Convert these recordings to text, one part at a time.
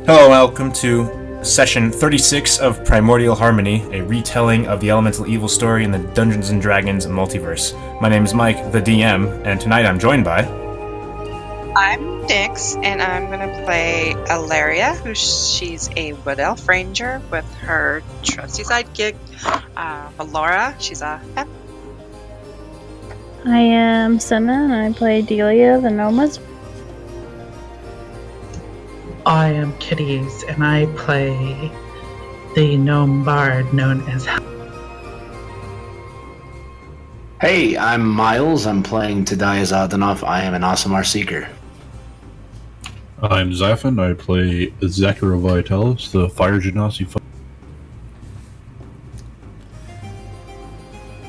Hello and welcome to session 36 of Primordial Harmony, a retelling of the elemental evil story in the Dungeons & Dragons multiverse. My name is Mike, the DM, and tonight I'm joined by... I'm Nix, and I'm going to play Alaria, she's a Wood Elf Ranger with her trusty sidekick, Valora. She's a femme. I am Senna, and I play Delia, the Gnome. I am Kitties, and I play the gnome bard known as... Hey, I'm Miles. I'm playing Tadaya Zadanov. I am an Aasimar Seeker. I'm Zaffin. I play Zachary Vitalis, the Fire Genasi.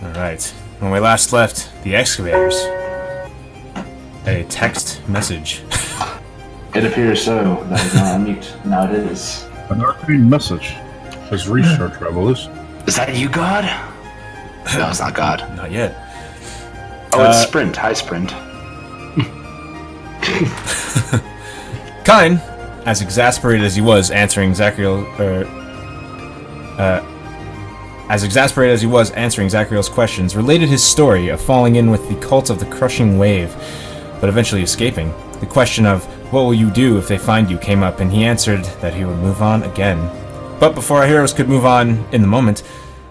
Alright, when we last left the Excavators, a text message. It appears so. That is not on mute. Now it is. An arcane message has reached our travelers. Is that you, God? No, it's not God. Not yet. Oh, it's Sprint. Hi, Sprint. Kine, as exasperated as he was answering Zachriel's questions, related his story of falling in with the cult of the Crushing Wave, but eventually escaping. The question of, what will you do if they find you, came up, and he answered that he would move on again. But before our heroes could move on in the moment,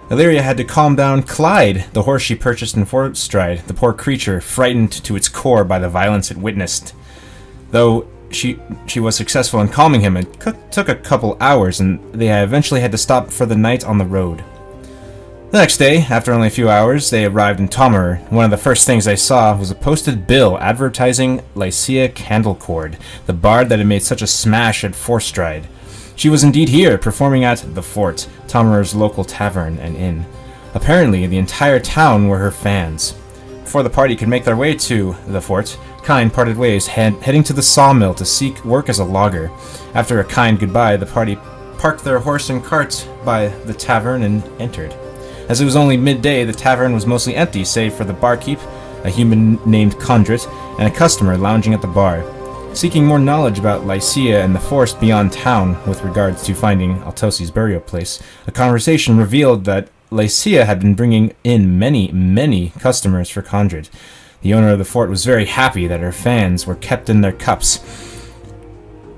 Illyria had to calm down Clyde, the horse she purchased in Forstride, the poor creature, frightened to its core by the violence it witnessed. Though she was successful in calming him, it took a couple hours, and they eventually had to stop for the night on the road. The next day, after only a few hours, they arrived in Tomerer. One of the first things they saw was a posted bill advertising Lycia Candlecord, the bard that had made such a smash at Forstride. She was indeed here, performing at The Fort, Tomerer's local tavern and inn. Apparently, the entire town were her fans. Before the party could make their way to The Fort, Kine parted ways, heading to the sawmill to seek work as a logger. After a kind goodbye, the party parked their horse and cart by the tavern and entered. As it was only midday, the tavern was mostly empty, save for the barkeep, a human named Condrit, and a customer lounging at the bar. Seeking more knowledge about Lycia and the forest beyond town with regards to finding Altosi's burial place, a conversation revealed that Lycia had been bringing in many customers for Condrit. The owner of the fort was very happy that her fans were kept in their cups.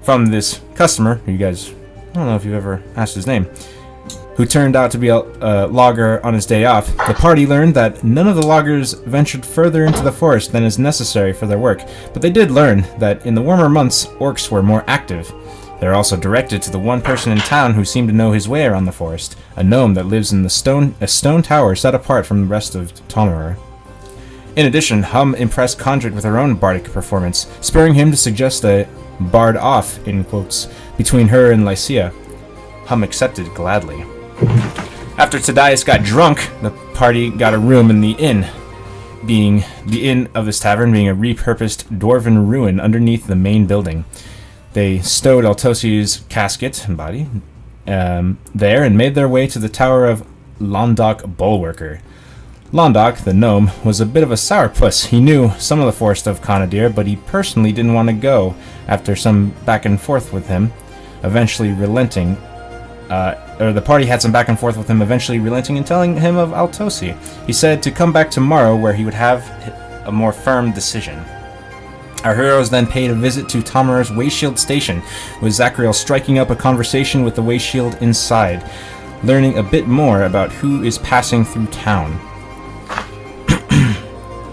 From this customer, who you guys, I don't know if you've ever asked his name, who turned out to be a logger on his day off, the party learned that none of the loggers ventured further into the forest than is necessary for their work, but they did learn that in the warmer months, orcs were more active. They were also directed to the one person in town who seemed to know his way around the forest, a gnome that lives in a stone tower set apart from the rest of Tomerer. In addition, Hum impressed Condrit with her own bardic performance, spurring him to suggest a bard off, in quotes, between her and Lycia. Hum accepted gladly. After Tadias got drunk, the party got a room in the inn, being the inn of this tavern being a repurposed dwarven ruin underneath the main building. They stowed Altosi's casket and body there and made their way to the tower of Londok Bulwarker. Londok, the gnome, was a bit of a sourpuss. He knew some of the forest of Conadir, but he personally didn't want to go after some back and forth with him, eventually relenting. The party had some back and forth with him, eventually relenting and telling him of Altosi. He said to come back tomorrow where he would have a more firm decision. Our heroes then paid a visit to Tomerer's Wayshield Station, with Zachriel striking up a conversation with the Wayshield inside, learning a bit more about who is passing through town,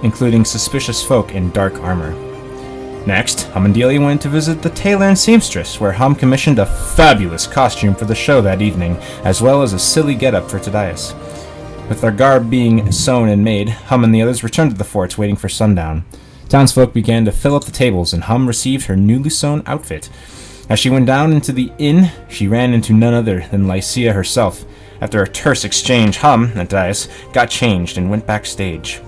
including suspicious folk in dark armor. Next, Hum and Delia went to visit the tailor and seamstress, where Hum commissioned a fabulous costume for the show that evening, as well as a silly getup for Tadias. With their garb being sewn and made, Hum and the others returned to the fort, waiting for sundown. Townsfolk began to fill up the tables, and Hum received her newly sewn outfit. As she went down into the inn, she ran into none other than Lycia herself. After a terse exchange, Hum and Tadias got changed and went backstage.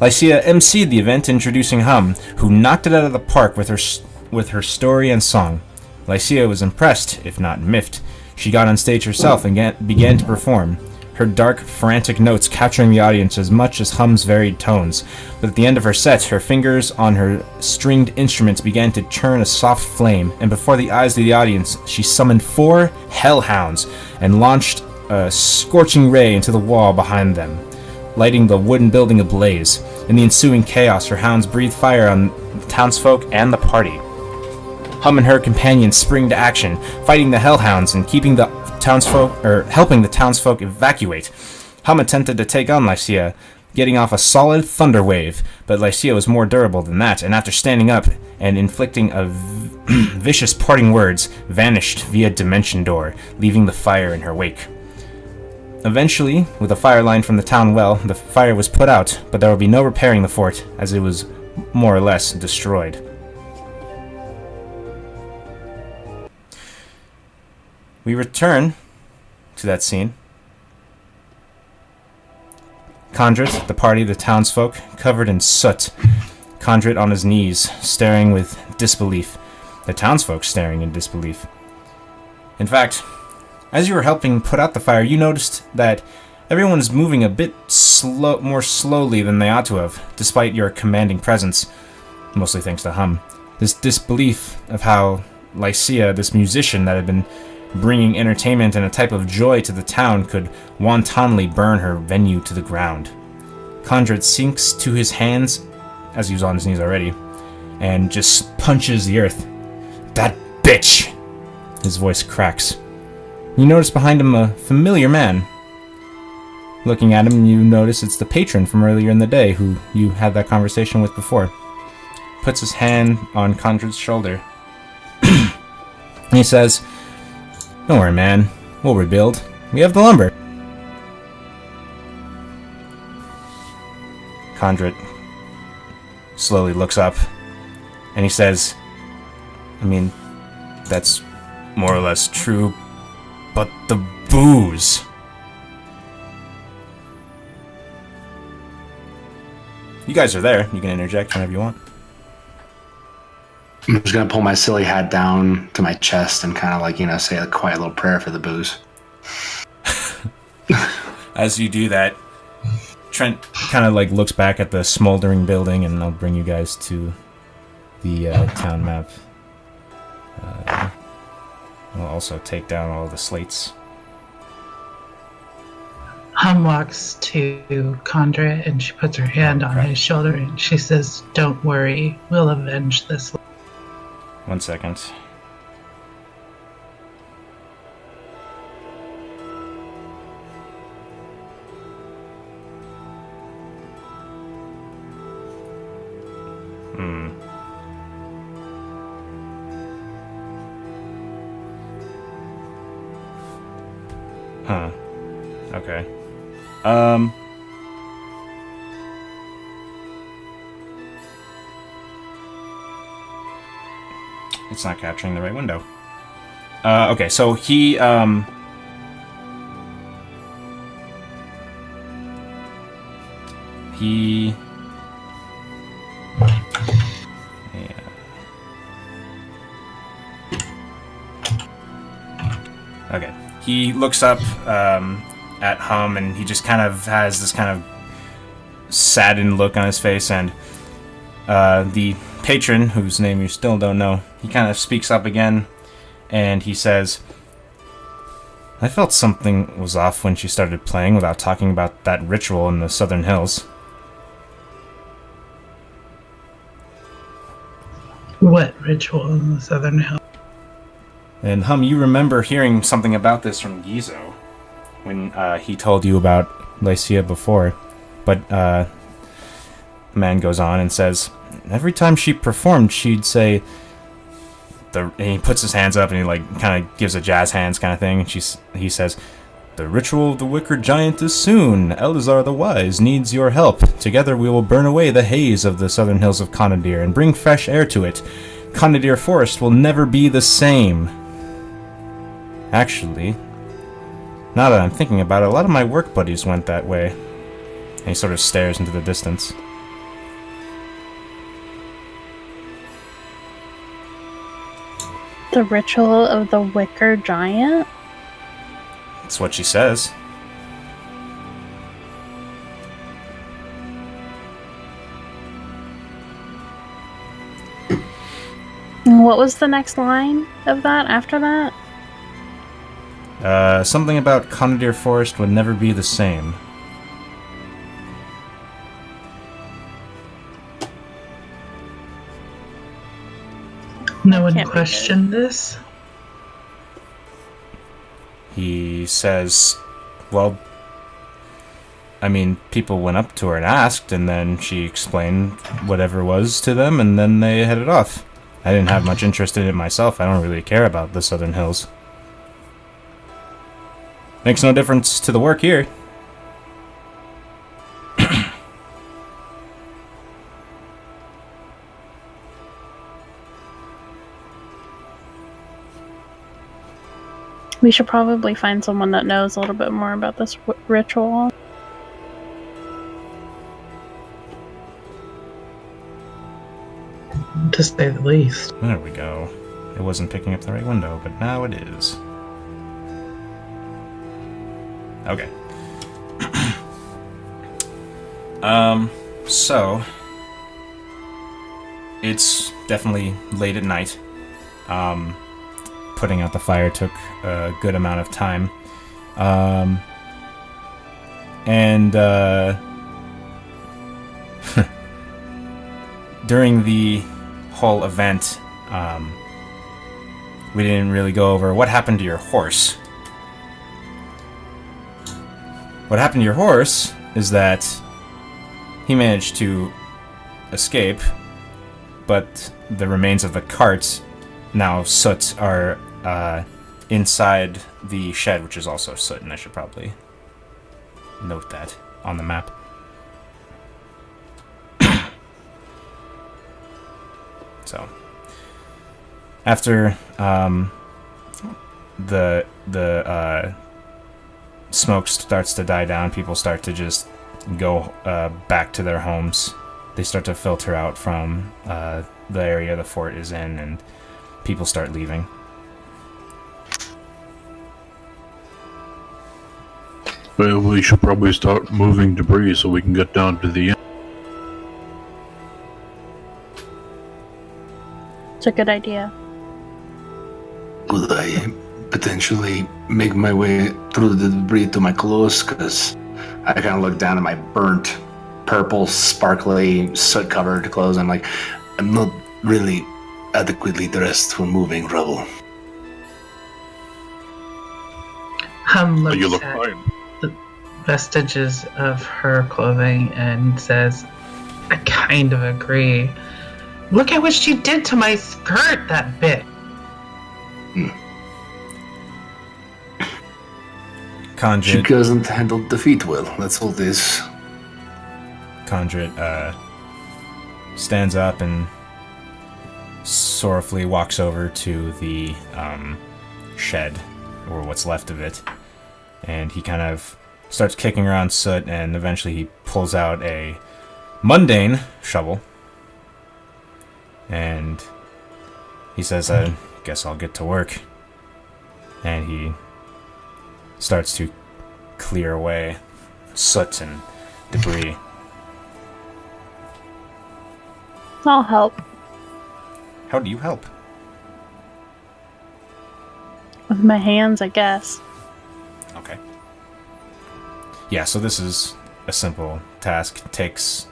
Lycia emceed the event, introducing Hum, who knocked it out of the park with her story and song. Lycia was impressed, if not miffed. She got on stage herself and began to perform. her dark, frantic notes capturing the audience as much as Hum's varied tones. But at the end of her set, her fingers on her stringed instruments began to churn a soft flame, and before the eyes of the audience, she summoned 4 hellhounds and launched a scorching ray into the wall behind them, lighting the wooden building ablaze. In the ensuing chaos, her hounds breathed fire on the townsfolk and the party. Hum and her companions spring to action, fighting the hellhounds and helping the townsfolk evacuate. Hum attempted to take on Lycia, getting off a solid thunder wave, but Lycia was more durable than that, and after standing up and inflicting a vicious parting words, vanished via dimension door, leaving the fire in her wake. Eventually, with a fire line from the town well, the fire was put out, but there will be no repairing the fort, as it was more or less destroyed. We return to that scene. Condrit, the party, the townsfolk, covered in soot. Condrit on his knees, staring with disbelief. The townsfolk staring in disbelief. In fact, as you were helping put out the fire, you noticed that everyone is moving a bit more slowly than they ought to have, despite your commanding presence, mostly thanks to Hum. This disbelief of how Lycia, this musician that had been bringing entertainment and a type of joy to the town, could wantonly burn her venue to the ground. Condrit sinks to his hands, as he was on his knees already, and just punches the earth. "That bitch!" His voice cracks. You notice behind him a familiar man. Looking at him, you notice it's the patron from earlier in the day who you had that conversation with before. Puts his hand on Condrit's shoulder. He says, "Don't worry, man. We'll rebuild. We have the lumber." Condrit slowly looks up, and he says, "I mean, that's more or less true, but the booze." You guys are there. You can interject whenever you want. I'm just going to pull my silly hat down to my chest and kind of say a quiet little prayer for the booze. As you do that, Trent kind of looks back at the smoldering building, and I'll bring you guys to the town map. I'll also take down all the slates. Hum walks to Condra and she puts her hand on his shoulder and she says, "Don't worry, we'll avenge this." 1 second. Huh. Okay. It's not capturing the right window. Okay, so he, yeah. Okay. He looks up, at Hum, and he just kind of has this kind of saddened look on his face, and the patron, whose name you still don't know, he kind of speaks up again, and he says, "I felt something was off when she started playing without talking about that ritual in the Southern Hills." What ritual in the Southern Hills? And Hum, you remember hearing something about this from Gizo when he told you about Lycia before, but the man goes on and says, every time she performed, she'd say, and he puts his hands up and he kind of gives a jazz hands kind of thing, and he says, "The ritual of the Wicker Giant is soon. Elazar the Wise needs your help. Together we will burn away the haze of the southern hills of Conadir and bring fresh air to it. Conadir Forest will never be the same." Actually, now that I'm thinking about it, a lot of my work buddies went that way. And he sort of stares into the distance. The ritual of the Wicker Giant? That's what she says. What was the next line of that after that? Something about Conadir Forest would never be the same. No one Can't be questioned this? He says, well, I mean, people went up to her and asked, and then she explained whatever it was to them, and then they headed off. I didn't have much interest in it myself. I don't really care about the Southern Hills. Makes no difference to the work here. We should probably find someone that knows a little bit more about this ritual. To say the least. There we go. It wasn't picking up the right window, but now it is. Okay. So it's definitely late at night. Putting out the fire took a good amount of time. During the whole event, we didn't really go over what happened to your horse. What happened to your horse is that he managed to escape, but the remains of the cart, now soot, are inside the shed, which is also soot, and I should probably note that on the map. So, after the smoke starts to die down, people start to just go back to their homes. They start to filter out from the area the fort is in, and people start leaving. Well, we should probably start moving debris so we can get down to the end. It's a good idea. Could I potentially make my way through the debris to my clothes? Because I kind of look down at my burnt, purple, sparkly, soot-covered clothes. I'm like, I'm not really adequately dressed for moving rubble. Looks You look at fine. the vestiges of her clothing and says, I kind of agree. Look at what she did to my skirt, that bit. She Conjure doesn't handle defeat well, that's all this. Condrit stands up and sorrowfully walks over to the shed, or what's left of it, and he kind of starts kicking around soot, and eventually he pulls out a mundane shovel, and he says, I guess I'll get to work. And he starts to clear away soot and debris. I'll help. How do you help? With my hands, I guess. Okay. Yeah, so this is a simple task. It takes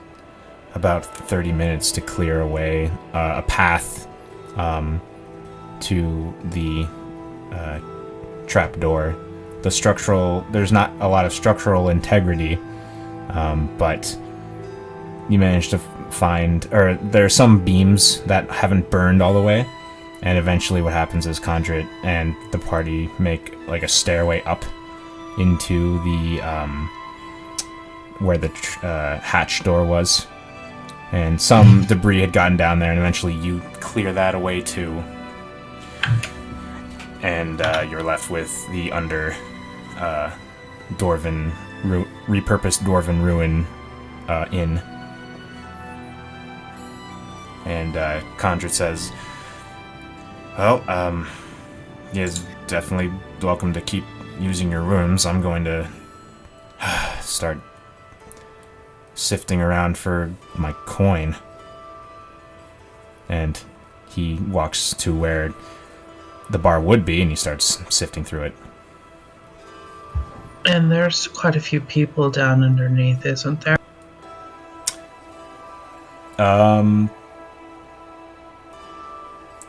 about 30 minutes to clear away a path to the trapdoor. There's not a lot of structural integrity, but you managed to find, or there are some beams that haven't burned all the way, and eventually what happens is Condrit and the party make like a stairway up into the where the hatch door was, and some debris had gotten down there, and eventually you clear that away too, and you're left with the repurposed Dwarven ruin inn. And Condrit says, well, he is definitely welcome to keep using your rooms. I'm going to start sifting around for my coin. And he walks to where the bar would be, and he starts sifting through it. And there's quite a few people down underneath, isn't there?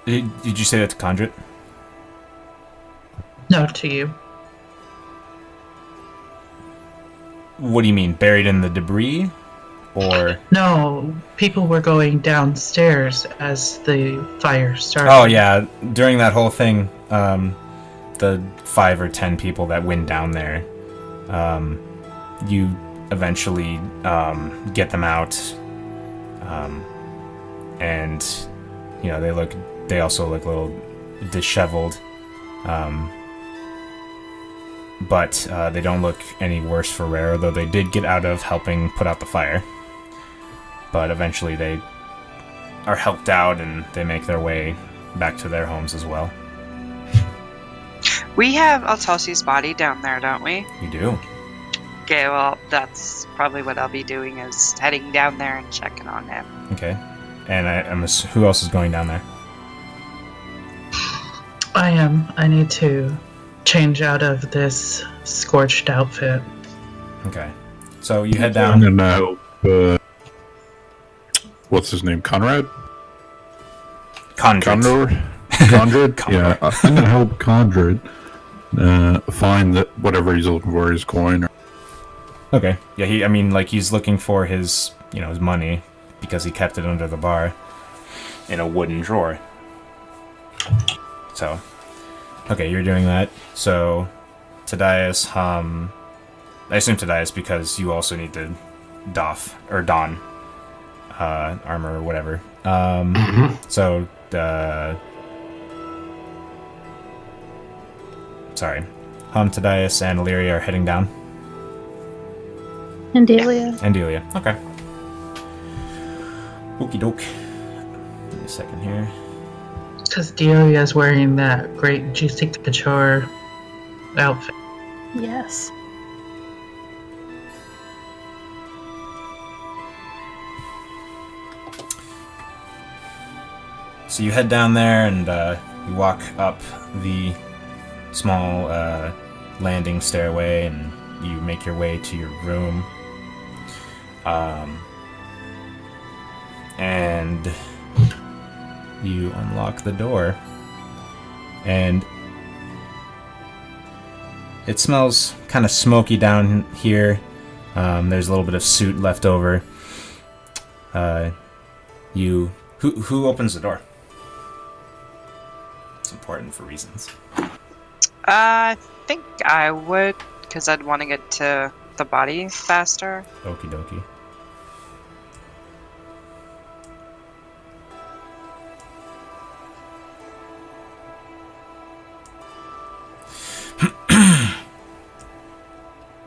Did you say that to Condrit? No, to you. What do you mean, buried in the debris? Or... No, people were going downstairs as the fire started. Oh, yeah. During that whole thing, the 5 or 10 people that went down there, you eventually get them out, and, you know, they also look a little disheveled, but they don't look any worse for wear, though they did get out of helping put out the fire. But eventually they are helped out and they make their way back to their homes as well. We have Altosi's body down there, don't we? You do. Okay, well, that's probably what I'll be doing, is heading down there and checking on him. Okay. And who else is going down there? I am. I need to change out of this scorched outfit. Okay. So you head I'm down. gonna help. What's his name? Conrad? Condrit. Conrad? Conrad. Yeah, I'm gonna help Conrad find that whatever he's looking for, his coin. Okay. Yeah, he's looking for his money because he kept it under the bar in a wooden drawer. So, okay, you're doing that. So, Tadias, I assume Tadias, because you also need to don armor or whatever. So, sorry. Tadias and Illyria are heading down. And Delia. And Delia. Okay. Okie doke. Give me a second here. Because Delia's wearing that great juicy couture outfit. Yes. So you head down there and you walk up the small landing stairway and you make your way to your room. And you unlock the door. And it smells kind of smoky down here. There's a little bit of soot left over. Who opens the door? It's important for reasons. I think I would, because I'd want to get to the body faster. Okie dokie.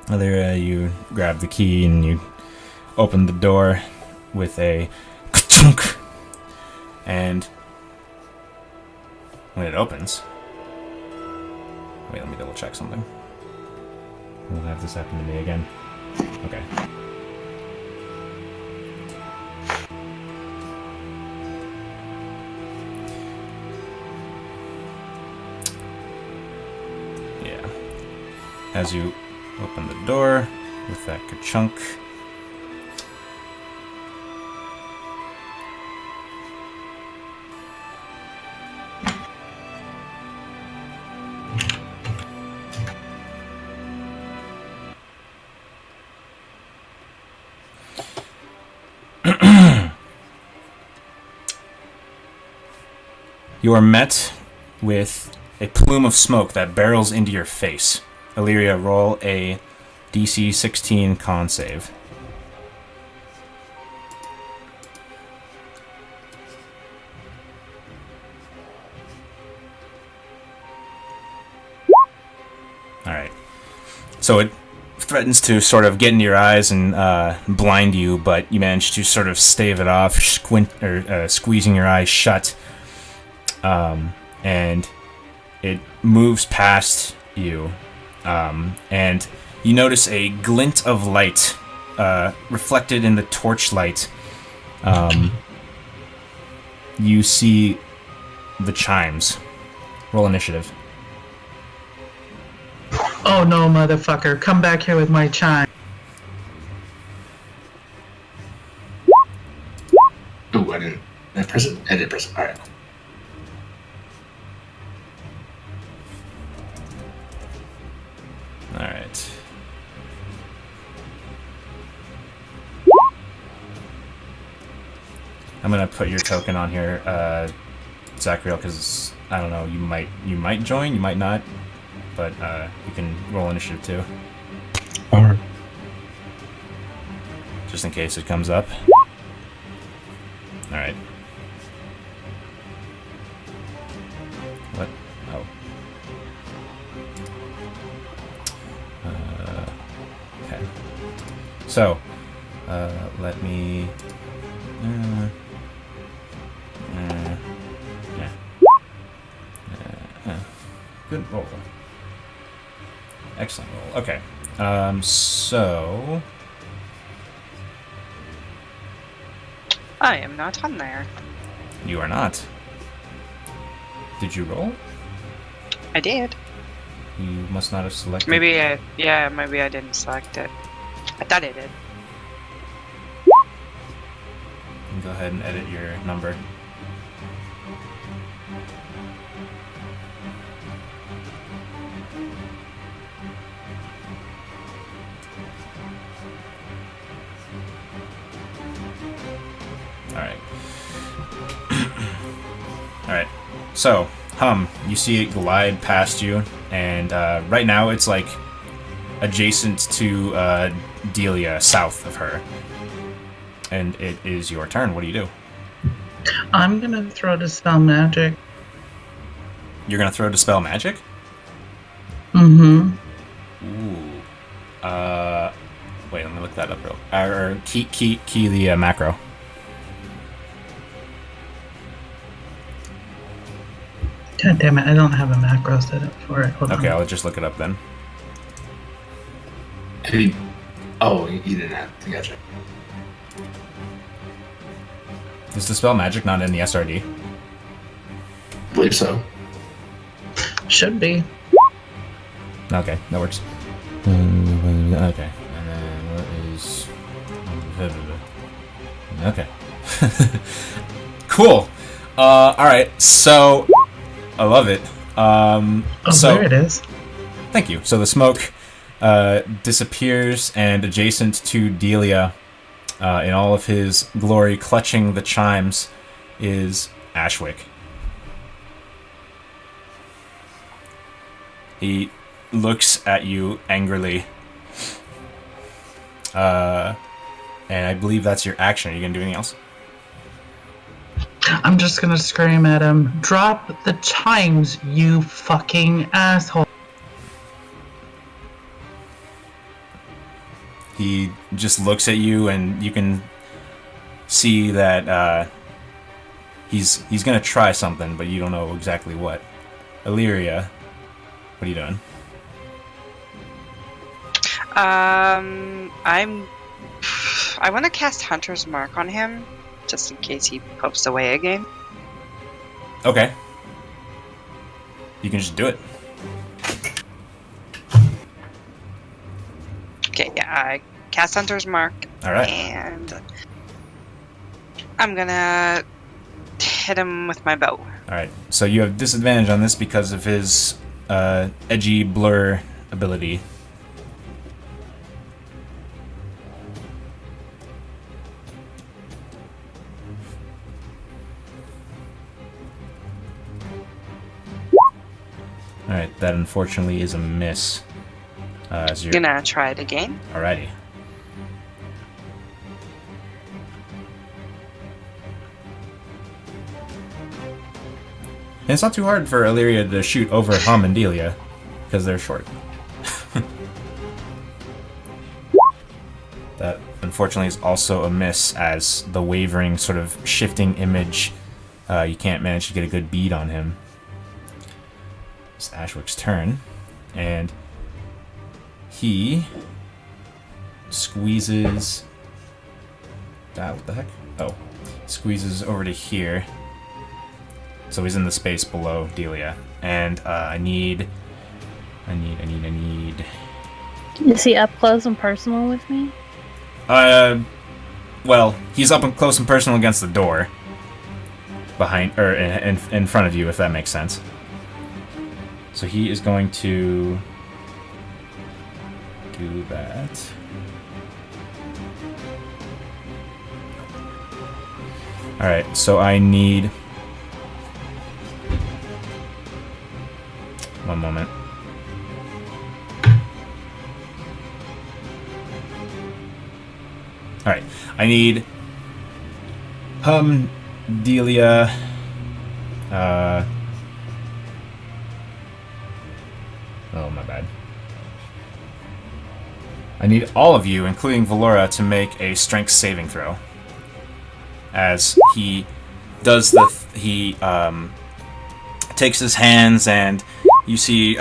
There, you grab the key and you open the door with a chunk, and when it opens, wait, let me double check something. I won't have this happen to me again. Okay. Yeah. As you open the door with that ka-chunk, you are met with a plume of smoke that barrels into your face. Illyria, roll a DC 16 con save. Alright. So it threatens to sort of get into your eyes and blind you, but you manage to sort of stave it off, squeezing your eyes shut. And it moves past you. And you notice a glint of light reflected in the torchlight. You see the chimes. Roll initiative. Oh no, motherfucker. Come back here with my chime. Ooh, I didn't. Did I press it? I did press it. Alright. Alright. I'm gonna put your token on here, Zachariel, because I don't know, you might join, you might not, but you can roll initiative too, Alright. just in case it comes up. All right. What? Oh. Okay. So, let me. Yeah. Good roll. Excellent roll. Okay. So. I am not on there. You are not. Did you roll? I did. You must not have selected. Maybe I didn't select it. I thought I did. Go ahead and edit your number. Alright. Alright. So, you see it glide past you, and right now it's like adjacent to Delia, south of her. And it is your turn. What do you do? I'm gonna throw Dispel Magic. You're gonna throw Dispel Magic? Mm-hmm. Ooh. Wait, let me look that up real. Or key the macro. God damn it, I don't have a macro set up for it. Hold Okay, on. I'll just look it up then. Oh, you didn't have to. Gotcha. Is Dispel Magic not in the SRD? I believe so. Should be. Okay, that works. Okay, and then what is... Okay. Cool. Alright, so... I love it. There it is. Thank you. So the smoke disappears, and adjacent to Delia, in all of his glory, clutching the chimes, is Ashwick. He looks at you angrily. And I believe that's your action. Are you going to do anything else? I'm just gonna scream at him. Drop the chimes, you fucking asshole. He just looks at you, and you can see that he's going to try something, but you don't know exactly what. Illyria, what are you doing? I want to cast Hunter's Mark on him, just in case he pops away again. Okay. You can just do it. Okay, yeah, I cast Hunter's Mark. Alright. And I'm gonna hit him with my bow. Alright, so you have disadvantage on this because of his edgy blur ability. Alright, that unfortunately is a miss. As you're... Gonna try it again. Alrighty. And it's not too hard for Illyria to shoot over Hum and Delia, because they're short. That, unfortunately, is also a miss, as the wavering, sort of shifting image, you can't manage to get a good bead on him. It's Ashwick's turn, and he squeezes... what the heck? Oh. Squeezes over to here So he's in the space below Delia. And I need... Is he up close and personal with me? Well, he's up and close and personal against the door. Behind, or in front of you, if that makes sense. So he is going to do that. Alright, so I need... One moment. Alright, I need... Delia... Oh, my bad. I need all of you, including Valora, to make a strength saving throw. As he does the... he takes his hands and you see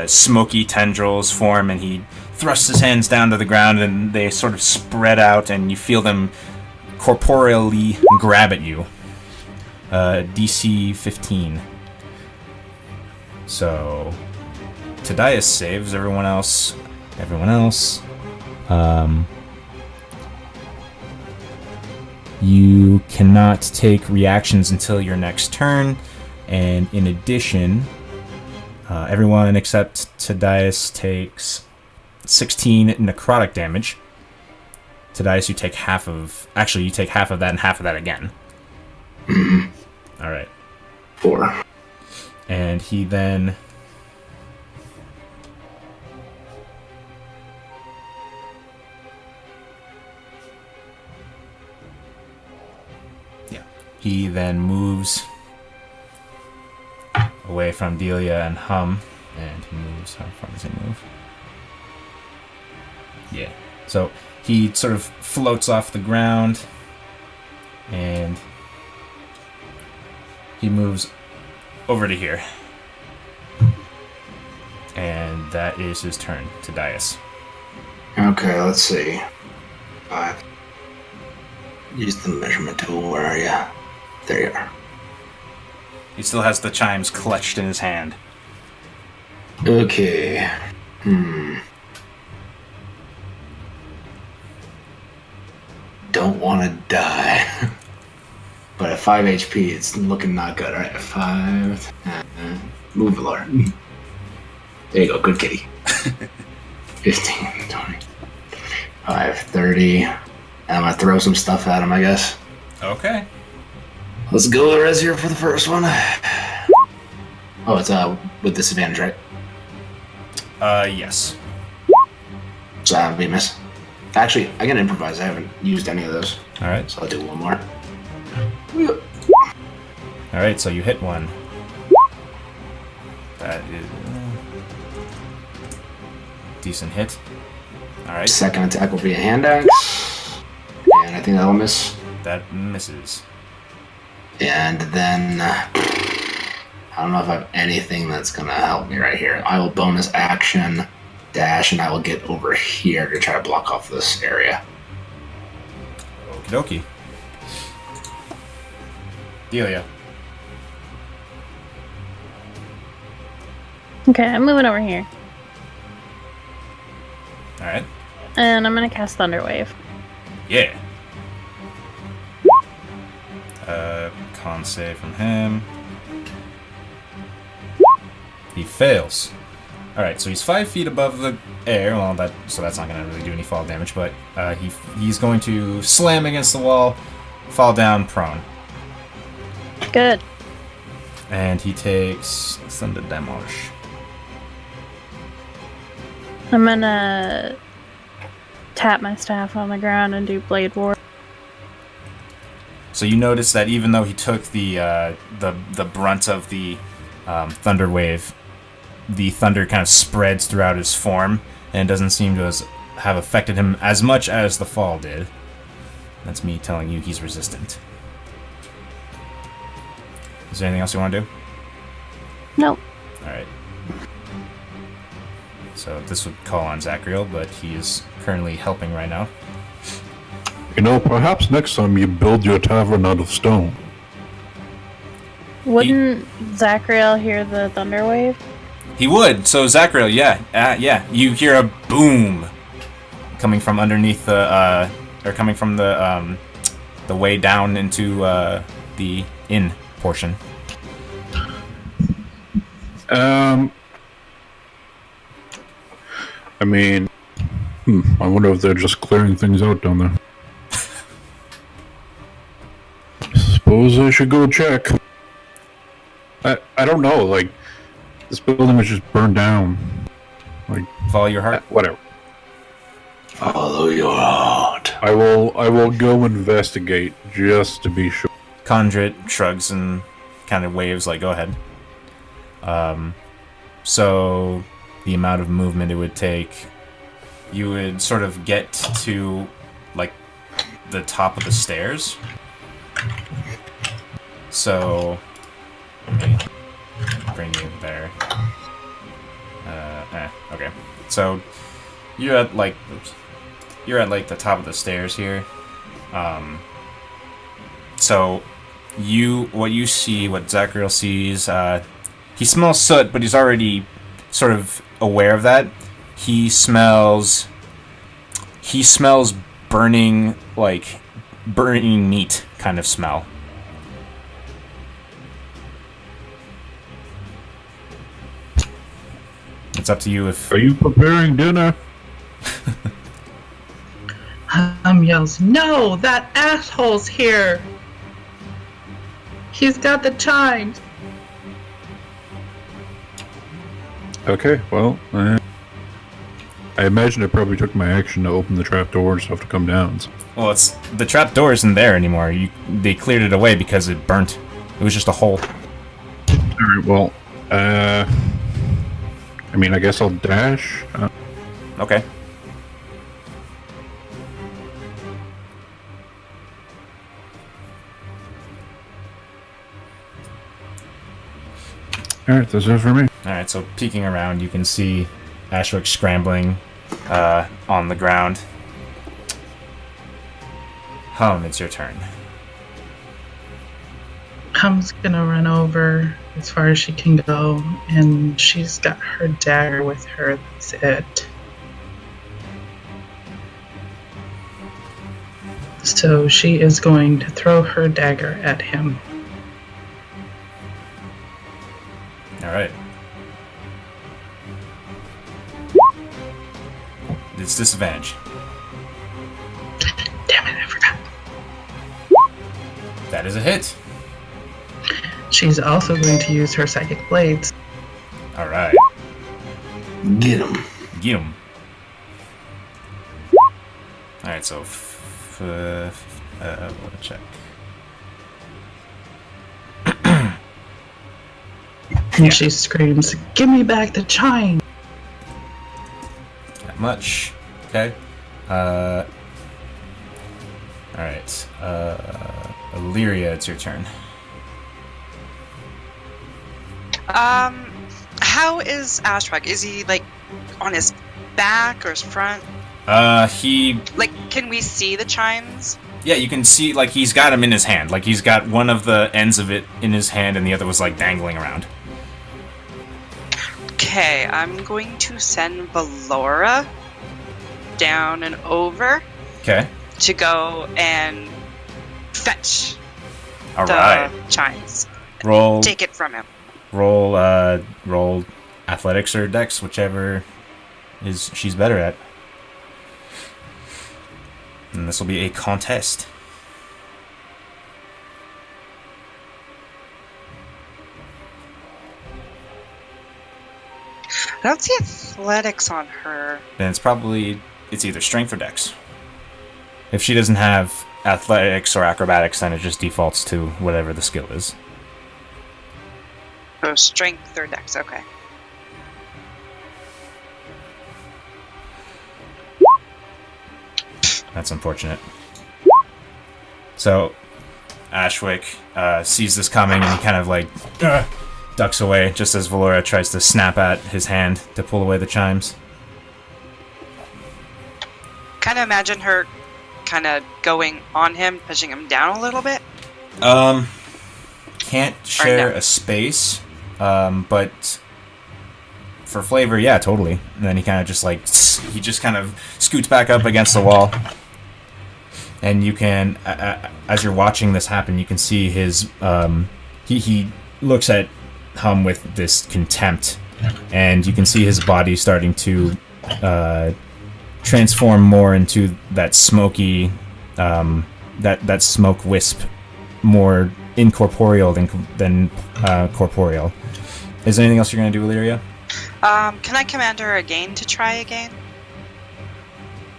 smoky tendrils form, and he thrusts his hands down to the ground and they sort of spread out and you feel them corporeally grab at you. DC 15. So... Tadias saves, everyone else... You cannot take reactions until your next turn, and in addition, everyone except Tadias takes 16 necrotic damage. Tadias, you take half of... Actually, you take half of that and half of that again. Alright. 4. And he then... He then moves away from Delia and Hum. And he moves... How far does he move? Yeah. So he sort of floats off the ground. And he moves over to here. And that is his turn, to Dias. Okay, let's see. 5. Use the measurement tool. Where are you? There you are. He still has the chimes clutched in his hand. Okay. Don't want to die. But at 5 HP, it's looking not good. Alright, 5. Move, Valor. There you go, good kitty. 15, 20. 5, 30. And I'm gonna throw some stuff at him, I guess. Okay. Let's go to Res here for the first one. Oh, it's with disadvantage, right? Yes. So that would be a miss. Actually, I can improvise. I haven't used any of those. Alright. So I'll do one more. Alright, so you hit one. That is... decent hit. Alright. Second attack will be a hand axe. And I think that'll miss. That misses. And then... I don't know if I have anything that's going to help me right here. I will bonus action, dash, and I will get over here to try to block off this area. Okie dokie. Delia. Okay, I'm moving over here. Alright. And I'm gonna cast Thunder Wave. Yeah. Con save from him. He fails. Alright, so he's 5 feet above the air. Well, so that's not going to really do any fall damage, but he's going to slam against the wall, fall down prone. Good. And he takes thunder damage. I'm gonna tap my staff on the ground and do Blade War. So you notice that even though he took the brunt of the thunder wave, the thunder kind of spreads throughout his form and doesn't seem to have affected him as much as the fall did. That's me telling you he's resistant. Is there anything else you want to do? Nope. Alright. So this would call on Zachriel, but he is currently helping right now. You know, perhaps next time you build your tavern out of stone. Wouldn't Zachriel hear the thunder wave? He would. So Zachriel, yeah. You hear a boom coming from underneath the, or coming from the way down into the inn portion. I mean, I wonder if they're just clearing things out down there. Suppose I should go check. I don't know, like, this building was just burned down. Like, Follow your heart. whatever. Follow your heart. I will go investigate just to be sure. Condrit shrugs and kind of waves like, go ahead. So the amount of movement it would take, you would sort of get to like the top of the stairs. So let me bring you there. Okay. So you're at like the top of the stairs here. So what Zachriel sees, he smells soot, but he's already sort of aware of that. He smells burning meat kind of smell. It's up to you if... Are you preparing dinner? Yells, no, that asshole's here. He's got the chimes. Okay, well, I imagine I probably took my action to open the trap door and stuff to come down. So. Well, the trap door isn't there anymore. They cleared it away because it burnt. It was just a hole. Alright, well, I mean, I guess I'll dash. Okay. Alright, that's it for me. Alright, so peeking around, you can see Ashwick scrambling on the ground. Hum, it's your turn. Hum's gonna run over as far as she can go, and she's got her dagger with her. That's it. So she is going to throw her dagger at him. Alright. It's disadvantage. Damn it, I forgot. That is a hit. She's also going to use her psychic blades. Alright. Get him. Get him. Alright, so... we'll check. And she screams, "Give me back the chime!" That much. Okay. Alright. Illyria, it's your turn. How is Ashwick? Is he like on his back or his front? Like, can we see the chimes? Yeah, you can see, like, he's got him in his hand. Like, he's got one of the ends of it in his hand, and the other was, like, dangling around. Okay, I'm going to send Valora down and over Okay. to go and fetch Alright. the chimes. Roll Take it from him. roll athletics or dex, whichever she's better at. And this will be a contest. I don't see athletics on her. Then it's either strength or dex. If she doesn't have athletics or acrobatics, then it just defaults to whatever the skill is. So strength or dex, okay. That's unfortunate. So, Ashwick sees this coming and he kind of like ducks away just as Valora tries to snap at his hand to pull away the chimes. Kind of imagine her kind of going on him, pushing him down a little bit. can't share a space, but for flavor, yeah, totally. And then he kind of just like, he just kind of scoots back up against the wall. And you can, as you're watching this happen, you can see his, he looks at Hum with this contempt. And you can see his body starting to transform more into that smoky, that smoke wisp, more incorporeal than corporeal. Is there anything else you're going to do, Illyria? Can I command her again to try again?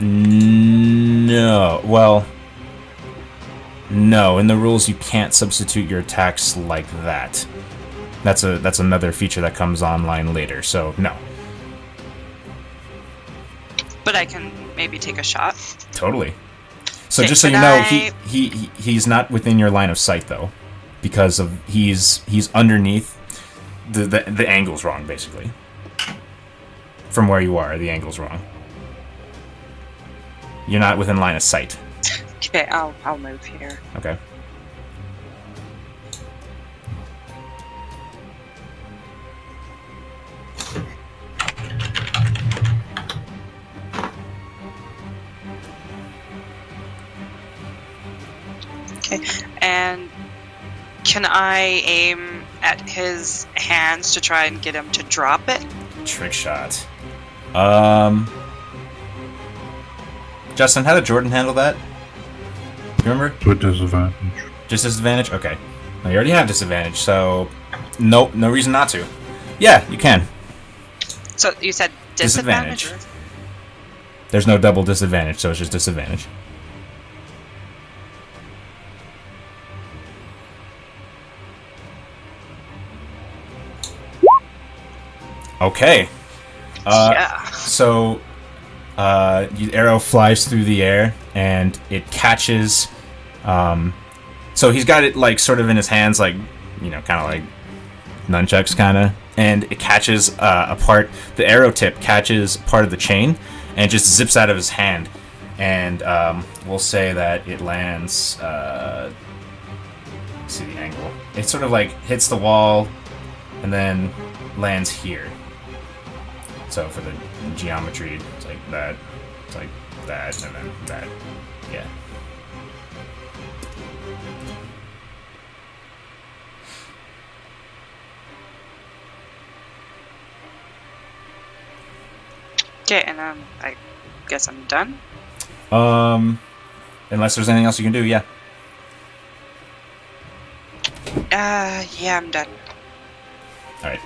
No. Well, no. In the rules, you can't substitute your attacks like that. That's another feature that comes online later. So no. But I can maybe take a shot. Totally. So Okay, just so you can know, I- he's not within your line of sight though, because of he's underneath. The angle's wrong, basically. From where you are, the angle's wrong. You're not within line of sight. Okay, I'll move here. Okay. Okay, and can I aim at his hands to try and get him to drop it? Trick shot. Justin, how did Jordan handle that? You remember? With disadvantage. Just disadvantage? Okay. No, you already have disadvantage, so nope, no reason not to. Yeah, you can. So you said disadvantage? There's no double disadvantage, so it's just disadvantage. Okay. Yeah. So, the arrow flies through the air, and it catches. So he's got it like sort of in his hands, like, you know, kind of like nunchucks, kind of, and it catches a part. The arrow tip catches part of the chain, and it just zips out of his hand. And we'll say that it lands. Let's see the angle. It sort of like hits the wall, and then lands here. So for the geometry, it's like that, it's like that, and then that. Yeah. Okay, and I guess I'm done. Unless there's anything else you can do, yeah. Yeah, I'm done. All right.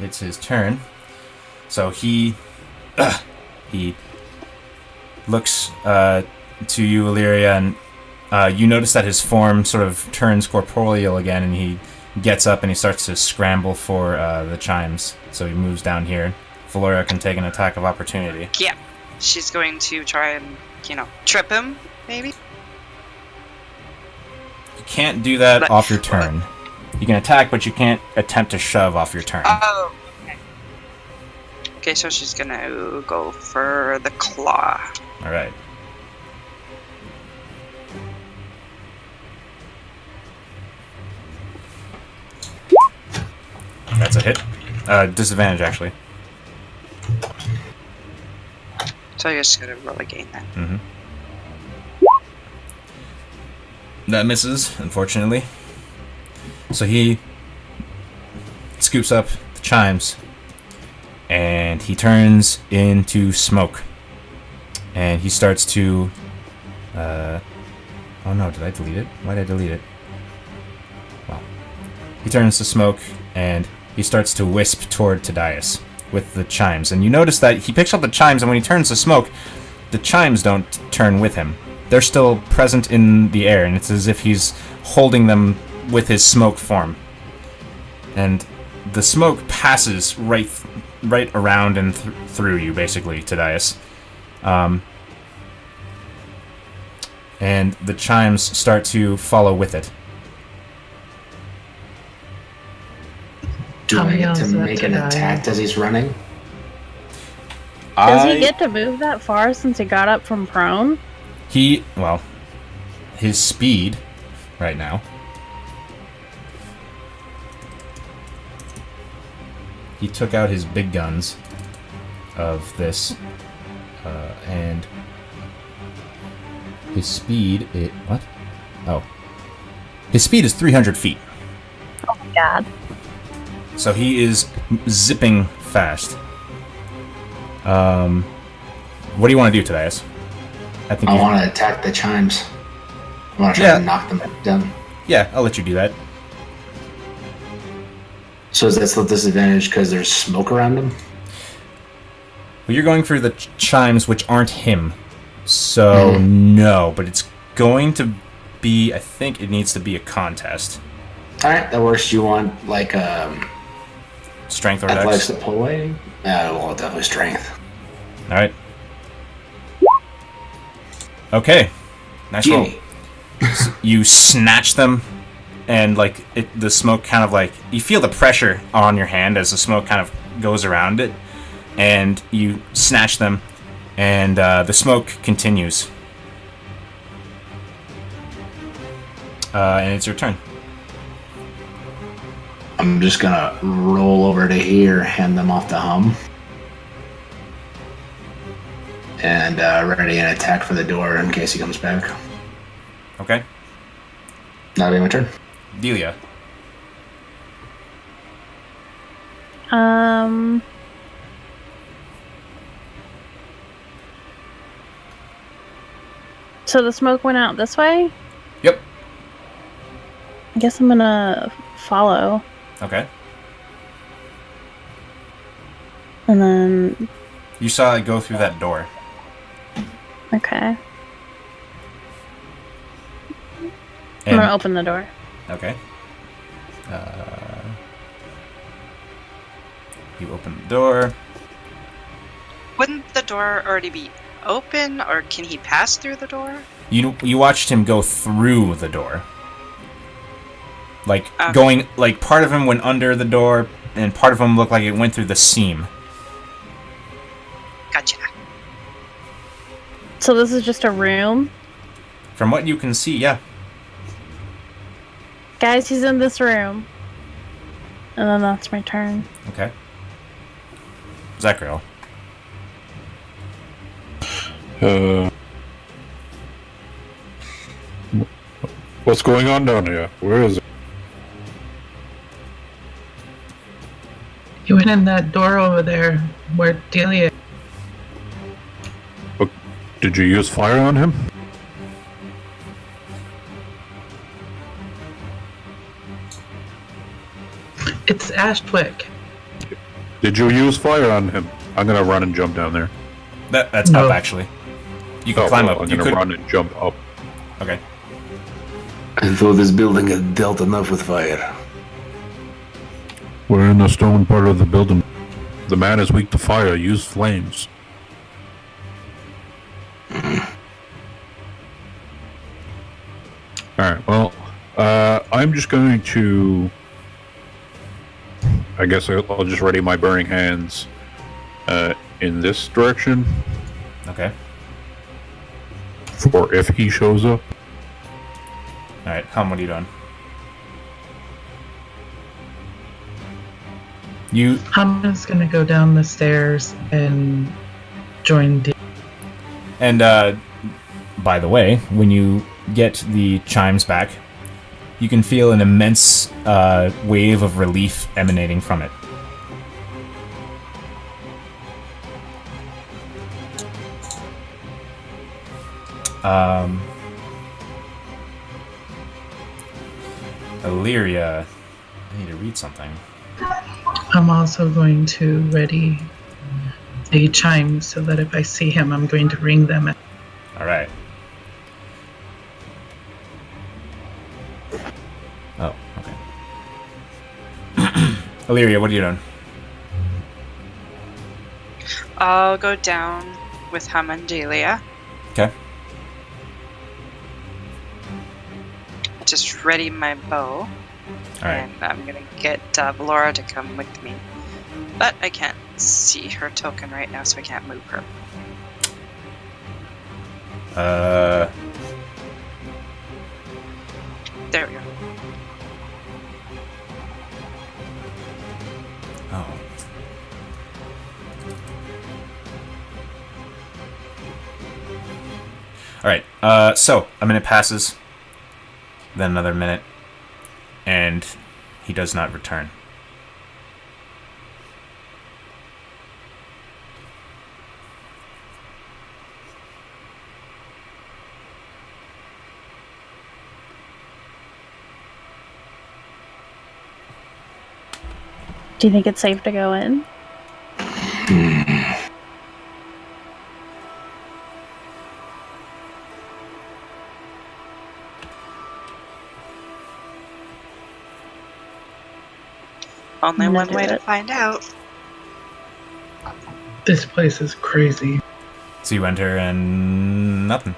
It's his turn. So he looks to you, Illyria, and you notice that his form sort of turns corporeal again, and he gets up and he starts to scramble for the chimes. So he moves down here. Valora can take an attack of opportunity. Yeah, she's going to try and, trip him, maybe? You can't do that But- off your turn. You can attack, but you can't attempt to shove off your turn. Oh, okay. Okay, so she's gonna go for the claw. All right. That's a hit. Disadvantage, actually. So you're just gonna roll again then. Mm-hmm. That misses, unfortunately. So he scoops up the chimes, and he turns into smoke. And he starts to... oh no, did I delete it? Why did I delete it? Well, he turns to smoke, and he starts to wisp toward Tadias with the chimes. And you notice that he picks up the chimes, and when he turns to smoke, the chimes don't turn with him. They're still present in the air, and it's as if he's holding them with his smoke form. And the smoke passes right around and through you, basically, Tadias. And the chimes start to follow with it. Do How I get to yells that make an to attack as he's running? Does he get to move that far since he got up from prone? Well, his speed right now he took out his big guns of this, and his speed. What? Oh, his speed is 300 feet. Oh my god. So he is zipping fast. What do you want to do, Tobias? I want to attack the chimes. I want to try to knock them down. Yeah, I'll let you do that. So is that still disadvantage because there's smoke around them? Well, you're going for the chimes, which aren't him. So, no, but it's going to be... I think it needs to be a contest. Alright, that works. Do you want, like, Strength or athletics dex? to pull away? Well, definitely strength. Alright. Okay. Nice roll. You snatch them, and, like, the smoke kind of, like... You feel the pressure on your hand as the smoke kind of goes around it, and you snatch them, and the smoke continues. And it's your turn. I'm just gonna roll over to here, hand them off to Hum. And ready an attack for the door in case he comes back. Okay. That'll be my turn. Delia. So the smoke went out this way? Yep. I guess I'm gonna follow. Okay. And then... You saw it go through that door. Okay. I'm And, gonna open the door. okay. You open the door. Wouldn't the door already be open, or can he pass through the door? You watched him go through the door. Like, Okay. going... Like, part of him went under the door, and part of him looked like it went through the seam. Gotcha. So this is just a room? From what you can see, yeah. Guys, he's in this room. And then that's my turn. Okay. Zachariel. What's going on down here? Where is it? You went in that door over there where Delia. Did you use fire on him? It's Ashwick. Did you use fire on him? I'm gonna run and jump down there. That's No. up, actually. You can climb up. I'm You gonna could... run and jump up. Okay. I thought this building had dealt enough with fire. We're in the stone part of the building. The man is weak to fire. Use flames. Alright, well, I'm just going to... I guess I'll just ready my burning hands in this direction Okay. for if he shows up. Alright, Hum, what are you doing? You... I'm just gonna go down the stairs and join Delia. And, by the way, when you get the chimes back, you can feel an immense wave of relief emanating from it. Illyria, I need to read something. I'm also going to ready the chimes so that if I see him, I'm going to ring them. All right. Oh, okay. Illyria, what are you doing? I'll go down with Hum and Delia. Okay. Just ready my bow. All right. And I'm gonna get Valora to come with me. But I can't see her token right now, so I can't move her. There we go. Oh. Alright, so a minute passes, then another minute, and he does not return. Do you think it's safe to go in? Only I'm one gonna way do to it. find out. This place is crazy. So you enter and nothing.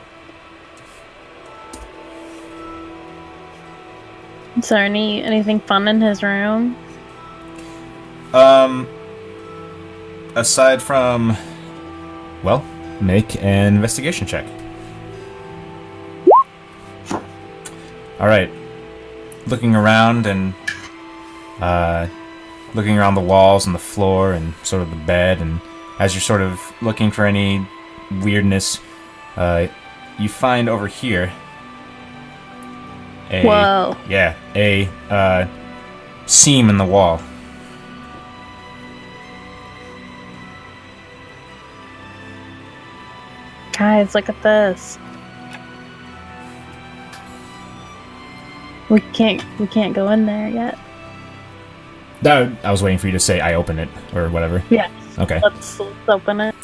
Is there anything fun in his room? Aside from, well, make an investigation check. Alright. Looking around and, looking around the walls and the floor and sort of the bed, and as you're sort of looking for any weirdness, you find over here Whoa. a seam in the wall. Guys, look at this. We can't go in there yet. I was waiting for you to say I open it or whatever. Yeah. Okay. Let's open it.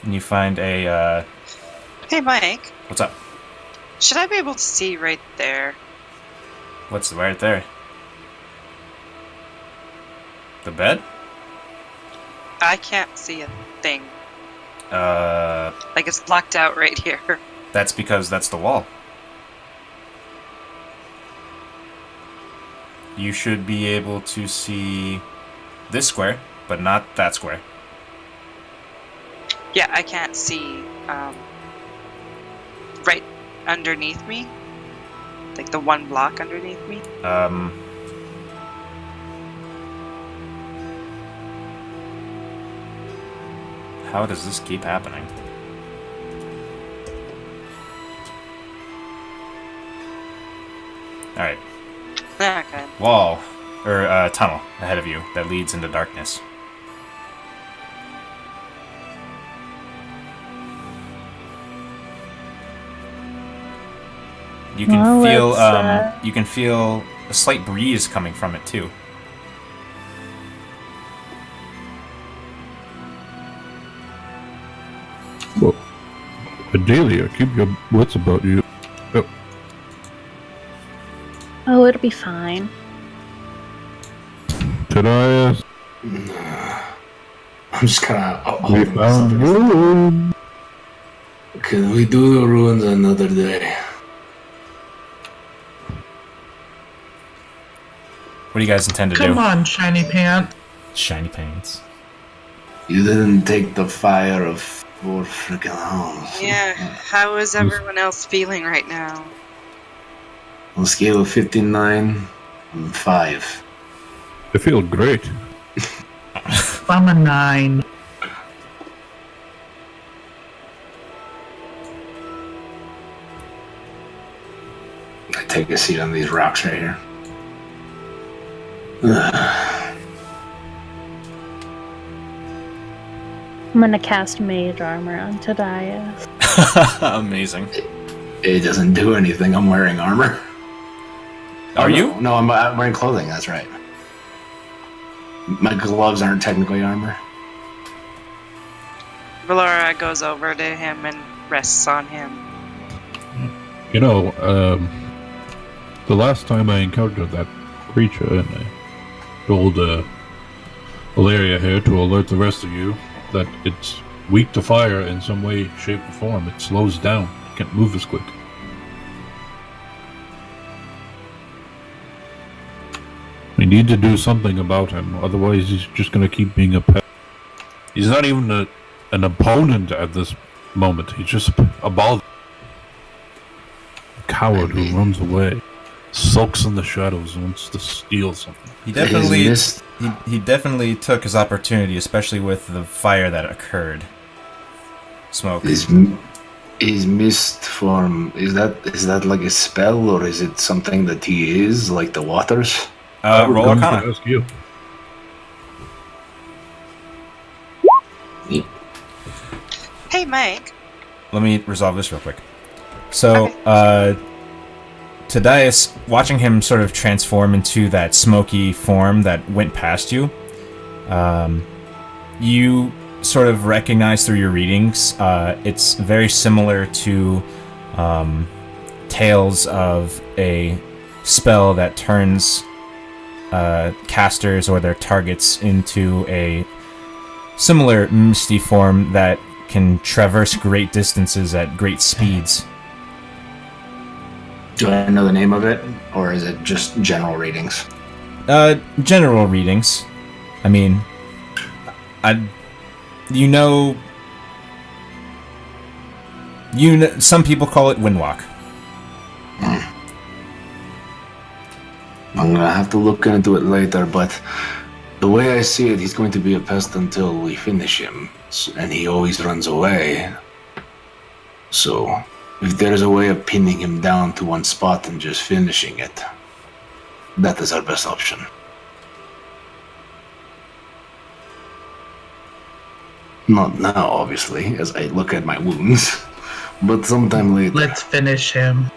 And you find a Hey, Mike. what's up? Should I be able to see right there? What's right there? The bed? I can't see a thing. That's Like it's blocked out right here. because that's the wall. You should be able to see this square, but not that square. Yeah, I can't see right underneath me. Like the one block underneath me. How does this keep happening? Alright. Okay. Wall, or tunnel ahead of you that leads into darkness. You can Well, feel let's, you can feel a slight breeze coming from it too. Well, Adelia, keep your wits about you. Oh, Oh, it'll be fine. did I ask? I'm just gonna. We found you. Can we do the ruins another day? What do you guys intend to Come do? on, shiny pants. Shiny pants. You didn't take the fire of 4 freaking hours. Yeah. How is everyone else feeling right now? On a scale of 59, 5. I feel great. I'm a 9. I take a seat on these rocks right here. Ugh. I'm gonna cast mage armor on Tobias. Amazing. It doesn't do anything. I'm wearing armor. Are you? No, I'm wearing clothing. That's right. My gloves aren't technically armor. Valora goes over to him and rests on him. You know, the last time I encountered that creature, and I told Valeria here to alert the rest of you that it's weak to fire in some way, shape, or form. It slows down. It can't move as quick. We need to do something about him, otherwise he's just gonna keep being a pet. He's not even an opponent at this moment. He's just a ball coward who runs away. sulks in the shadows and wants to steal something. He definitely Is he definitely took his opportunity, especially with the fire that occurred. Smoke. Is mist form, is that like a spell, or is it something that he is, like the waters? I was Roll going to Arcana. ask you. Hey, Mike. Let me resolve this real quick. So, Tadias, watching him sort of transform into that smoky form that went past you, you sort of recognize through your readings, it's very similar to tales of a spell that turns casters or their targets into a similar misty form that can traverse great distances at great speeds. Do I know the name of it, or is it just general readings? General readings. I mean, you know, some people call it Windwalk. I'm gonna have to look into it later, but the way I see it, he's going to be a pest until we finish him, and he always runs away. So, if there's a way of pinning him down to one spot and just finishing it, that is our best option. Not now, obviously, as I look at my wounds, but sometime later. Let's finish him.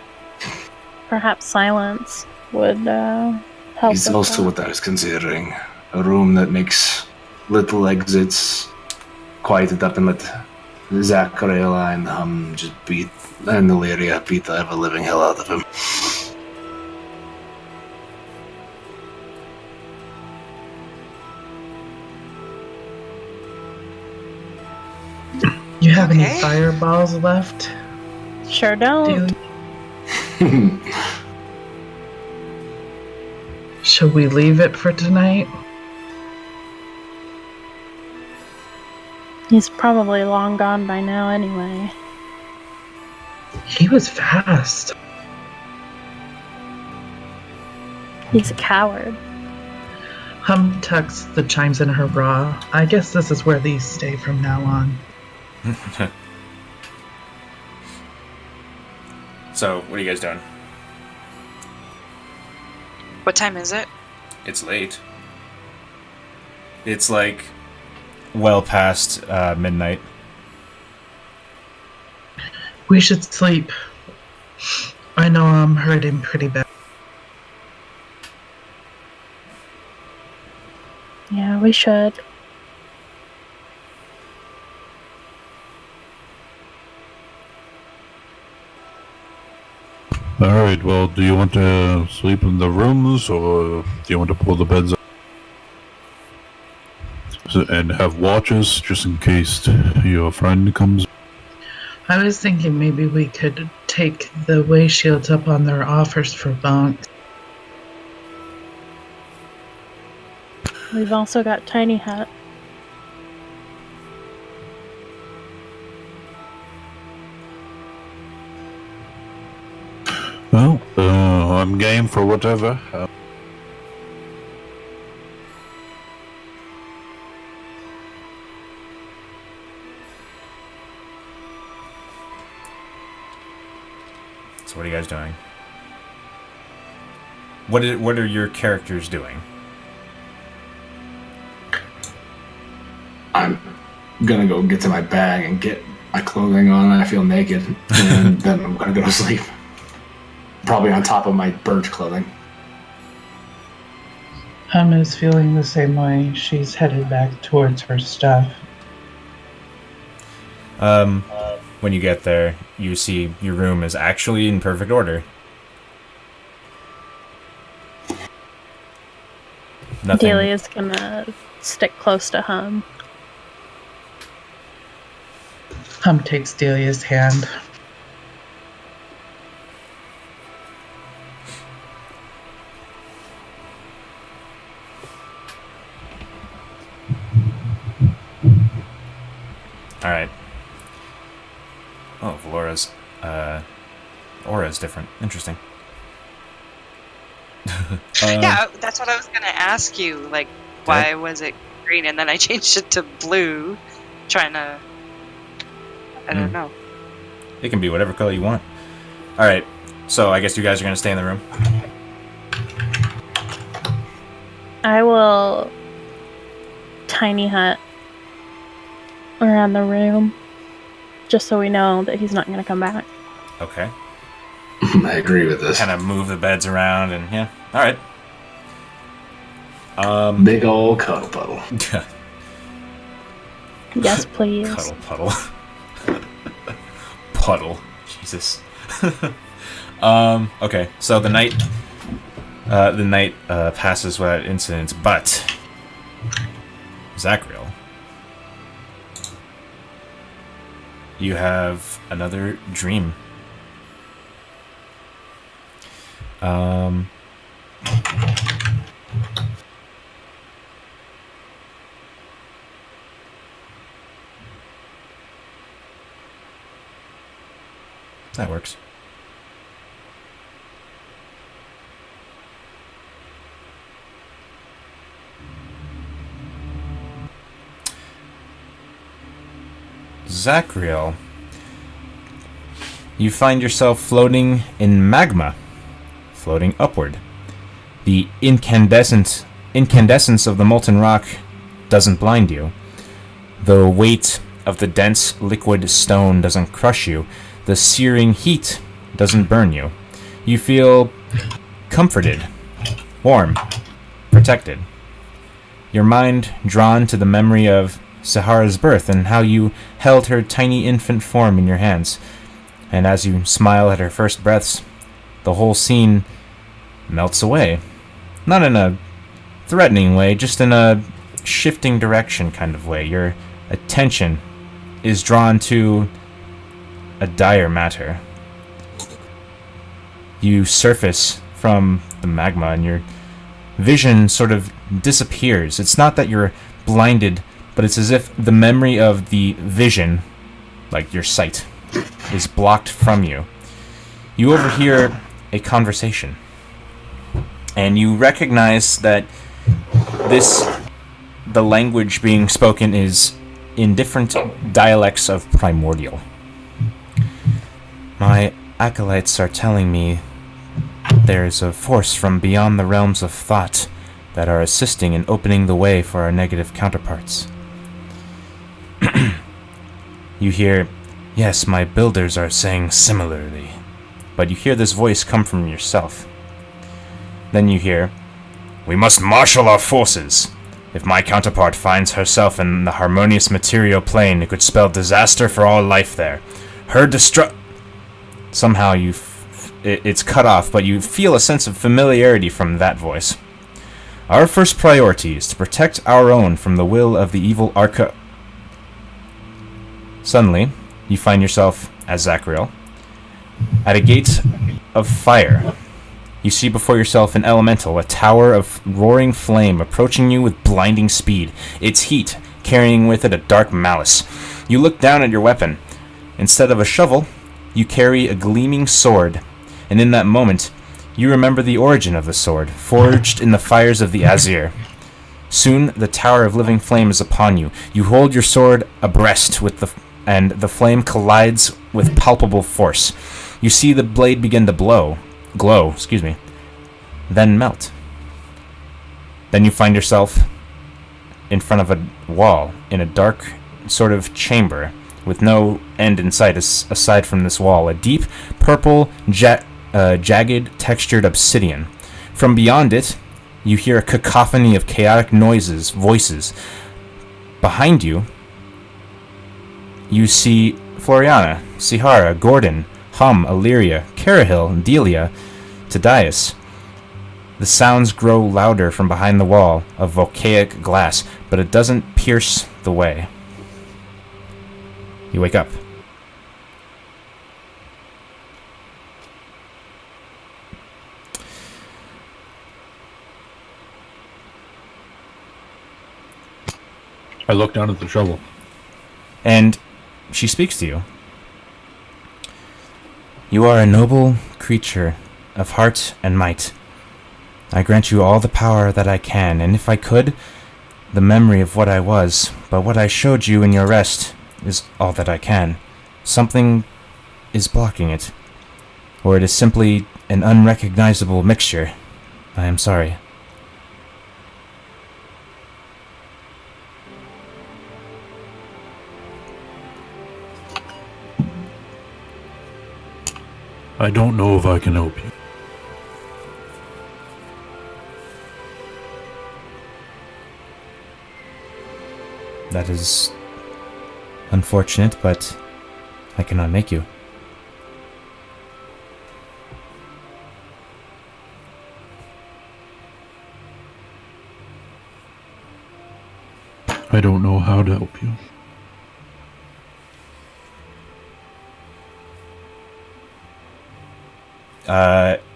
Perhaps silence would help. It's with also that. what I was considering. A room that makes little exits, quiet it up, and let Zachariah and just beat, and Illyria beat the ever-living hell out of him. You have any Okay. fireballs left? Sure don't. Should we leave it for tonight? He's probably long gone by now anyway. He was fast. He's a coward. Hum tucks the chimes in her bra. I guess this is where these stay from now on. So, what are you guys doing? What time is it? It's late. It's like well past midnight. We should sleep. I know I'm hurting pretty bad. Yeah, we should. Alright, well, do you want to sleep in the rooms, or do you want to pull the beds up and have watches, just in case your friend comes? I was thinking maybe we could take the way shields up on their offers for bunks. We've also got Tiny Hut. Well, I'm game for whatever. So what are you guys doing? What are your characters doing? I'm gonna go get to my bag and get my clothing on. I feel naked, and then I'm gonna go to sleep. Probably on top of my burnt clothing. Hum is feeling the same way. She's headed back towards her stuff. When you get there, you see your room is actually in perfect order. Nothing. Delia's gonna stick close to Hum. Hum takes Delia's hand. Alright. Oh, Valora's aura is different. Interesting. Yeah, that's what I was gonna ask you. Like, why was it green and then I changed it to blue? Trying to, I don't know. It can be whatever color you want. All right. So I guess you guys are gonna stay in the room. I will tiny hut around the room, just so we know that he's not going to come back. Okay. I agree with this. Kind of move the beds around and yeah. All right. Big old cuddle puddle. Yes, please. Cuddle puddle. Puddle. Jesus. Okay. So the night passes without incidents, but Zachriel, you have another dream. That works. Zachriel, you find yourself floating in magma, floating upward. The incandescence of the molten rock doesn't blind you. The weight of the dense liquid stone doesn't crush you. The searing heat doesn't burn you. You feel comforted, warm, protected. Your mind drawn to the memory of Sahara's birth and how you held her tiny infant form in your hands. And as you smile at her first breaths, the whole scene melts away. Not in a threatening way, just in a shifting direction kind of way. Your attention is drawn to a dire matter. You surface from the magma and your vision sort of disappears. It's not that you're blinded, but it's as if the memory of the vision, like your sight, is blocked from you. You overhear a conversation, and you recognize that the language being spoken is in different dialects of Primordial. My acolytes are telling me there's a force from beyond the realms of thought that are assisting in opening the way for our negative counterparts. You hear, yes, my builders are saying similarly, but you hear this voice come from yourself. Then you hear, we must marshal our forces. If my counterpart finds herself in the harmonious material plane, it could spell disaster for all life there. Her Somehow it's cut off, but you feel a sense of familiarity from that voice. Our first priority is to protect our own from the will of the evil Arca. Suddenly, you find yourself, as Zachriel, at a gate of fire. You see before yourself an elemental, a tower of roaring flame approaching you with blinding speed, its heat carrying with it a dark malice. You look down at your weapon. Instead of a shovel, you carry a gleaming sword, and in that moment, you remember the origin of the sword, forged in the fires of the Azir. Soon, the tower of living flame is upon you. You hold your sword abreast and the flame collides with palpable force. You see the blade begin to glow, then melt. Then you find yourself in front of a wall, in a dark sort of chamber, with no end in sight aside from this wall. A deep, purple, jagged, textured obsidian. From beyond it, you hear a cacophony of chaotic voices. Behind you, you see Floriana, Sihara, Gordon, Hum, Illyria, Carahil, Delia, Tadias. The sounds grow louder from behind the wall of volcanic glass, but it doesn't pierce the way. You wake up. I look down at the shovel. And she speaks to you. You are a noble creature of heart and might. I grant you all the power that I can, and if I could, the memory of what I was, but what I showed you in your rest is all that I can. Something is blocking it, or it is simply an unrecognizable mixture. I am sorry. I don't know if I can help you. That is unfortunate, but I cannot make you. I don't know how to help you.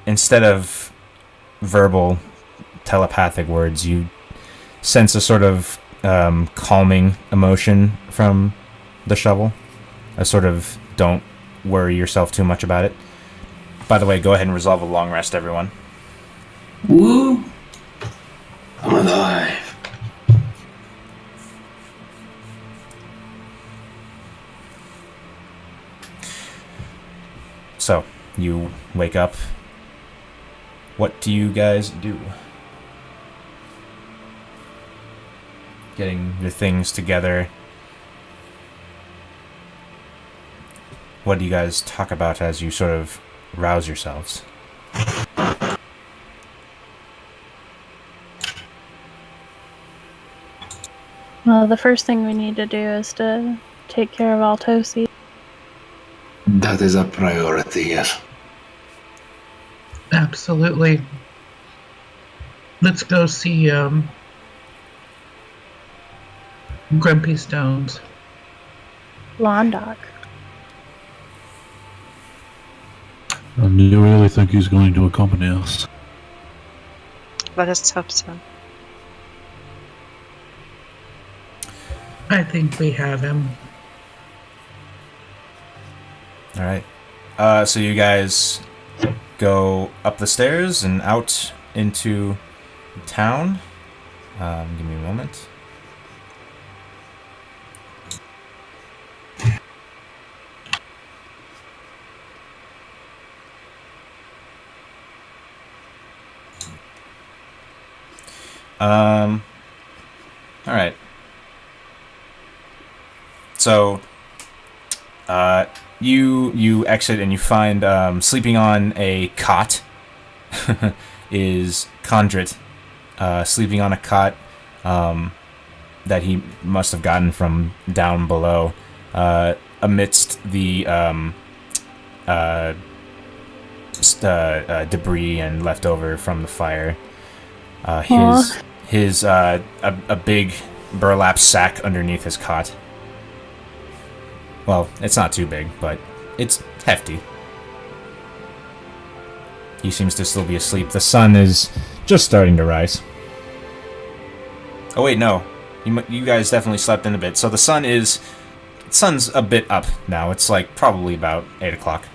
Instead of verbal telepathic words, you sense a sort of calming emotion from the shovel. A sort of don't worry yourself too much about it. By the way, go ahead and resolve a long rest, everyone. Woo! I'm alive. So, you wake up. What do you guys do? Getting your things together. What do you guys talk about as you sort of rouse yourselves? Well, the first thing we need to do is to take care of Altosi. That is a priority, yes. Absolutely. Let's go see Grumpy Stones. Londoc. And you really think he's going to accompany us? Let us hope so. I think we have him. Alright. So you guys go up the stairs and out into town. Give me a moment. Alright. So, you exit and you find, sleeping on a cot is Condrit, sleeping on a cot, that he must have gotten from down below, amidst the, debris and leftover from the fire. His a big burlap sack underneath his cot. Well, it's not too big, but it's hefty. He seems to still be asleep. The sun is just starting to rise. Oh wait, no. You guys definitely slept in a bit. So the sun's a bit up now. It's like probably about 8 o'clock.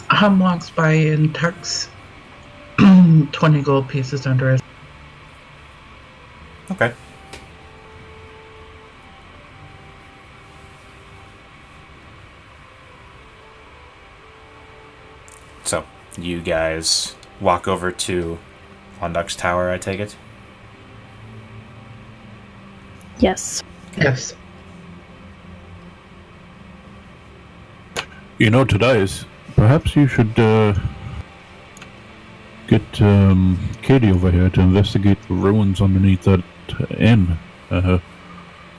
Hum walks by and tucks 20 gold pieces under his. Okay. So, you guys walk over to Londoc's tower, I take it? Yes. Yes. You know, Tadias, perhaps you should get Katie over here to investigate the ruins underneath that inn. I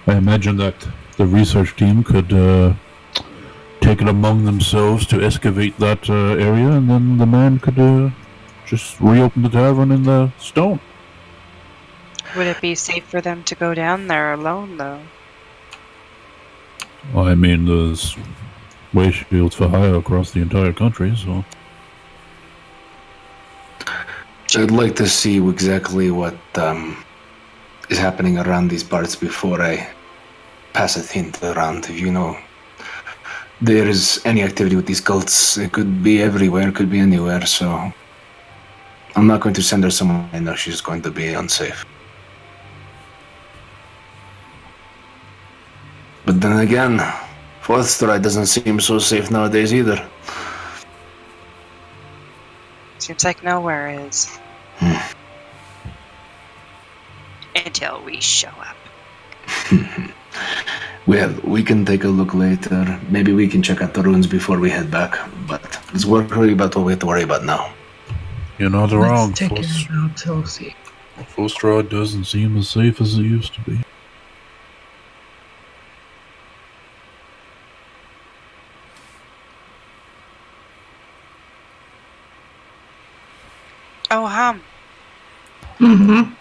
imagine that the research team could take it among themselves to excavate that area, and then the man could just reopen the tavern in the stone. Would it be safe for them to go down there alone, though? I mean, there's way shields for hire across the entire country, so... I'd like to see exactly what is happening around these parts before I pass a hint around. If you know there is any activity with these cults. It could be everywhere, it could be anywhere, so I'm not going to send her somewhere I know she's going to be unsafe. But then again, Fourth Stride doesn't seem so safe nowadays either. Seems like nowhere is. Until we show up. Well, we can take a look later. Maybe we can check out the ruins before we head back. But let's worry about what we have to worry about now. You're not wrong. Let's take it out till see. Fostrad doesn't seem as safe as it used to be. Oh, Mm-hmm.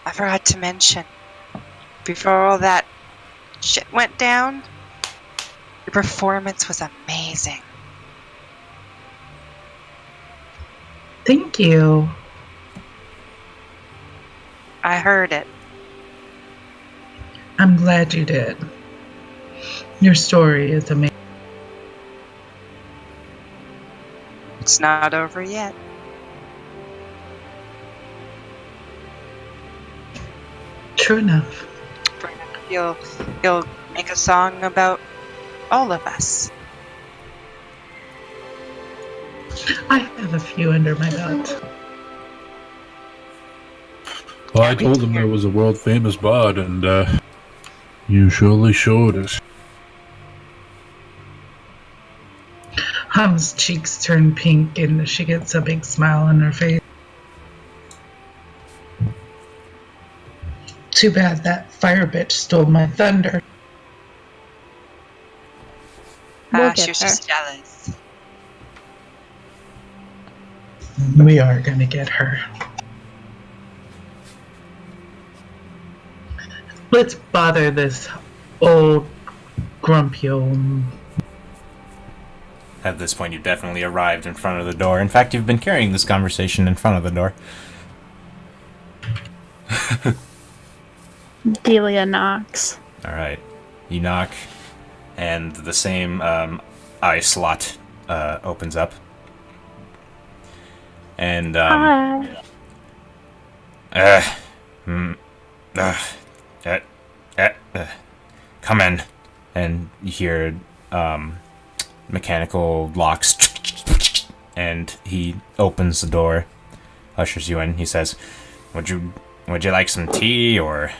I forgot to mention. Before all that shit went down, your performance was amazing. Thank you. I heard it. I'm glad you did. Your story is amazing. It's not over yet. True enough. You'll make a song about all of us. I have a few under my belt. Well, I told him there was a world famous bard, and you surely showed us. Hum's cheeks turn pink and she gets a big smile on her face. Too bad that fire bitch stole my thunder. We'll She get was her. just jealous. We are gonna get her. Let's bother this old grumpy old. At this point, you've definitely arrived in front of the door. In fact, you've been carrying this conversation in front of the door. Delia knocks. Alright. You knock, and the same eye slot opens up. And, Hi. come in. And you hear mechanical locks, and he opens the door, ushers you in. He says, would you like some tea, or...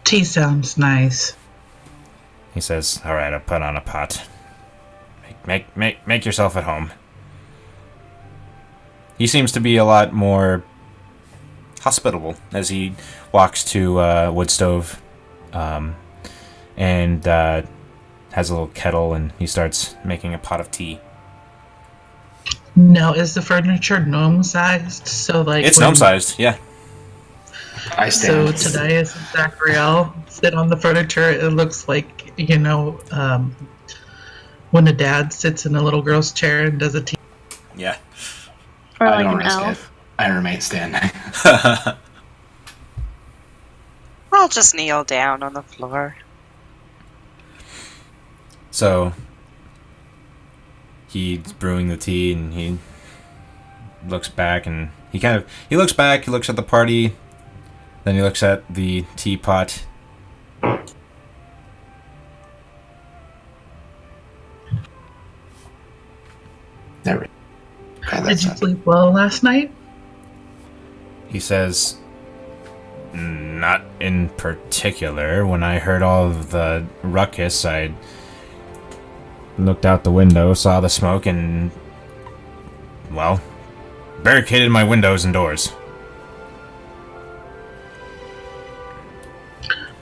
Tea sounds nice. He says, alright, I'll put on a pot. Make yourself at home. He seems to be a lot more hospitable as he walks to a wood stove and has a little kettle, and he starts making a pot of tea. Now, is the furniture gnome-sized? So, like, It's gnome-sized, yeah. I So stand. Tadias and Zachariel sit on the furniture. It looks like, when a dad sits in a little girl's chair and does a tea. Yeah. Or I like don't an risk it. elf. I remain standing. I'll just kneel down on the floor. So he's brewing the tea, and he looks back, and he looks back, he looks at the party, then he looks at the teapot. There we go. Okay, Did that's you it. sleep well last night? He says, not in particular. When I heard all of the ruckus, I looked out the window, saw the smoke, and, well, barricaded my windows and doors.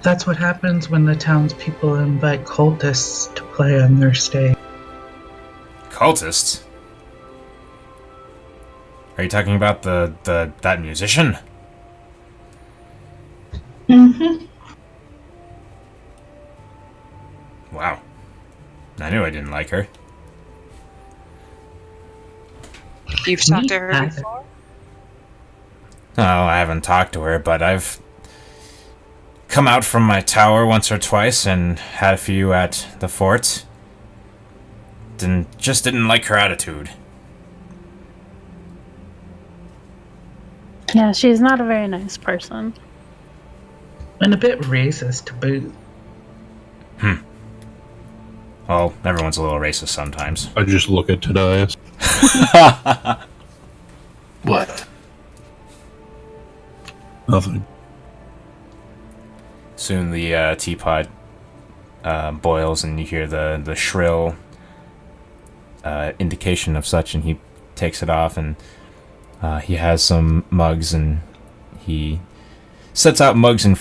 That's what happens when the townspeople invite cultists to play on their stage. Cultists? Are you talking about that musician? Mm-hmm. Wow. I knew I didn't like her. You've talked to her Me? before? Oh, I haven't talked to her, but I've come out from my tower once or twice and had a few at the fort. Just didn't like her attitude. Yeah, she's not a very nice person. And a bit racist to boot. Well, everyone's a little racist sometimes. I just look at Tobias. What? Nothing. Soon the teapot boils and you hear the shrill indication of such, and he takes it off, and he has some mugs, and he sets out mugs and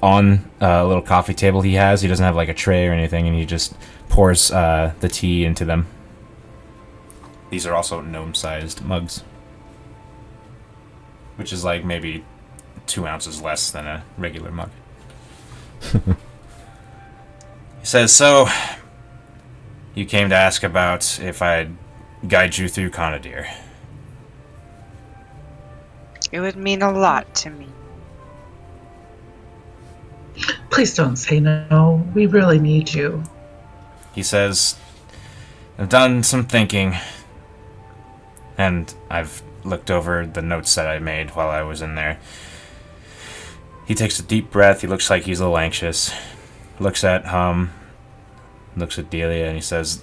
on a little coffee table he has. He doesn't have like a tray or anything, and he just pours the tea into them. These are also gnome-sized mugs, which is like maybe 2 ounces less than a regular mug. He says, "So, you came to ask about if I'd guide you through Conadir." It would mean a lot to me. Please don't say no. We really need you. He says, "I've done some thinking, and I've looked over the notes that I made while I was in there." He takes a deep breath. He looks like he's a little anxious. Looks at looks at Delia, and he says,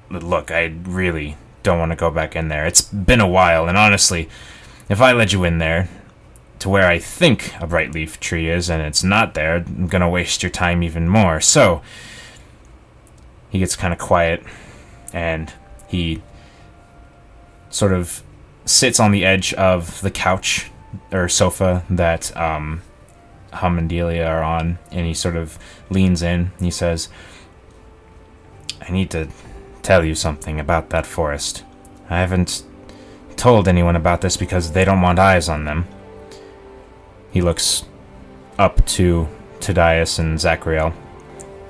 "Look, I really don't want to go back in there. It's been a while, and honestly, if I led you in there to where I think a bright leaf tree is, and it's not there, I'm going to waste your time even more. So," he gets kind of quiet, and he sort of sits on the edge of the couch or sofa that Hum and Delia are on, and he sort of leans in, and he says, "I need to tell you something about that forest. I haven't told anyone about this because they don't want eyes on them." He looks up to Tadias and Zachriel,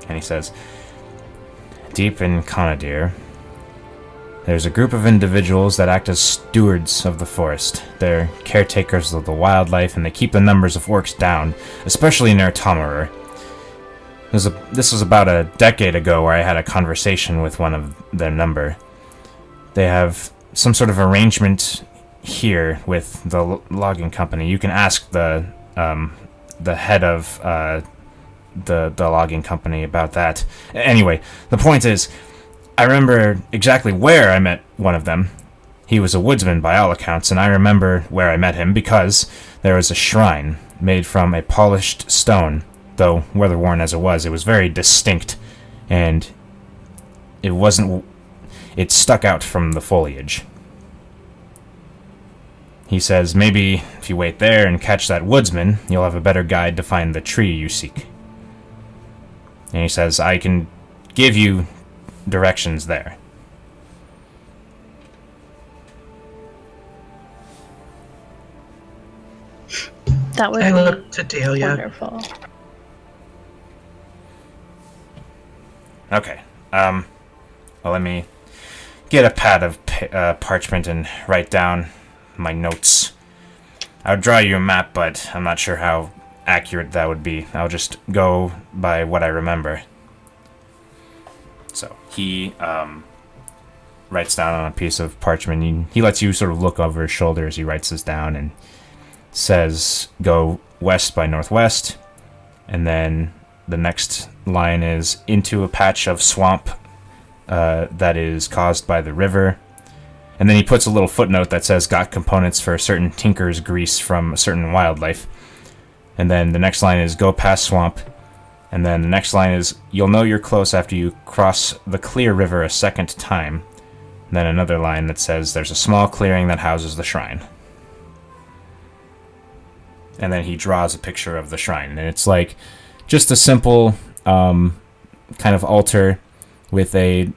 and he says, "Deep in Conadir, there's a group of individuals that act as stewards of the forest. They're caretakers of the wildlife, and they keep the numbers of orcs down, especially near Tomerer. This was about a decade ago where I had a conversation with one of their number. They have some sort of arrangement here with the logging company. You can ask the head of the logging company about that. Anyway, the point is, I remember exactly where I met one of them. He was a woodsman by all accounts, and I remember where I met him because there was a shrine made from a polished stone. Though weather-worn as it was very distinct, and it stuck out from the foliage. He says, maybe if you wait there and catch that woodsman, you'll have a better guide to find the tree you seek. And he says, I can give you directions there." That would I be look to Delia. wonderful. Okay. Well, let me get a pad of parchment and write down my notes. I would draw you a map, but I'm not sure how accurate that would be. I'll just go by what I remember. So he writes down on a piece of parchment. He lets you sort of look over his shoulder as he writes this down, and says, go west by northwest, and then the next line is into a patch of swamp that is caused by the river. And then he puts a little footnote that says, got components for certain tinker's grease from a certain wildlife. And then the next line is, go past swamp. And then the next line is, you'll know you're close after you cross the clear river a second time. And then another line that says, there's a small clearing that houses the shrine. And then he draws a picture of the shrine. And it's like just a simple kind of altar with a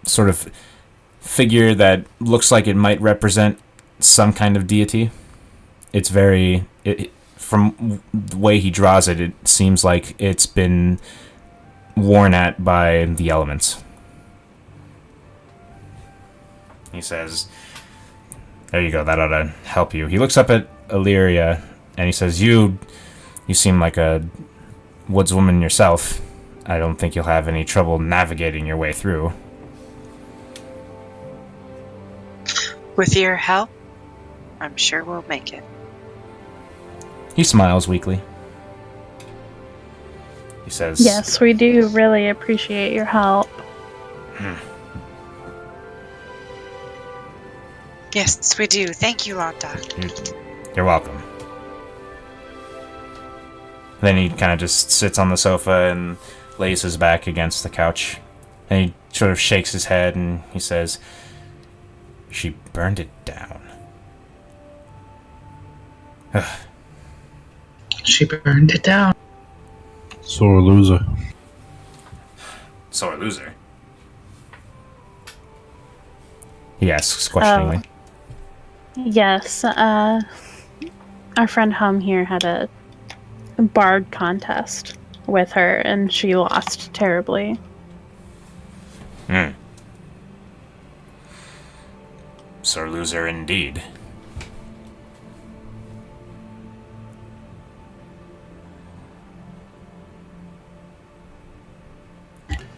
sort of figure that looks like it might represent some kind of deity. It's very... from the way he draws it, it seems like it's been worn at by the elements. He says, there you go, that ought to help you. He looks up at Illyria, and he says, you You seem like a woodswoman yourself. I don't think you'll have any trouble navigating your way through. With your help, I'm sure we'll make it. He smiles weakly. He says, Yes, we do really appreciate your help. Yes, we do. Thank you, Lotta. You're welcome. Then he kind of just sits on the sofa and lays his back against the couch. And he sort of shakes his head and he says, she burned it down. She burned it down. Sore loser. Sore loser. He asks questioningly. Yes, our friend Hum here had a bard contest with her, and she lost terribly. Sore loser indeed.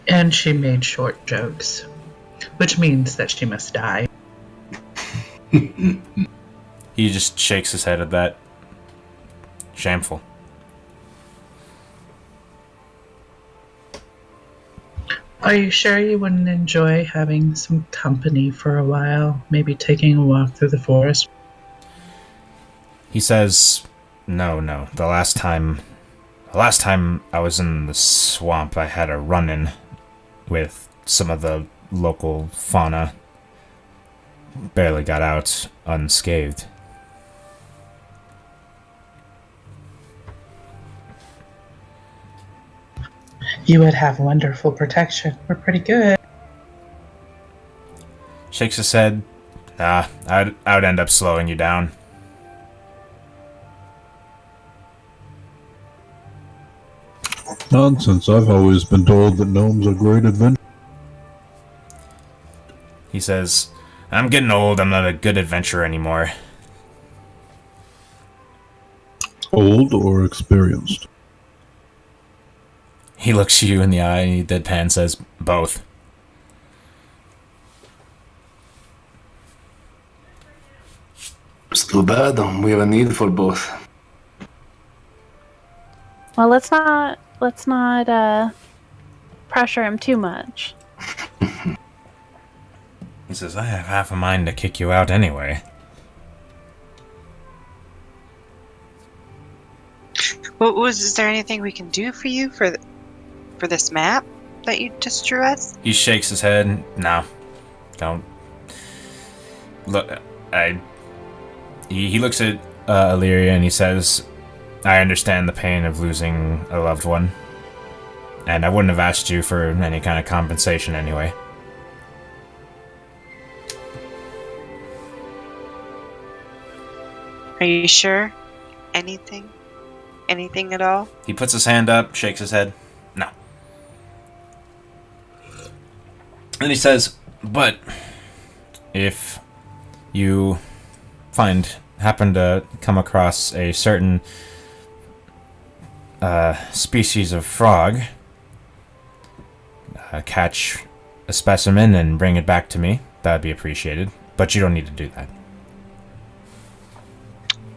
And she made short jokes, which means that she must die. He just shakes his head at that. Shameful. Are you sure you wouldn't enjoy having some company for a while? Maybe taking a walk through the forest? He says, no. The last time I was in the swamp, I had a run-in with some of the local fauna. Barely got out unscathed. You would have wonderful protection. We're pretty good. Shakes his head. Nah, I would end up slowing you down. Nonsense. I've always been told that gnomes are great adventurers. He says, I'm getting old, I'm not a good adventurer anymore. Old or experienced? He looks you in the eye and he deadpan says, both. It's too bad. We have a need for both. Well, let's not pressure him too much. He says, I have half a mind to kick you out anyway. Is there anything we can do for you for this map that you just drew us? He shakes his head. No. Don't. Look, He looks at Illyria and he says, I understand the pain of losing a loved one. And I wouldn't have asked you for any kind of compensation anyway. Are you sure? Anything? Anything at all? He puts his hand up, shakes his head. No. And he says, but if you happen to come across a certain species of frog, catch a specimen and bring it back to me, that'd be appreciated. But you don't need to do that.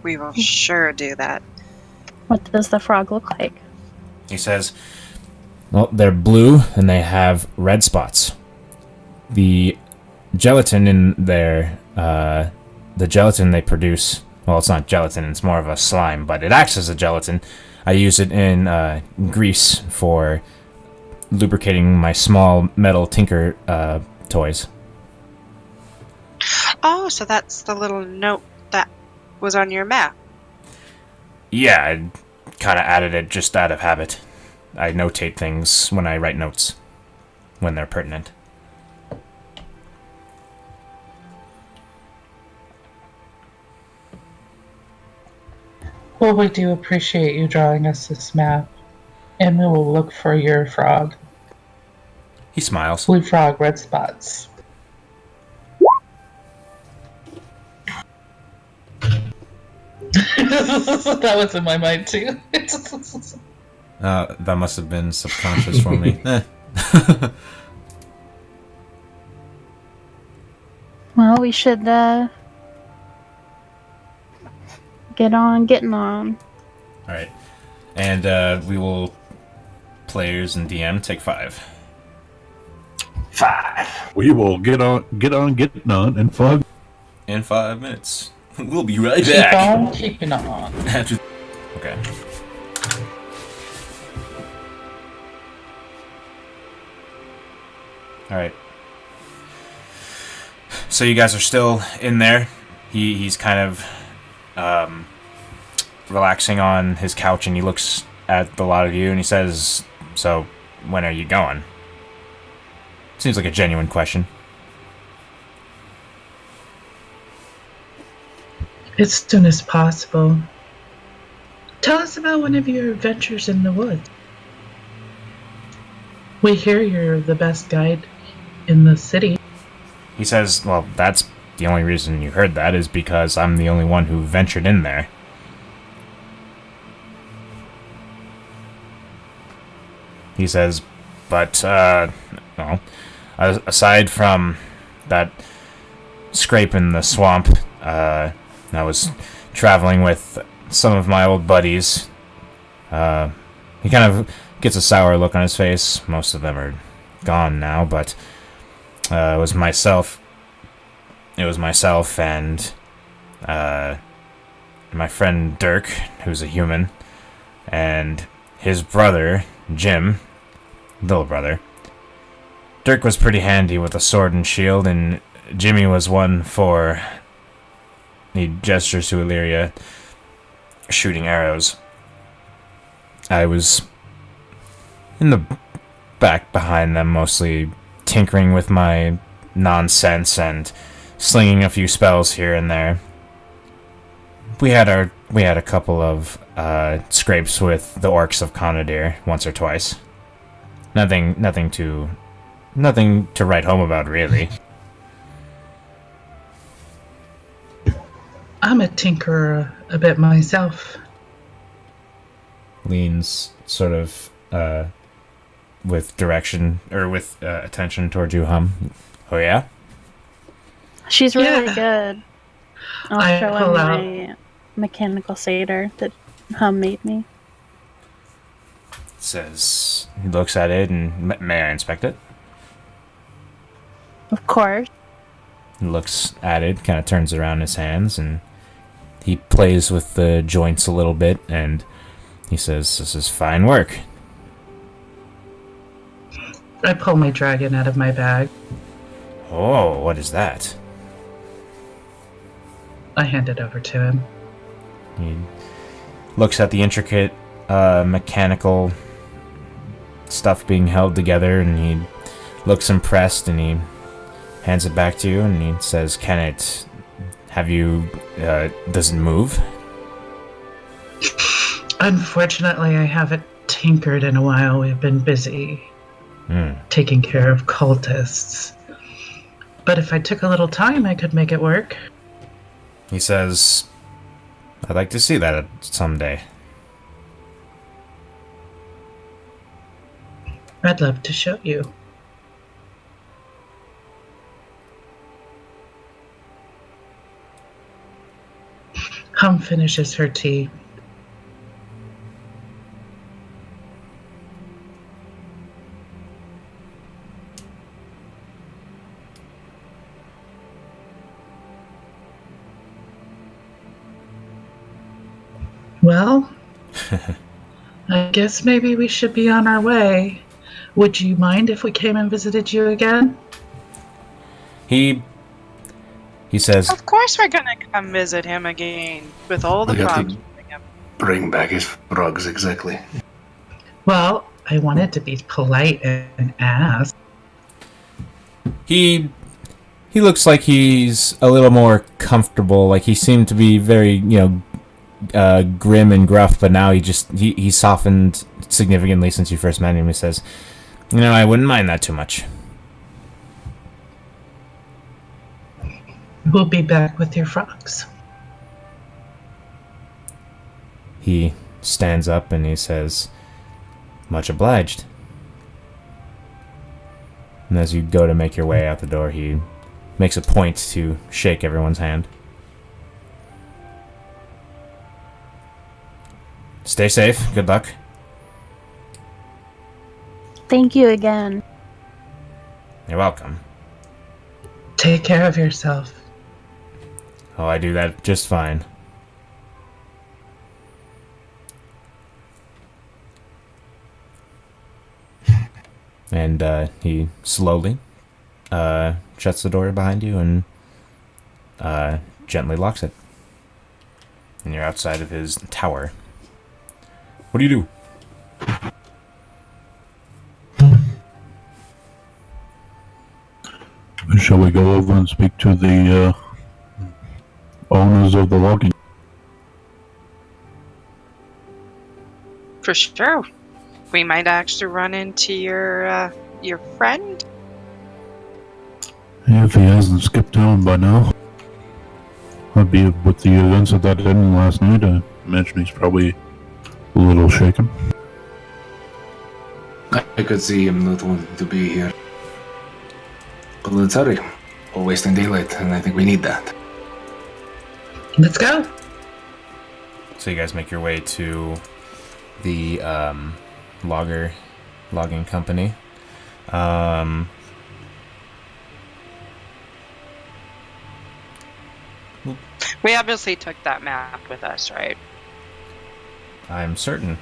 We will sure do that. What does the frog look like? He says, well, they're blue and they have red spots. The gelatin in their, the gelatin they produce, well, it's not gelatin, it's more of a slime, but it acts as a gelatin. I use it in grease for lubricating my small metal tinker toys. Oh, so that's the little note that was on your map. Yeah, I kind of added it just out of habit. I notate things when I write notes, when they're pertinent. Well, we do appreciate you drawing us this map. And we will look for your frog. He smiles. Blue frog, red spots. That was in my mind too. That must have been subconscious for me. Well, we should get on getting on. Alright. And we will, players and DM, take 5. 5. We will get on getting on in 5. In 5 minutes. We'll be right Keep back. on keeping on. Okay. Alright. So you guys are still in there. He's kind of relaxing on his couch, and he looks at the lot of you and he says, "So, when are you going?" Seems like a genuine question. As soon as possible. Tell us about one of your adventures in the woods. We hear you're the best guide in the city. He says, "Well, that's the only reason you heard that is because I'm the only one who ventured in there." He says, "But, well, aside from that scrape in the swamp, I was traveling with some of my old buddies." He kind of gets a sour look on his face. Most of them are gone now, but it was myself and my friend Dirk, who's a human, and his brother, Jim, little brother. Dirk was pretty handy with a sword and shield, and Jimmy was one for... He gestures to Illyria, shooting arrows. I was in the back behind them, mostly tinkering with my nonsense and slinging a few spells here and there. We had a couple of scrapes with the orcs of Conadir once or twice. Nothing to write home about, really. I'm a tinkerer a bit myself. Leans sort of with direction or with attention towards you, Hum. Oh yeah? She's really Yeah. good. I'll I show him pull out- my mechanical satyr that Hum made me. Says, he looks at it and, "May I inspect it?" Of course. He looks at it, kind of turns it around in his hands, and he plays with the joints a little bit, and he says, "This is fine work." I pull my dragon out of my bag. "Oh, what is that?" I hand it over to him. He looks at the intricate mechanical stuff being held together, and he looks impressed, and he hands it back to you, and he says, "Can it... does it move?" Unfortunately, I haven't tinkered in a while. We've been busy Hmm. taking care of cultists. But if I took a little time, I could make it work. He says, "I'd like to see that someday." I'd love to show you. Hum finishes her tea. Well, I guess maybe we should be on our way. Would you mind if we came and visited you again? He says, Of course we're gonna come visit him again with all the We got problems. to bring back his frogs, exactly. Well, I wanted to be polite and ask. he looks like he's a little more comfortable. Like, he seemed to be very, grim and gruff, but now he softened significantly since you first met him. He says, "I wouldn't mind that too much." We'll be back with your frogs. He stands up and he says, "Much obliged." And as you go to make your way out the door, he makes a point to shake everyone's hand. Stay safe. Good luck. Thank you again. You're welcome. Take care of yourself. Oh, I do that just fine. And he slowly shuts the door behind you and gently locks it. And you're outside of his tower. What do you do? Shall we go over and speak to the owners of the logging? For sure. We might actually run into your friend. If he hasn't skipped town by now. I'd be with the events at that inn last night. I imagine he's probably a little shaken. I could see him not wanting to be here. But let's hurry. We're wasting daylight, and I think we need that. Let's go. So you guys make your way to the logging company. We obviously took that map with us, right? I'm certain.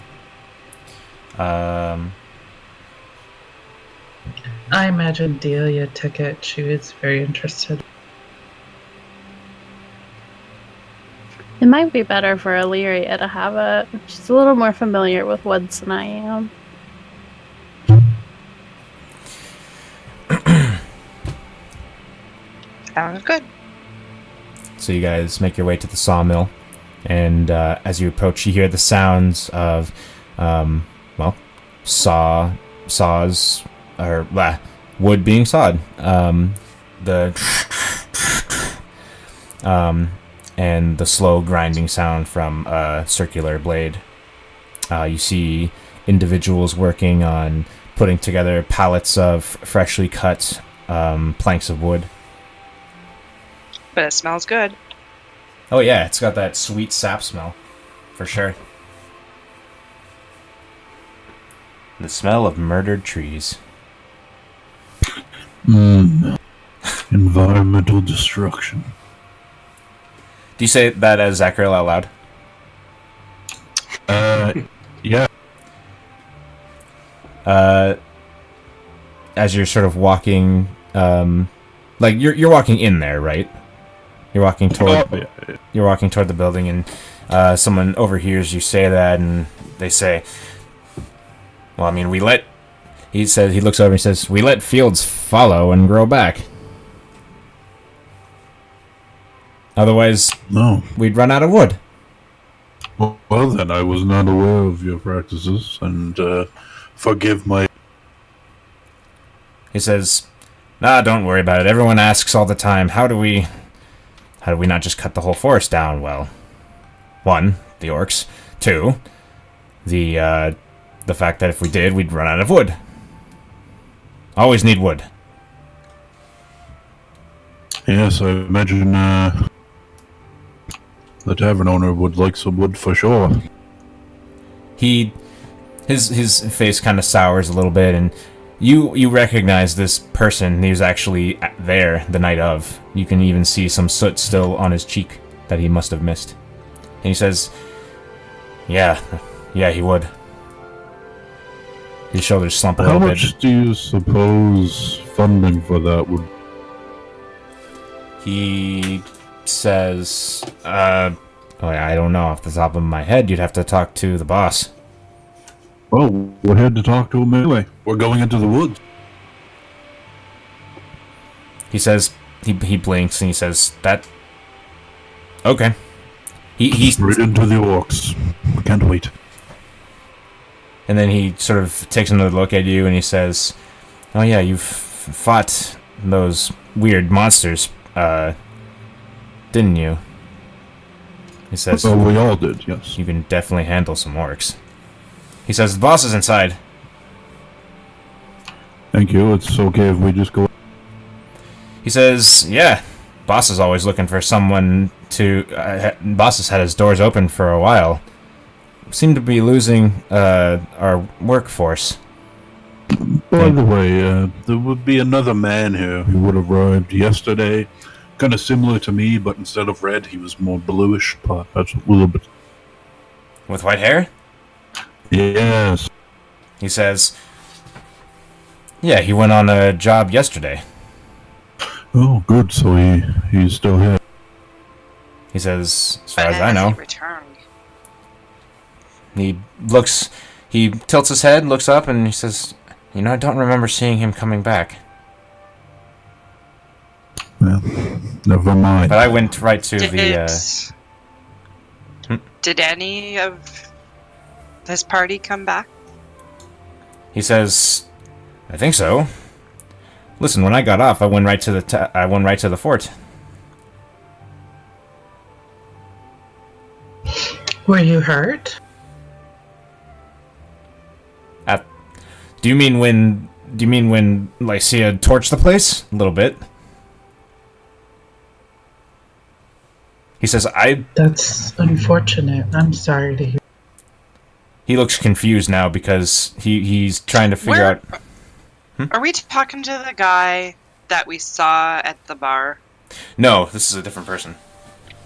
I imagine Delia took it. She was very interested. It might be better for Illyria to have it. She's a little more familiar with woods than I am. Sounds good. So you guys make your way to the sawmill, and as you approach, you hear the sounds of, saws, or wood being sawed. And the slow grinding sound from a circular blade. You see individuals working on putting together pallets of freshly cut planks of wood. But it smells good. Oh yeah, it's got that sweet sap smell, for sure. The smell of murdered trees. Environmental destruction. Do you say that as Zachariel out loud? Yeah. As you're sort of walking, like you're walking in there, right? You're walking toward the building, and someone overhears you say that, and they say, "Well, I mean, he looks over and says, "We let fields follow and grow back. Otherwise, No. we'd run out of wood." Well, then I was not aware of your practices, and forgive my... He says, "Nah, don't worry about it. Everyone asks all the time, how do we not just cut the whole forest down?" Well, one, the orcs. Two, the fact that if we did, we'd run out of wood. Always need wood. Yes, I imagine the tavern owner would like some wood for sure. His face kind of sours a little bit, and you recognize this person. He was actually there the night of. You can even see some soot still on his cheek that he must have missed. And he says, yeah, he would. His shoulders slump a How little bit. much do you suppose funding for that would... He says, I don't know off the top of my head. You'd have to talk to the boss. Well, we're here to talk to him anyway. We're going into the woods. He says, he blinks and he says, that... Okay. He's Right into the orcs. Can't wait. And then he sort of takes another look at you and he says, "Oh yeah, you've fought those weird monsters, didn't you?" He says, Well, we all did, yes. you can definitely handle some orcs. He says, the boss is inside. Thank you. It's okay if we just go. He says, yeah, boss is always looking for someone to... boss has had his doors open for a while. Seem to be losing our workforce. By the way, there would be another man here who would have arrived yesterday. Kind of similar to me, but instead of red, he was more bluish. Perhaps a little bit. With white hair? Yes. He says, yeah, he went on a job yesterday. Oh, good. So he's still here. He says, as far But as I has know. he returned? He tilts his head, looks up, and he says, you know, I don't remember seeing him coming back. Well, never mind. But I went right to the, Did any of his party come back? he says, I think so. Listen, when I got off, I went right to the fort. Were you hurt? Do you mean when Lycia torched the place? A little bit. He says, That's unfortunate. I'm sorry to hear. He looks confused now because he's trying to figure out... Are we talking to the guy that we saw at the bar? No, this is a different person.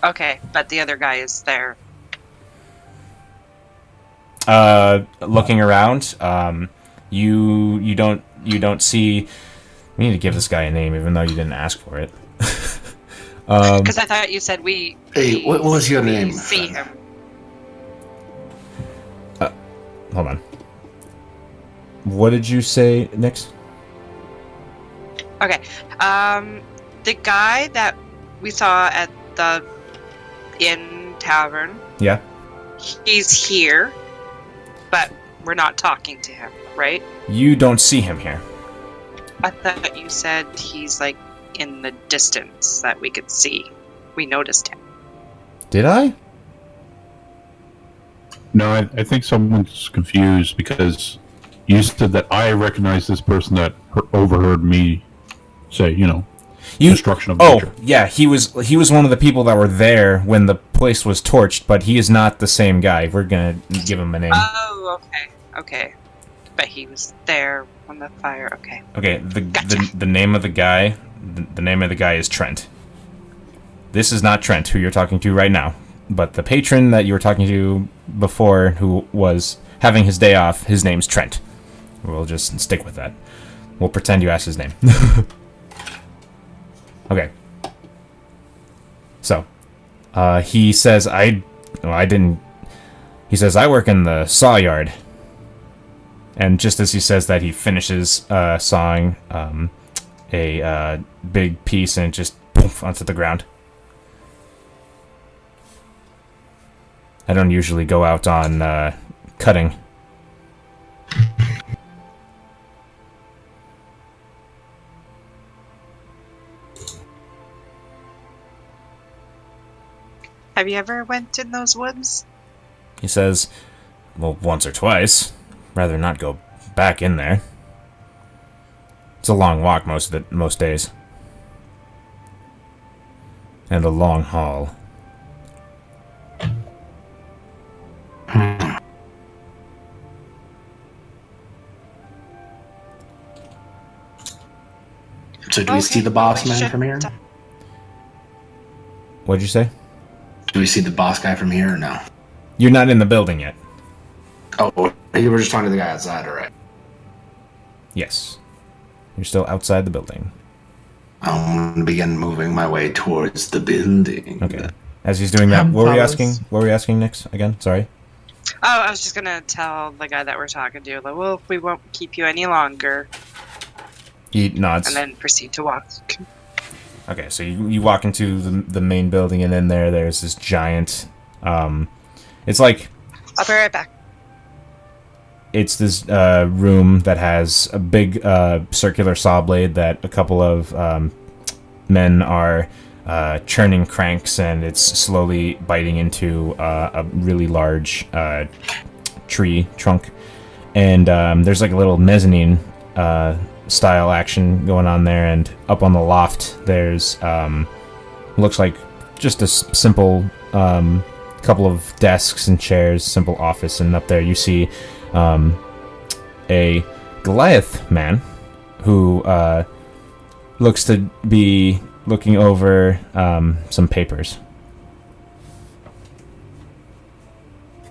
Okay, but the other guy is there. Looking around, you don't see... We need to give this guy a name, even though you didn't ask for it. Because I thought you said we... Hey, what was your name? See him. Hold on. What did you say, Nix? Okay. The guy that we saw at the inn tavern, Yeah. he's here, but we're not talking to him, right? You don't see him here. I thought you said he's like in the distance that we could see. We noticed him. Did I? No, I think someone's confused because you said that I recognize this person that overheard me say, destruction of nature. Oh, yeah, he was one of the people that were there when the place was torched, but he is not the same guy. We're gonna give him a name. Oh, okay. But he was there when the fire. Okay. Okay, Gotcha. the name of the guy, the name of the guy is Trent. This is not Trent, who you're talking to right now, but the patron that you were talking to before, who was having his day off, his name's Trent. We'll just stick with that. We'll pretend you asked his name. Okay. So, he says he says, I work in the saw yard. And just as he says that, he finishes sawing a big piece and it just poof onto the ground. I don't usually go out on cutting. Have you ever went in those woods? He says, well, once or twice. Rather not go back in there. It's a long walk most days. And a long haul. So do we see the boss man from here? What'd you say? Do we see the boss guy from here or no? You're not in the building yet. Oh, you were just talking to the guy outside, alright. Yes. You're still outside the building. I'm gonna begin moving my way towards the building. Okay. As he's doing that, what were you asking next again? Sorry. Oh, I was just gonna tell the guy that we're talking to, like, well, we won't keep you any longer, He nods. and then proceed to walk. Okay, so you walk into the main building, and then there's this giant... it's like... I'll be right back. It's this room that has a big circular saw blade that a couple of men are churning cranks, and it's slowly biting into a really large tree trunk. And there's like a little mezzanine style action going on there, and up on the loft there's looks like just a simple couple of desks and chairs, simple office, and up there you see a Goliath man who looks to be looking over some papers.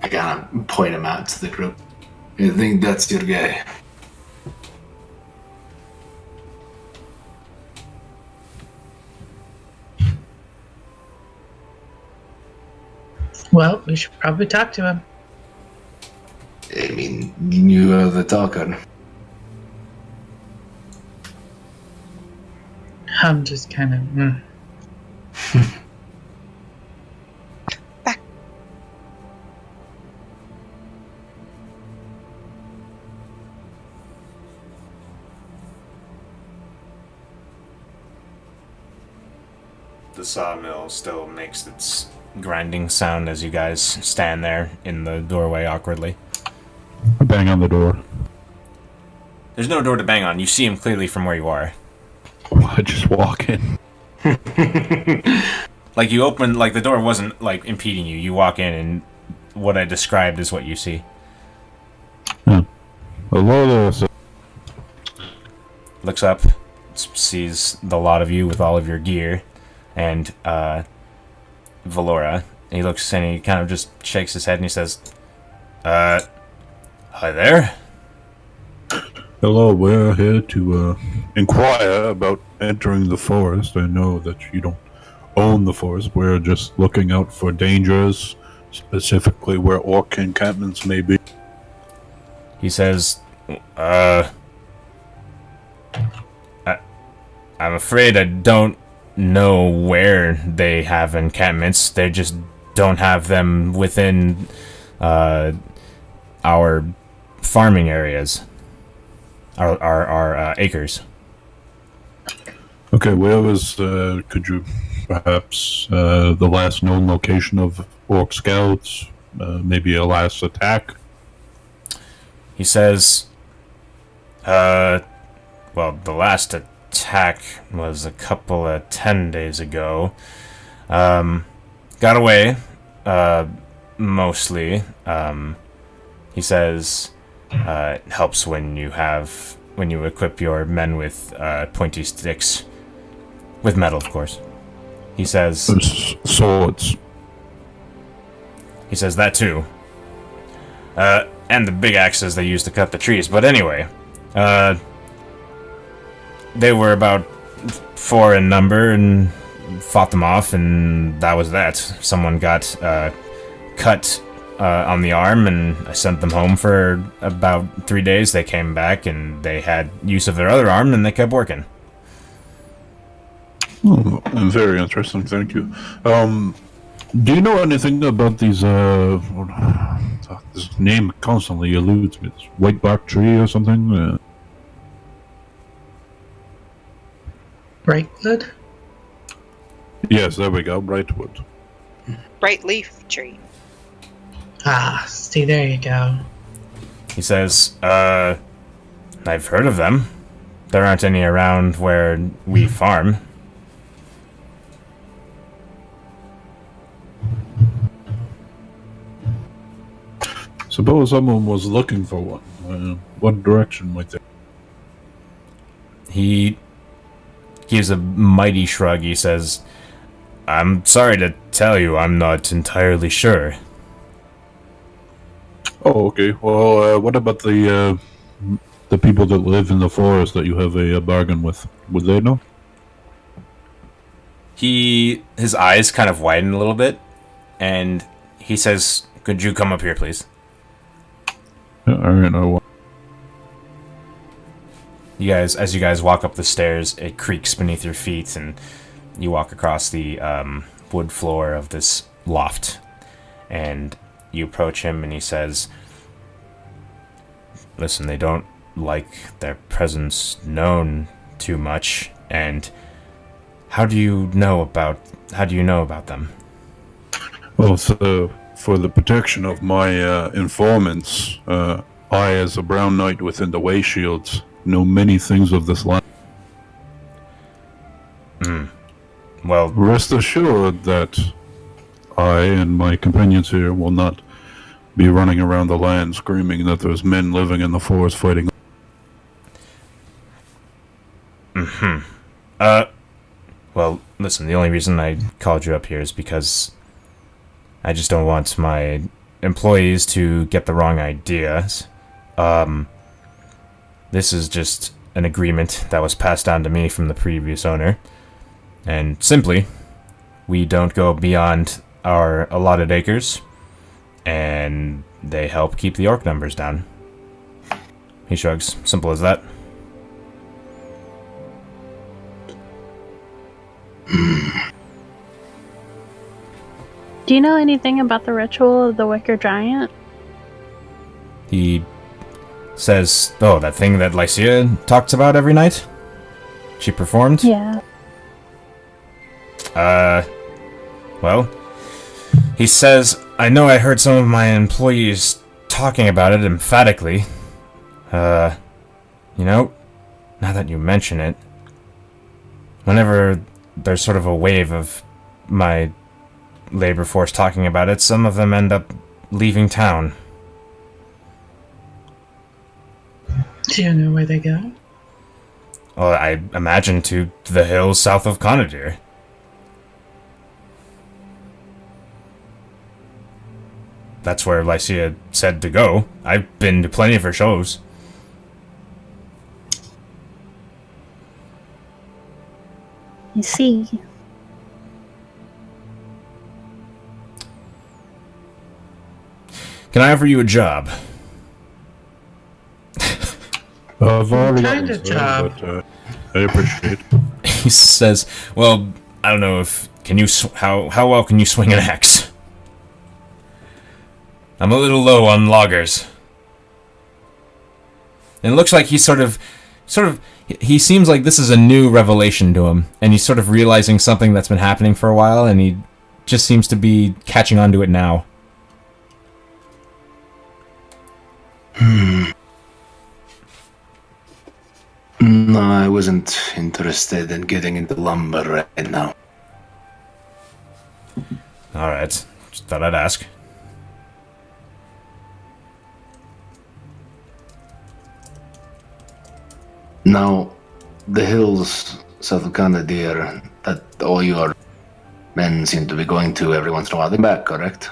I gotta point him out to the group. I think that's your guy. Well, we should probably talk to him. I mean, you are the talker. I'm just kind of. The sawmill still makes its grinding sound as you guys stand there in the doorway awkwardly. I bang on the door. There's no door to bang on. You see him clearly from where you are. I just walk in. Like you open, like the door wasn't like impeding you. You walk in, and what I described is what you see. Hello there, sir. Looks up, sees the lot of you with all of your gear, and Valora. He looks and he kind of just shakes his head and he says, "Hi there." Hello, we're here to inquire about entering the forest. I know that you don't own the forest. We're just looking out for dangers, specifically where orc encampments may be. He says, I'm afraid I don't know where they have encampments. They just don't have them within our farming areas, our acres. Okay, where was, could you perhaps, the last known location of orc scouts? Maybe a last attack? He says, well, the last attack was a couple of 10 days ago. Got away, mostly. He says, it helps when you equip your men with pointy sticks. With metal, of course. He says... Swords. He says that too. And the big axes they use to cut the trees. But anyway, they were about 4 in number and fought them off, and that was that. Someone got cut on the arm, and I sent them home for about 3 days. They came back, and they had use of their other arm, and they kept working. Oh, very interesting, thank you. Do you know anything about these, this name constantly eludes me, this whitebark tree or something? Brightwood? Yes, there we go, Brightwood. Bright leaf tree. Ah, see, there you go. He says, I've heard of them. There aren't any around where we farm. Suppose someone was looking for one. What direction might they? He gives a mighty shrug. He says, I'm sorry to tell you, I'm not entirely sure. Oh, okay. Well, what about the people that live in the forest that you have a bargain with? Would they know? His eyes kind of widen a little bit, and he says, could you come up here, please? Yeah, alright, I will. As you guys walk up the stairs, it creaks beneath your feet, and you walk across the wood floor of this loft, and you approach him, and he says, listen, they don't like their presence known too much, and How do you know about them? Well, so for the protection of my informants, I, as a brown knight within the Way Shields, know many things of this land. Well, Rest assured that I and my companions here will not be running around the land screaming that there's men living in the forest fighting. well, listen, the only reason I called you up here is because I just don't want my employees to get the wrong ideas. This is just an agreement that was passed down to me from the previous owner. And simply, we don't go beyond our allotted acres, and they help keep the orc numbers down. He shrugs. Simple as that. Do you know anything about the ritual of the Wicker Giant? He says, oh, that thing that Lycia talks about every night? She performed? Yeah. Well, he says, I know I heard some of my employees talking about it emphatically. You know, now that you mention it, whenever there's sort of a wave of my labor force talking about it, some of them end up leaving town. Do you know where they go? Well, I imagine to the hills south of Conadir. That's where Lycia said to go. I've been to plenty of her shows. I see. Can I offer you a job? I've already kind gotten of job? but I appreciate. He says, well, I don't know if... Can you... How well can you swing an axe? I'm a little low on loggers. And it looks like he's sort of... He seems like this is a new revelation to him. And he's sort of realizing something that's been happening for a while. And he just seems to be catching on to it now. No, I wasn't interested in getting into lumber right now. Alright. Just thought I'd ask. Now, the hills south of Conadir, that all your men seem to be going to every once in a while. They're back, correct?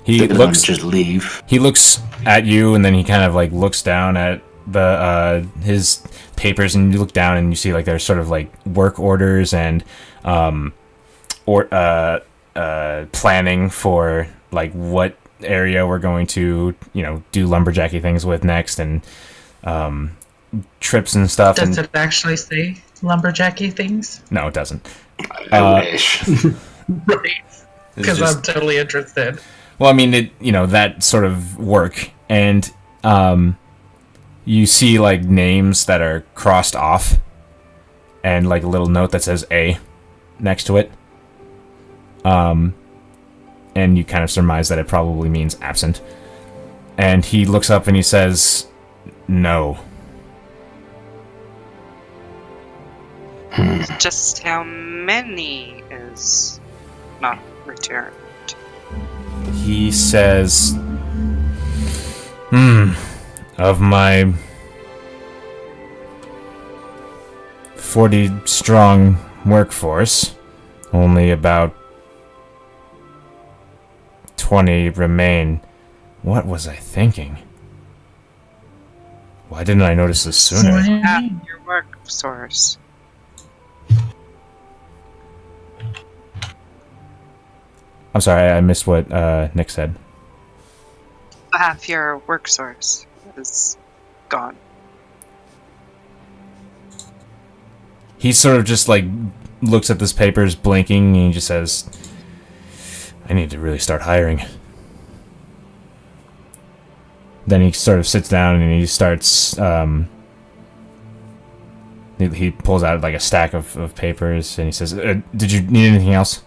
He They don't looks... just leave. He looks at you, and then he kind of like looks down at the his papers, and you look down and you see like there's sort of like work orders and planning for like what area we're going to, you know, do lumberjacky things with next, and trips and stuff. Does and it actually say lumberjacky things? No, it doesn't. I wish. Right. Because just- I'm totally interested. Well, I mean, it, you know, that sort of work, and you see like names that are crossed off, and like a little note that says A next to it. And you kind of surmise that it probably means absent. And he looks up and he says, "No." Just how many is not returned? He says, of my 40 strong workforce, only about 20 remain. What was I thinking? Why didn't I notice this sooner? What do you At mean? your work source. I'm sorry, I missed what Nick said. Half your work source is gone. He sort of just like looks at this papers, blinking, and he just says, "I need to really start hiring." Then he sort of sits down and he starts He pulls out like a stack of papers and he says, "Did you need anything else?"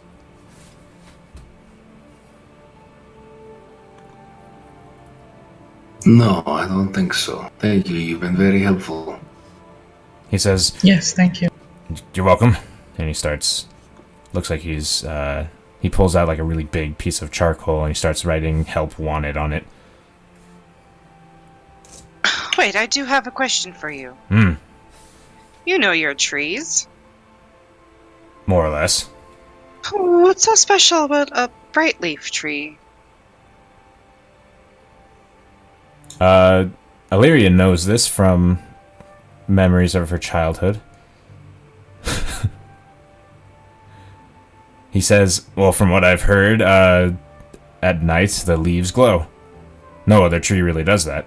No, I don't think so. Thank you. You've been very helpful. He says, Yes, thank you. "You're welcome." And he starts. Looks like he's. He pulls out like a really big piece of charcoal and he starts writing "help wanted" on it. Wait, I do have a question for you. You know your trees. More or less. Oh, what's so special about a bright leaf tree? Illyria knows this from memories of her childhood. He says, well, from what I've heard, at night the leaves glow. No other tree really does that.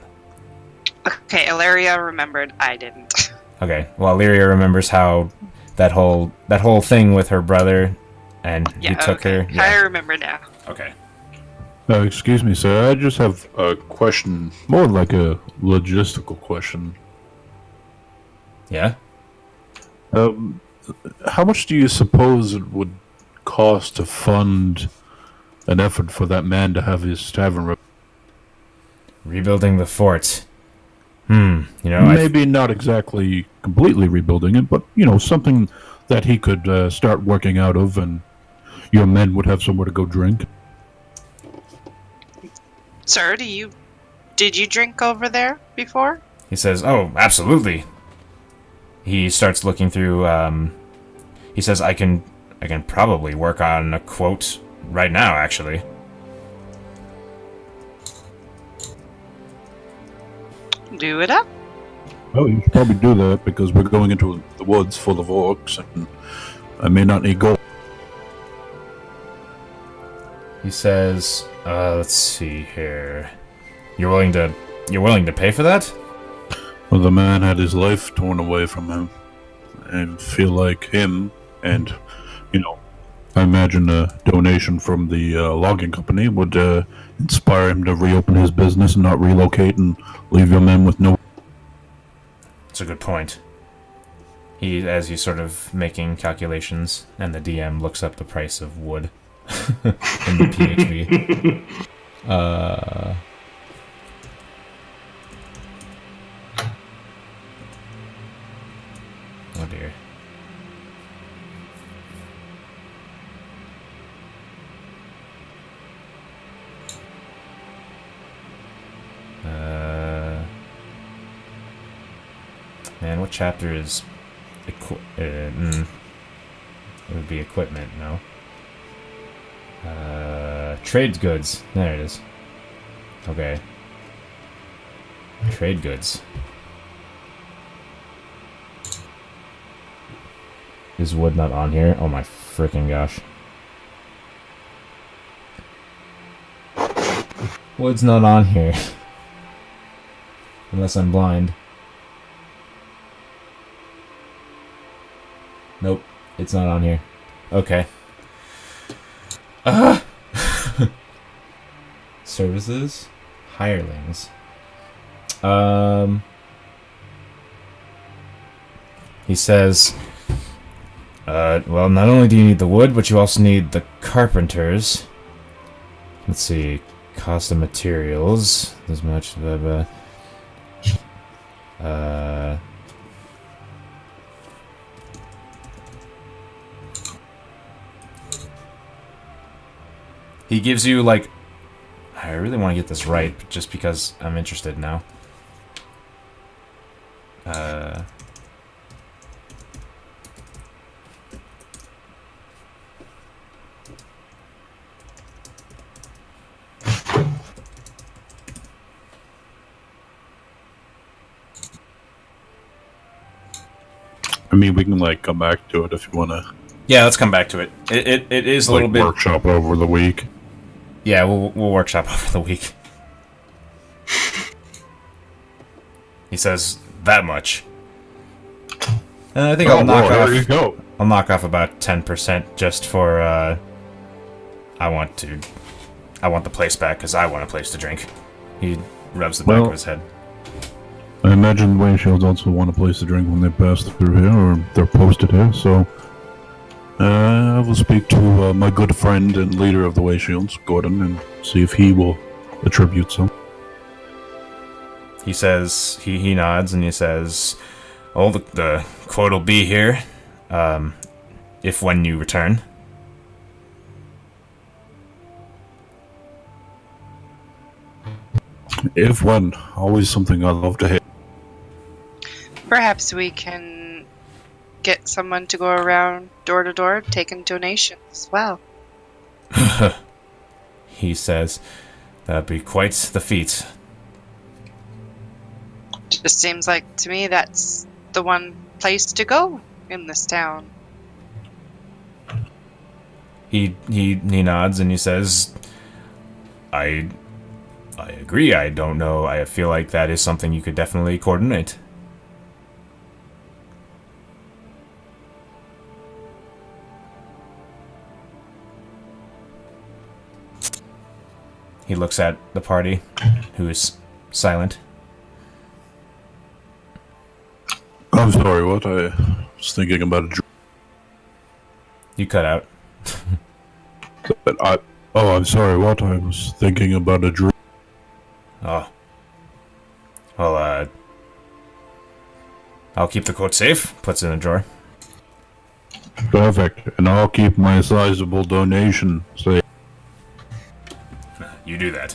Okay, Ilaria remembered. I didn't. Okay, well, Illyria remembers how that whole thing with her brother, and he took her. Yeah. I remember now. Okay. Excuse me, sir. I just have a question, more like a logistical question. Yeah? How much do you suppose it would cost to fund an effort for that man to have his tavern Rebuilding the fort. You know, maybe not exactly completely rebuilding it, but, something that he could start working out of, and your men would have somewhere to go drink. Sir, did you drink over there before? He says, "Oh, absolutely." He starts looking through. He says, "I can probably work on a quote right now, actually." Do it up. Oh, you should probably do that, because we're going into the woods full of orcs, and I may not need gold. He says, "Let's see here. You're willing to pay for that?" Well, the man had his life torn away from him. I feel like him, and, I imagine a donation from the logging company would inspire him to reopen his business and not relocate and leave your men with no... That's a good point. As he's sort of making calculations, and the DM looks up the price of wood in the PHB. Oh dear. Man, what chapter is... it would be equipment, no? Trade goods. There it is. Okay. Trade goods. Is wood not on here? Oh my freaking gosh. Wood's not on here. Unless I'm blind. Nope, it's not on here. Okay. Services? Hirelings. He says, well, not only do you need the wood, but you also need the carpenters. Let's see. Cost of materials. As much. He gives you, like... I really want to get this right, just because I'm interested now. I mean, we can, come back to it if you want to... Yeah, let's come back to it. It is a little bit... workshop over the week. Yeah, we'll workshop over the week. He says that much. And I think I'll knock off. There you go. I'll knock off about 10% just for. I want the place back because I want a place to drink. He rubs the back of his head. I imagine the way shields also want a place to drink when they pass through here, or they're posted here, so I will speak to my good friend and leader of the Way Shields, Gordon, and see if he will attribute some. He says, he nods and he says, oh, the quote will be here, if when you return. If when, always something I love to hear. Perhaps we can get someone to go around door to door taking donations as well. He says, that'd be quite the feat. Just seems like to me that's the one place to go in this town. He nods and he says, I agree. I don't know. I feel like that is something you could definitely coordinate. He looks at the party, who is silent. I'm sorry, what? I was thinking about a dream. You cut out. I'm sorry, what? I was thinking about a dream. Oh. Well, I'll keep the quote safe. Puts it in a drawer. Perfect, and I'll keep my sizable donation safe. You do that.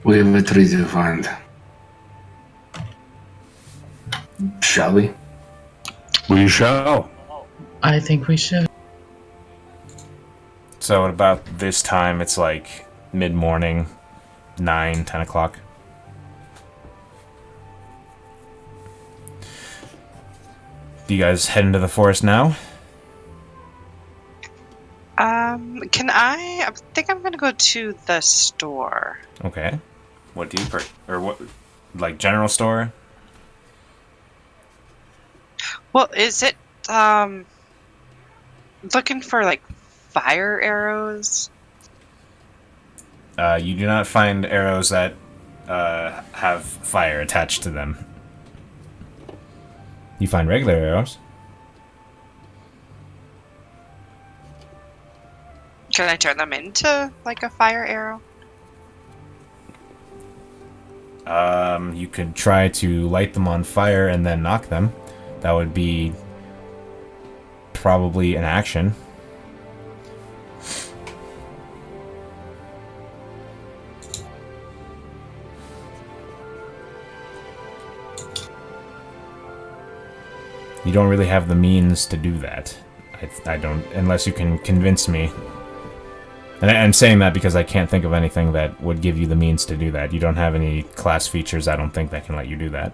We have a tree to find. Shall we? We shall. I think we should. So at about this time, it's like mid-morning, 9, 10 o'clock. Do you guys head into the forest now? I think I'm gonna go to the store. Okay. What do you or what? Like general store? Well, is it, looking for, like, fire arrows? You do not find arrows that have fire attached to them. You find regular arrows. Can I turn them into, like, a fire arrow? You could try to light them on fire and then knock them. That would be probably an action. You don't really have the means to do that. I don't, unless you can convince me. And I'm saying that because I can't think of anything that would give you the means to do that. You don't have any class features, I don't think, that can let you do that.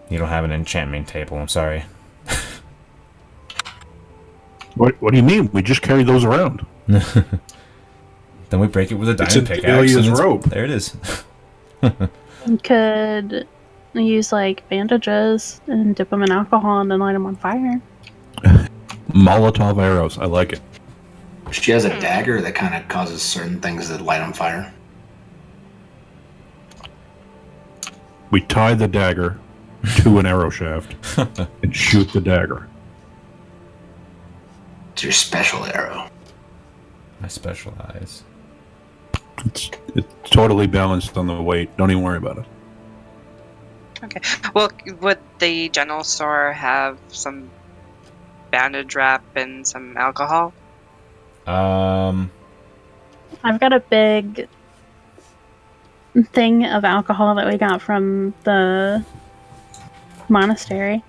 You don't have an enchantment table, I'm sorry. What do you mean? We just carry those around. Then we break it with a It's diamond a pickaxe. Dahlia's And rope. there it is. You could use like bandages and dip them in alcohol and then light them on fire. Molotov arrows. I like it. She has a dagger that kind of causes certain things to light on fire. We tie the dagger to an arrow shaft and shoot the dagger. It's your special arrow. I specialize. It's totally balanced on the weight. Don't even worry about it. Okay. Well, would the general store have some bandage wrap and some alcohol? I've got a big thing of alcohol that we got from the monastery.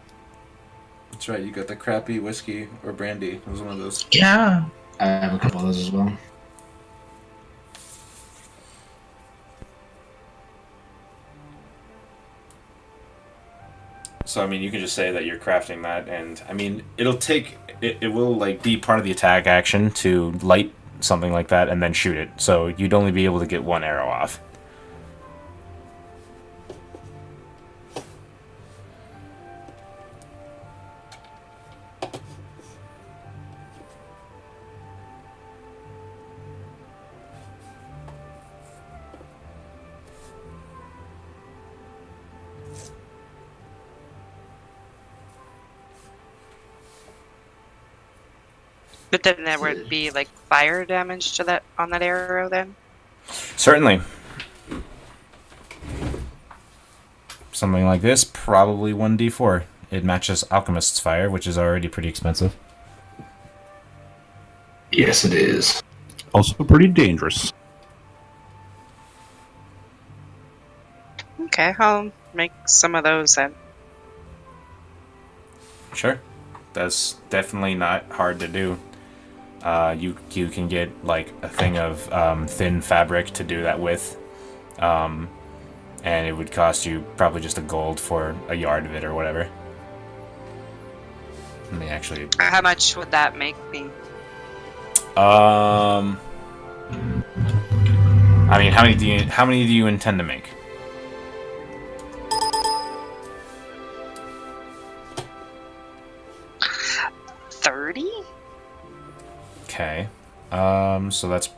That's right, you got the crappy whiskey or brandy. It was one of those. Yeah. I have a couple of those as well. So, I mean, you can just say that you're crafting that, and, I mean, it'll take... It will, like, be part of the attack action to light something like that and then shoot it. So you'd only be able to get one arrow off. But then there would be like fire damage to that on that arrow then? Certainly. Something like this, probably 1d4. It matches Alchemist's fire, which is already pretty expensive. Yes, it is. Also pretty dangerous. Okay, I'll make some of those then. Sure. That's definitely not hard to do. You can get like a thing of thin fabric to do that with. And it would cost you probably just a gold for a yard of it or whatever. Let me actually... How much would that make me? I mean, how many do you intend to make? $30? Okay. So that's...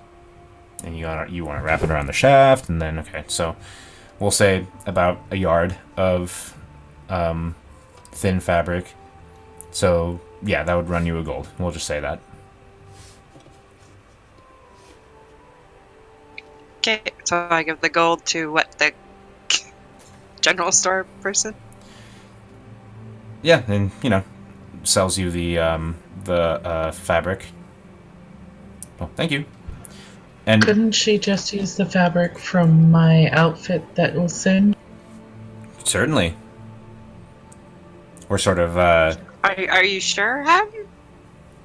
And you want to wrap it around the shaft, and then, okay, so... We'll say about a yard of thin fabric. So, yeah, that would run you a gold. We'll just say that. Okay, so I give the gold to what, the general store person? Yeah, and, sells you the fabric. Well, thank you. And Couldn't she just use the fabric from my outfit that was singed? certainly. We're sort of, Are you sure, Ham?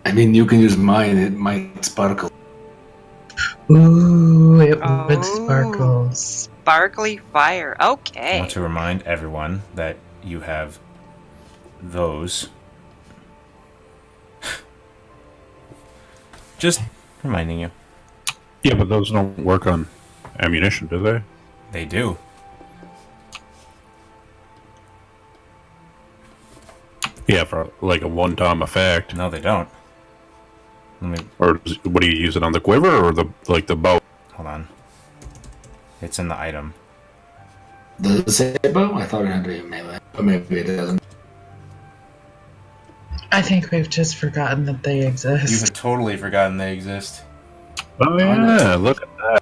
I mean, you can use mine. It might sparkle. Ooh, it would sparkle. Sparkly fire. I Okay. want to remind everyone that you have those. Just reminding you. Yeah, but those don't work on ammunition, do they? They do. Yeah, for like a one-time effect. No, they don't. Let me... Or what do you use it on, the quiver or the bow? Hold on. It's in the item. Does it say bow? I thought it had to be melee. But maybe it doesn't. I think we've just forgotten that they You exist. have totally forgotten they exist. Oh yeah, look at that.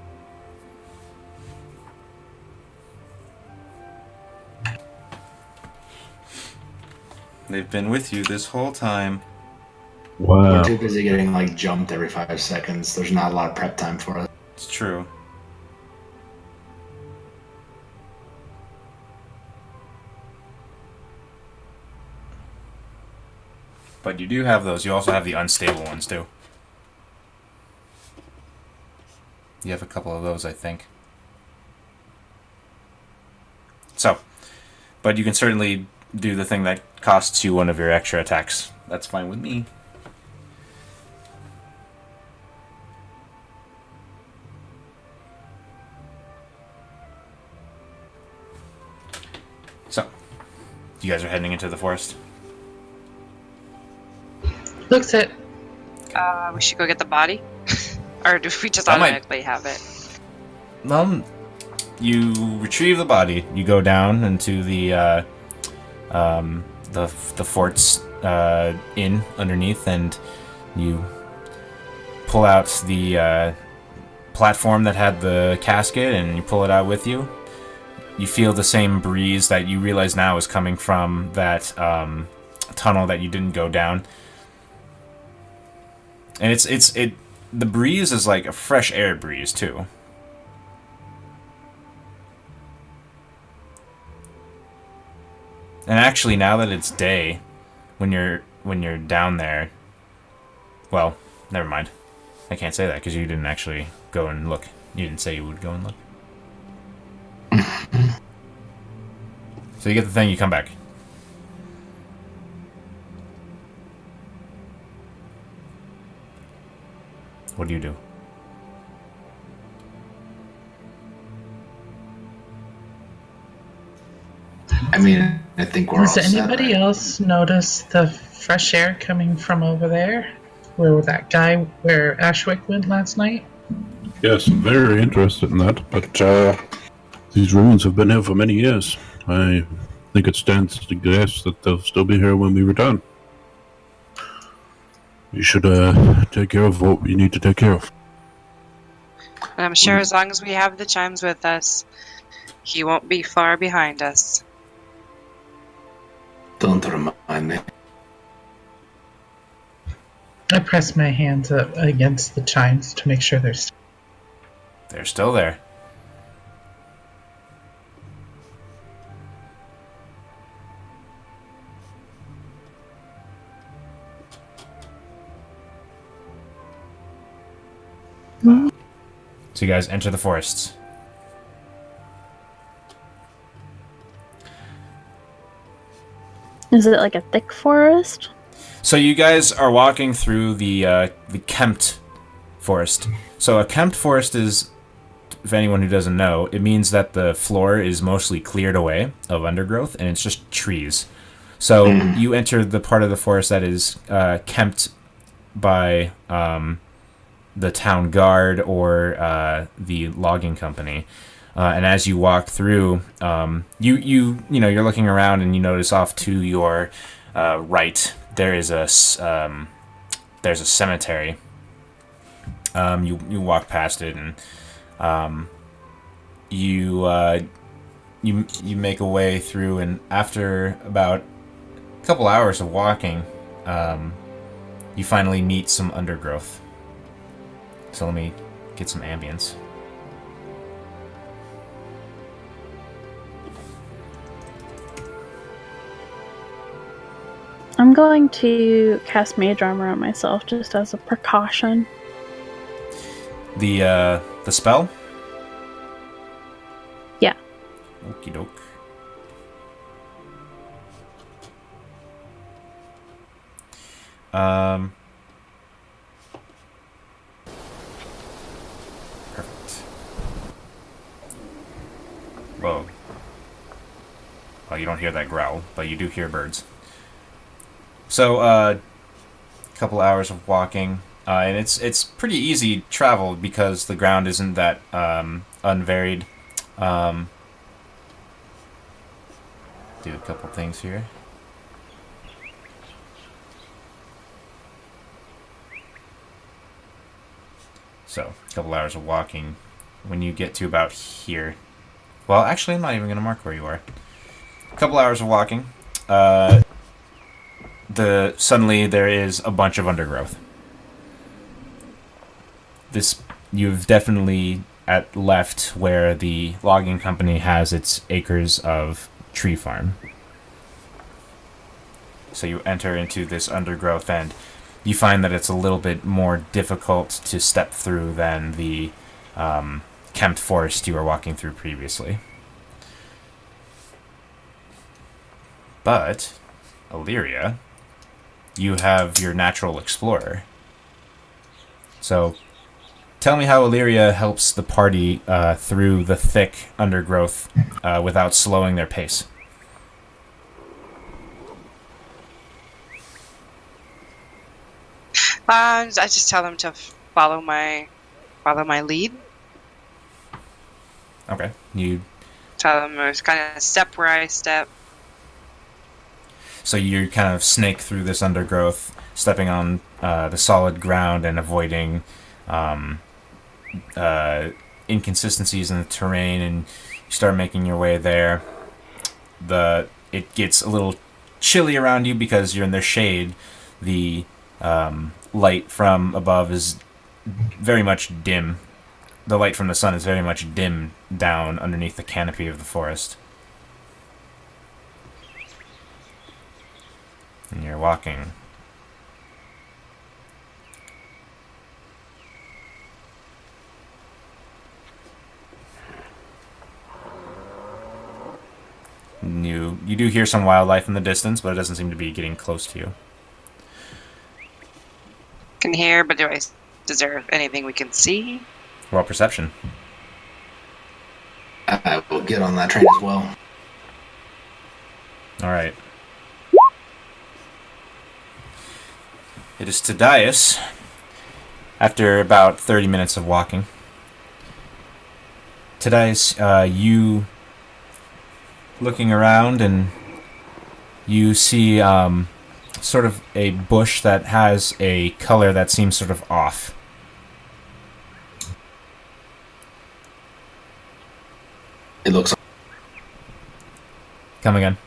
They've been with you this whole time. Wow. We're too busy getting like jumped every 5 seconds. There's not a lot of prep time for us. It's true. But you do have those. You also have the unstable ones, too. You have a couple of those, I think. So, but you can certainly do the thing that costs you one of your extra attacks. That's fine with me. So, you guys are heading into the forest? Looks it. We should go get the body? Or do we just That might- automatically have it? You retrieve the body. You go down into the fort's inn underneath, and you pull out the platform that had the casket, and you pull it out with you. You feel the same breeze that you realize now is coming from that tunnel that you didn't go down, and the breeze is like a fresh air breeze too. And actually, now that it's day, when you're down there, well, never mind. I can't say that because you didn't actually go and look. You didn't say you would go and look. So you get the thing, you come back. What do you do? I mean, I think we're Does all set, anybody right? else notice the fresh air coming from over there? Where Ashwick went last night? Yes, I'm very interested in that, but these ruins have been here for many years. I think it stands to guess that they'll still be here when we return. You should take care of what you need to take care of. And I'm sure as long as we have the chimes with us, he won't be far behind us. Don't remind me. I press my hands up against the chimes to make sure They're still there. So you guys enter the forests. Is it like a thick forest? So you guys are walking through the kempt forest. So a kempt forest is, if anyone who doesn't know, it means that the floor is mostly cleared away of undergrowth and it's just trees. So you enter the part of the forest that is kempt by the town guard or the logging company. And as you walk through, you know you're looking around and you notice off to your right there's a cemetery. You walk past it and you make a way through, and after about a couple hours of walking, you finally meet some undergrowth. So let me get some ambience. I'm going to cast Mage Armor on myself just as a precaution. The spell? Yeah. Okie doke. Perfect. Whoa. Well, you don't hear that growl, but you do hear birds. So, a couple hours of walking, and it's pretty easy travel because the ground isn't that unvaried. Do a couple things here. So, a couple hours of walking. When you get to about here, well, actually, I'm not even going to mark where you are. A couple hours of walking. Suddenly there is a bunch of undergrowth. You've definitely left where the logging company has its acres of tree farm. So you enter into this undergrowth and you find that it's a little bit more difficult to step through than the kempt forest you were walking through previously. But, Illyria, you have your natural explorer. So, tell me how Illyria helps the party through the thick undergrowth without slowing their pace. I just tell them to follow my lead. Okay. You Tell them to kind of step where I step. So you kind of snake through this undergrowth, stepping on the solid ground and avoiding inconsistencies in the terrain, and you start making your way there. It gets a little chilly around you because you're in the shade. The light from above is very much dim. The light from the sun is very much dim down underneath the canopy of the forest. And you're walking. You do hear some wildlife in the distance, but it doesn't seem to be getting close to you. Can hear, but is there anything we can see? Roll perception. I will get on that train as well. Alright. It is Tadias, after about 30 minutes of walking. Tadias, you looking around and you see sort of a bush that has a color that seems sort of off. It looks Come again.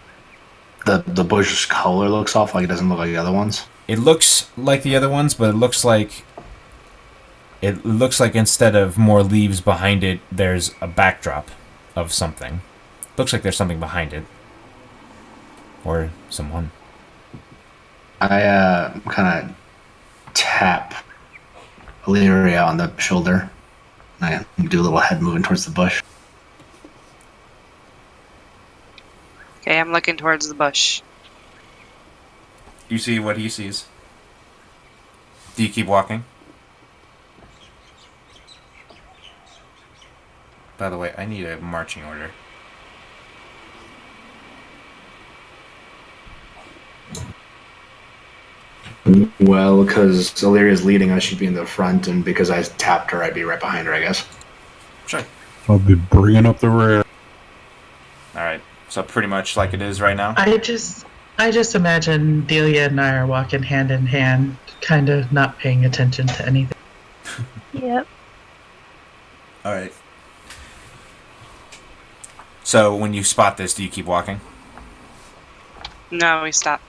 the bush color looks off, like it doesn't look like the other ones. It looks like the other ones, but it looks like instead of more leaves behind it, there's a backdrop of something. Looks like there's something behind it. Or someone. I kind of tap Illyria on the shoulder. I do a little head moving towards the bush. Okay, I'm looking towards the bush. You see what he sees. Do you keep walking? By the way, I need a marching order. Well, because Illyria's leading us, she'd be in the front, and because I tapped her, I'd be right behind her, I guess. Sure. I'll be bringing up the rear. Alright, so pretty much like it is right now? I just imagine Delia and I are walking hand in hand, kind of not paying attention to anything. Yep. Alright. So when you spot this, do you keep walking? No, we stop.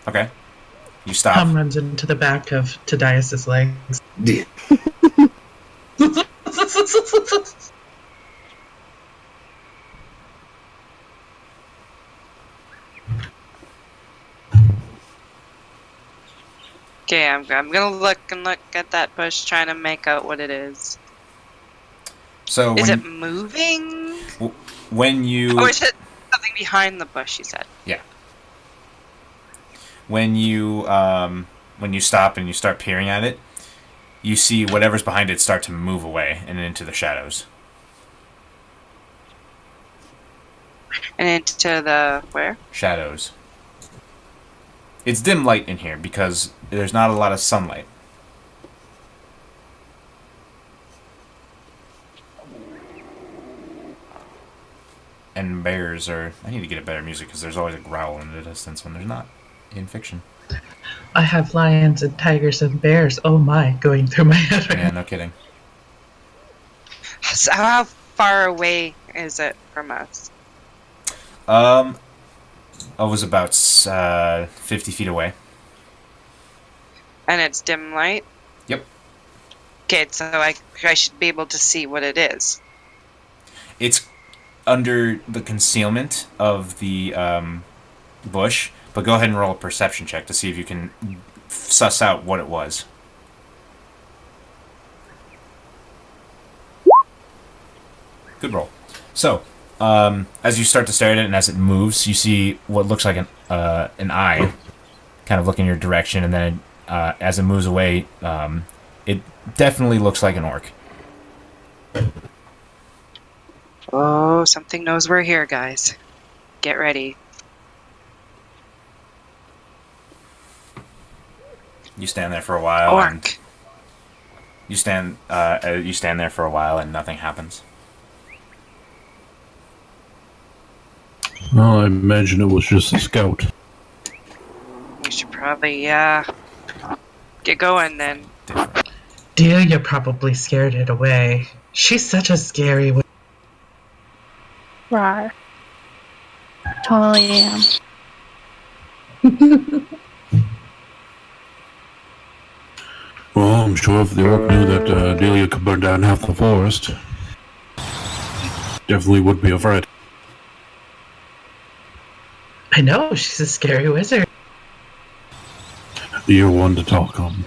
Okay. You stop. Tom runs into the back of Tadias's legs. D- Okay, I'm gonna look at that bush, trying to make out what it is. So Is it moving? when you Oh, is it something behind the bush? You said. when you stop and you start peering at it, you see whatever's behind it start to move away and into the shadows. And into the where? Shadows. It's dim light in here because there's not a lot of sunlight. And bears are... I need to get a better music because there's always a growl in the distance when there's not in fiction. I have lions and tigers and bears. Oh my, going through my head right Yeah, now. no kidding. So how far away is it from us? I was about 50 feet away. And it's dim light? Yep. Okay, so I should be able to see what it is. It's under the concealment of the bush, but go ahead and roll a perception check to see if you can suss out what it was. Good roll. So, as you start to stare at it and as it moves, you see what looks like an eye kind of look in your direction, and then as it moves away, it definitely looks like an orc. Oh, something knows we're here, guys. Get ready. You stand there for a while, and Orc. you stand there for a while, and nothing happens. Well, I imagine it was just a scout. We should probably, get going then. Different. Delia probably scared it away. She's such a scary one. Rar. Totally am. Well, I'm sure if the orc knew that Delia could burn down half the forest, definitely would be afraid. I know, she's a scary wizard. You're one to talk on.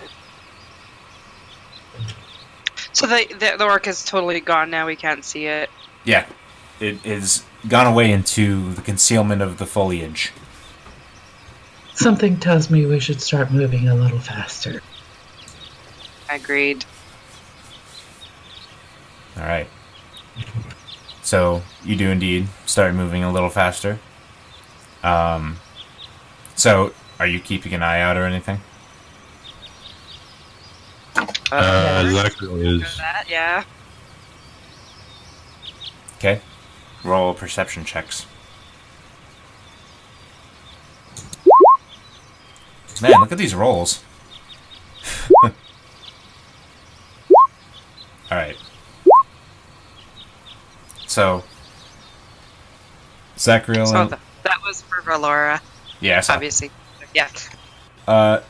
So the orc is totally gone now. We can't see it. Yeah, it is gone away into the concealment of the foliage. Something tells me we should start moving a little faster. Agreed. All right. So you do indeed start moving a little faster. So are you keeping an eye out or anything? Exactly is. That, yeah. Okay. Roll perception checks. Man, look at these rolls. Alright. So, Zachariel So and... that was for Valora, Yeah, I saw. obviously. Yeah.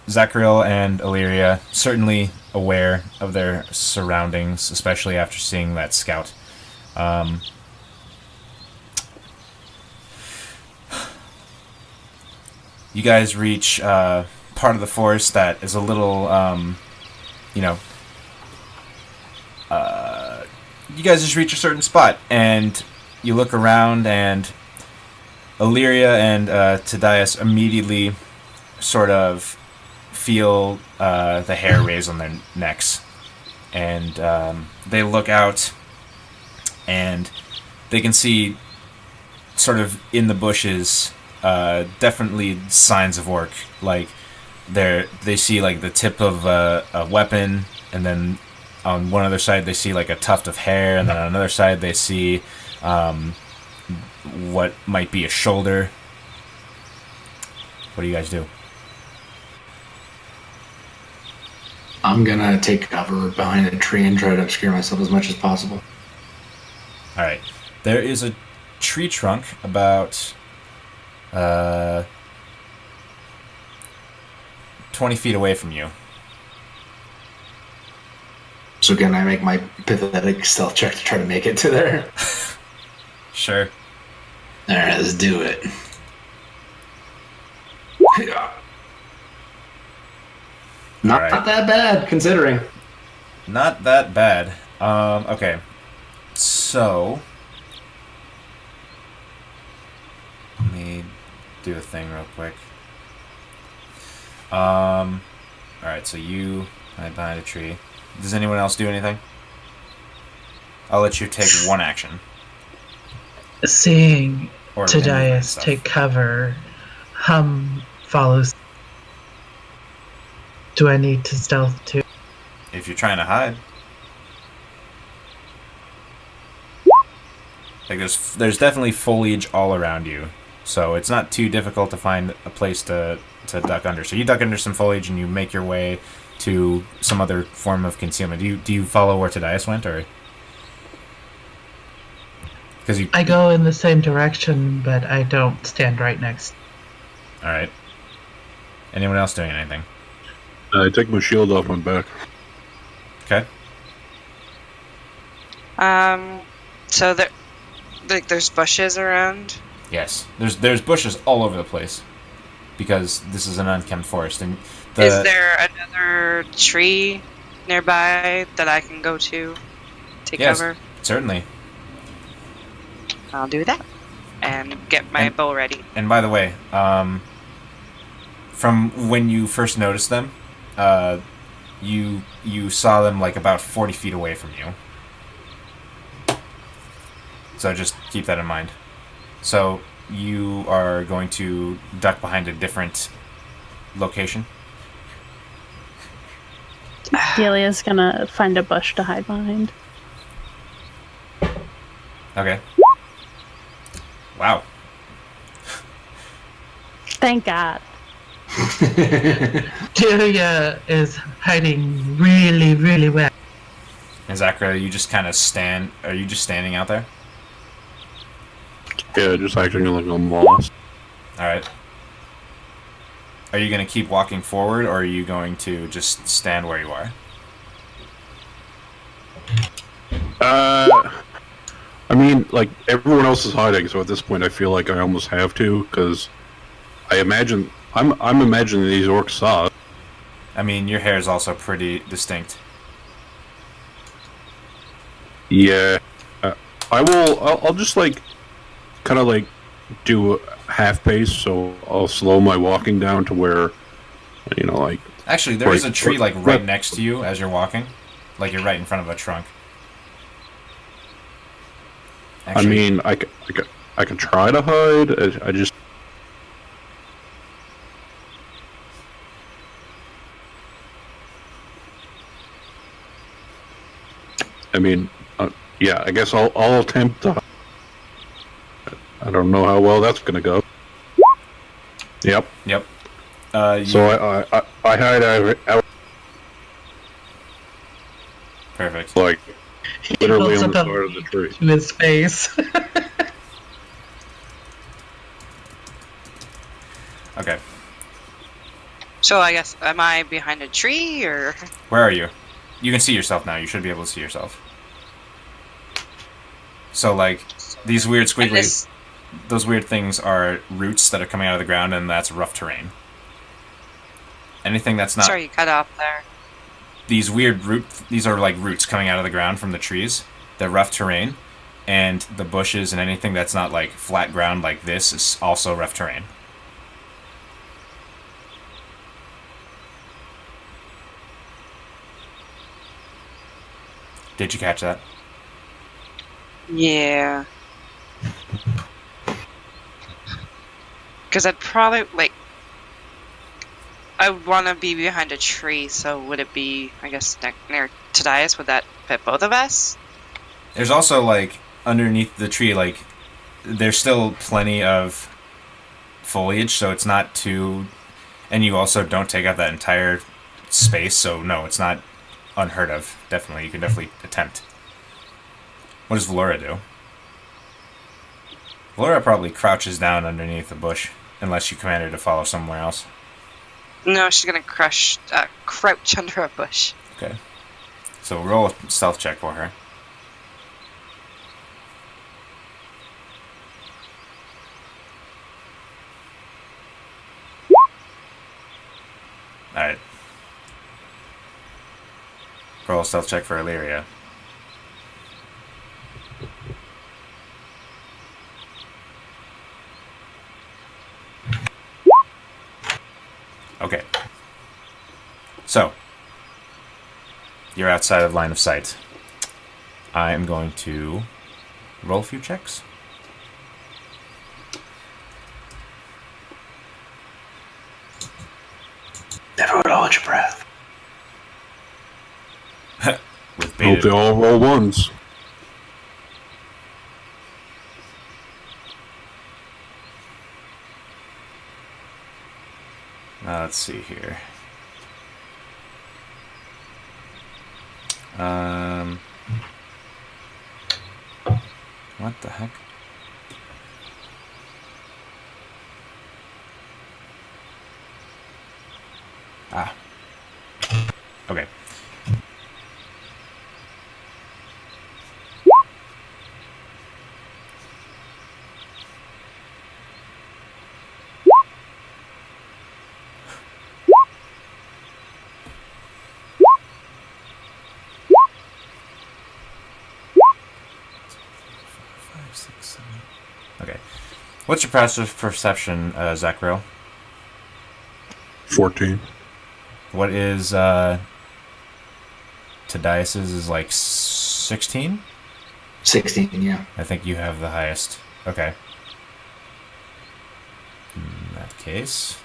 Zachariel and Illyria certainly aware of their surroundings, especially after seeing that scout. You guys reach part of the forest that is a little, you guys just reach a certain spot, and you look around, and Illyria and Tadias immediately sort of feel the hair raise on their necks. And they look out, and they can see sort of in the bushes definitely signs of work. Like they see like the tip of a weapon, and then on one other side they see like a tuft of hair, and then on another side they see what might be a shoulder. What do you guys do? I'm gonna take cover behind a tree and try to obscure myself as much as possible. Alright. There is a tree trunk about 20 feet away from you. So can I make my pathetic stealth check to try to make it to there? Sure. Alright, let's do it. Not Alright. that bad, considering. Not that bad. Okay. So... let me do a thing real quick. Alright, so you hide behind a tree. Does anyone else do anything? I'll let you take one action. Seeing Or any Tadias stuff. take cover, Hum follows. Do I need to stealth too? If you're trying to hide. Like there's definitely foliage all around you, so it's not too difficult to find a place to duck under. So you duck under some foliage and you make your way to some other form of concealment. Do you follow where Tadias went, or? Because you. I go in the same direction, but I don't stand right next. All right. Anyone else doing anything? I take my shield off my back. Okay. So there's bushes around. Yes. There's bushes all over the place, because this is an unkempt forest, and Is there another tree nearby that I can go to take Yes. cover? Certainly. I'll do that and get my And- bow ready. And by the way, from when you first noticed them, you saw them like about 40 feet away from you. So just keep that in mind. So you are going to duck behind a different location. Delia's gonna find a bush to hide behind. Okay. Wow. Thank God. Delia is hiding really, really well. And Zachary, you just kind of stand. Are you just standing out there? Yeah, just acting like I'm lost. All right. Are you going to keep walking forward, or are you going to just stand where you are? I mean, like, everyone else is hiding, so at this point I feel like I almost have to, because I imagine... I'm imagining these orcs saw. I mean, your hair is also pretty distinct. Yeah. I'll just, like, kind of, like, do a half pace, so I'll slow my walking down to where, you know, like... Actually, there is a tree, like, right right- next to you as you're walking. Like, you're right in front of a trunk. I mean, I can try to hide. I just... I mean, yeah, I guess I'll attempt to... I don't know how well that's gonna go. Yep. Yep. So I hide out Perfect. like He literally holds on the up side of the tree. to his face. Okay. So I guess, am I behind a tree, or? Where are you? You can see yourself now. You should be able to see yourself. So, like, these weird And squiggly... this, Those weird things are roots that are coming out of the ground, and that's rough terrain. Anything that's not... sorry, you cut off there. These are like roots coming out of the ground from the trees. They're rough terrain, and the bushes and anything that's not like flat ground like this is also rough terrain. Did you catch that? Yeah. Because I'd probably, like, I would want to be behind a tree, so would it be, I guess, near Tadias? Would that fit both of us? There's also, like, underneath the tree, like, there's still plenty of foliage, so it's not too... And you also don't take up that entire space, so no, it's not unheard of. Definitely, you can definitely attempt. What does Valora do? Valora probably crouches down underneath a bush, unless you command her to follow somewhere else. No, she's gonna crouch under a bush. Okay. So roll a stealth check for her. Alright. Roll a stealth check for Illyria. Okay. So, you're outside of line of sight. I am going to roll a few checks. Never would hold your breath. With Hope bated, they all roll ones. let's see here. What the heck? Ah. Okay. Okay. What's your passive perception, Zachriel? 14. What is Tadias's is like 16? 16, yeah. I think you have the highest. Okay. In that case.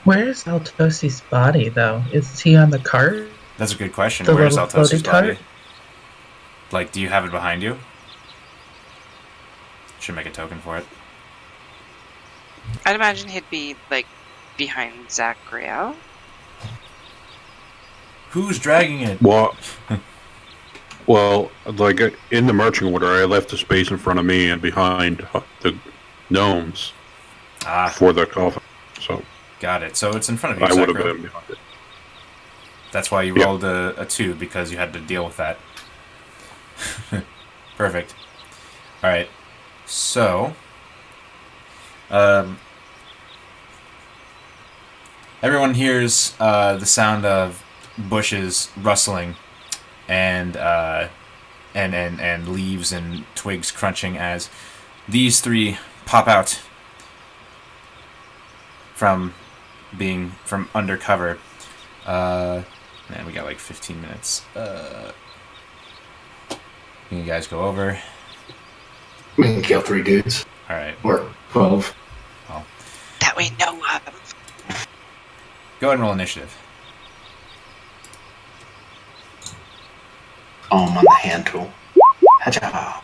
Where is Altosi's body, though? Is he on the cart? That's a good question. The Where's little Altosi's floating body? cart? Like, do you have it behind you? Should make a token for it. I'd imagine he'd be, like, behind Zachriel. Who's dragging it? Well, like in the marching order, I left the space in front of me and behind the gnomes Ah, for the coffin. So got it. So it's in front of you, I would have Zachriel. been behind it. That's why you Yeah. rolled a 2, because you had to deal with that. Perfect. Alright. So, everyone hears the sound of bushes rustling and leaves and twigs crunching as these three pop out from undercover. Man, we got like 15 minutes. You guys go over. We can kill 3 dudes. All right. Or 12. That we know of. Go ahead and roll initiative. Oh, I'm on the hand tool. Hacha.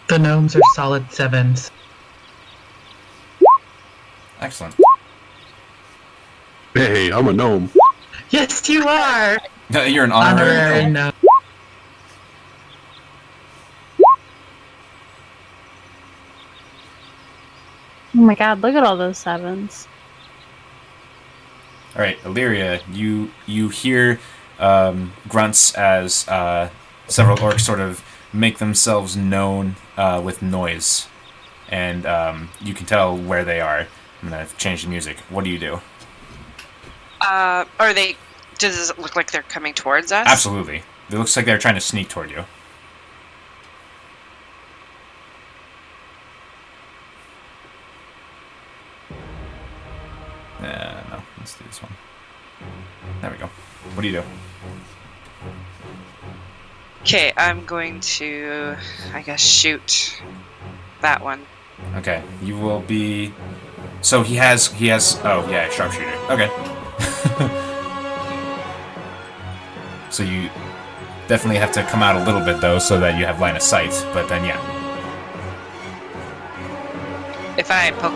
The gnomes are solid 7s. Excellent. Hey, I'm a gnome. Yes, you are! You're an honorary. gnome. Oh my god, look at all those 7s. All right, Illyria, you hear grunts as several orcs sort of make themselves known with noise, and you can tell where they are. I'm gonna change the music. What do you do? Are they? Does it look like they're coming towards us? Absolutely. It looks like they're trying to sneak toward you. No, let's do this one. There we go. What do you do? Okay, I'm going to, I guess, shoot that one. Okay, you will be. So he has. Oh yeah, sharpshooter. Okay. So you definitely have to come out a little bit though, so that you have line of sight. But then yeah, If I poke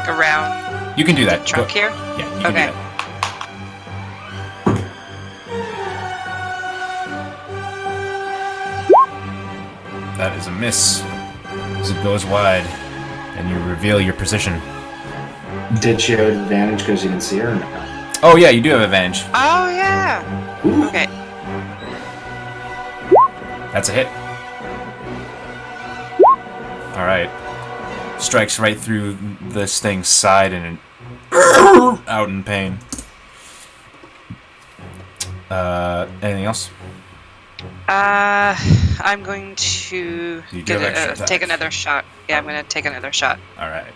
around you can do that. the trunk here? Yeah, you can Okay. do that. That is a miss. As it goes wide, and you reveal your position. Did she have an advantage because you didn't see her or no? Oh yeah, you do have advantage. Oh, yeah. Ooh. Okay. That's a hit. Alright. Strikes right through this thing's side and out in pain. Anything else? I'm going to You do have extra attack. take another shot. Yeah, I'm going to take another shot. Alright.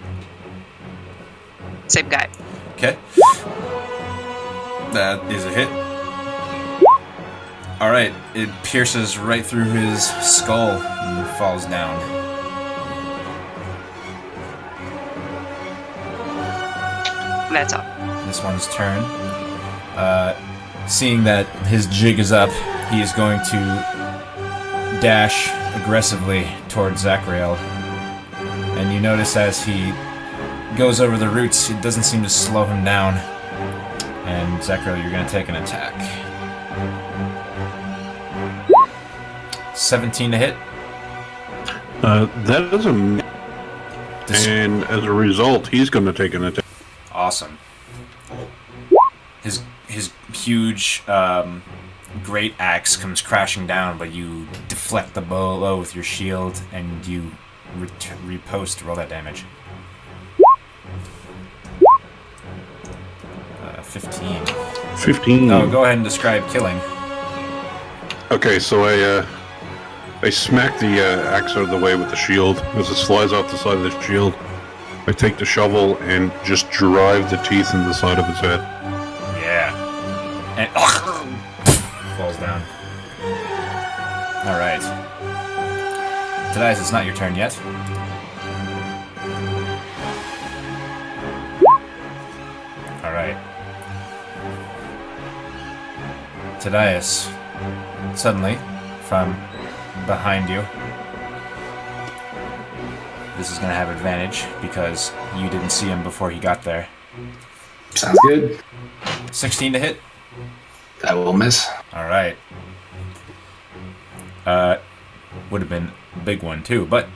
Same guy. Okay. That is a hit. Alright, it pierces right through his skull and falls down. That's all. This one's turn. Seeing that his jig is up, he is going to dash aggressively towards Zachariel. And you notice as he goes over the roots, it doesn't seem to slow him down. And Zachariel, you're going to take an attack. 17 to hit. That is a miss. And as a result, he's going to take an attack. Awesome. His huge great axe comes crashing down, but you deflect the blow with your shield, and you repost to roll that damage. 15. 15. Oh, go ahead and describe killing. Okay, so I smack the axe out of the way with the shield. As it slides off the side of the shield, I take the shovel and just drive the teeth in the side of his head. Yeah. And falls down. Alright. Tobias, it's not your turn yet. Alright. Tobias, suddenly, from behind you, this is going to have advantage because you didn't see him before he got there. Sounds good. 16 to hit. That will miss. Alright. Would have been a big one too, but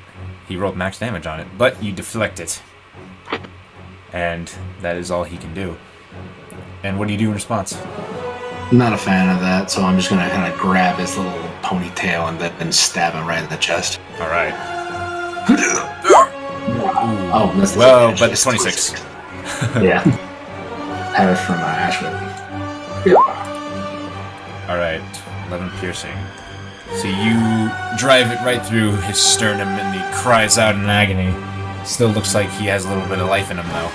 he rolled max damage on it. But you deflect it. And that is all he can do. And what do you do in response? Not a fan of that, so I'm just gonna kind of grab his little ponytail and then stab him right in the chest. Alright. Oh, that's the Well, advantage. but it's 26. Yeah. Have it from Ashwood. Alright. 11 piercing. So you drive it right through his sternum, and he cries out in agony. Still looks like he has a little bit of life in him, though.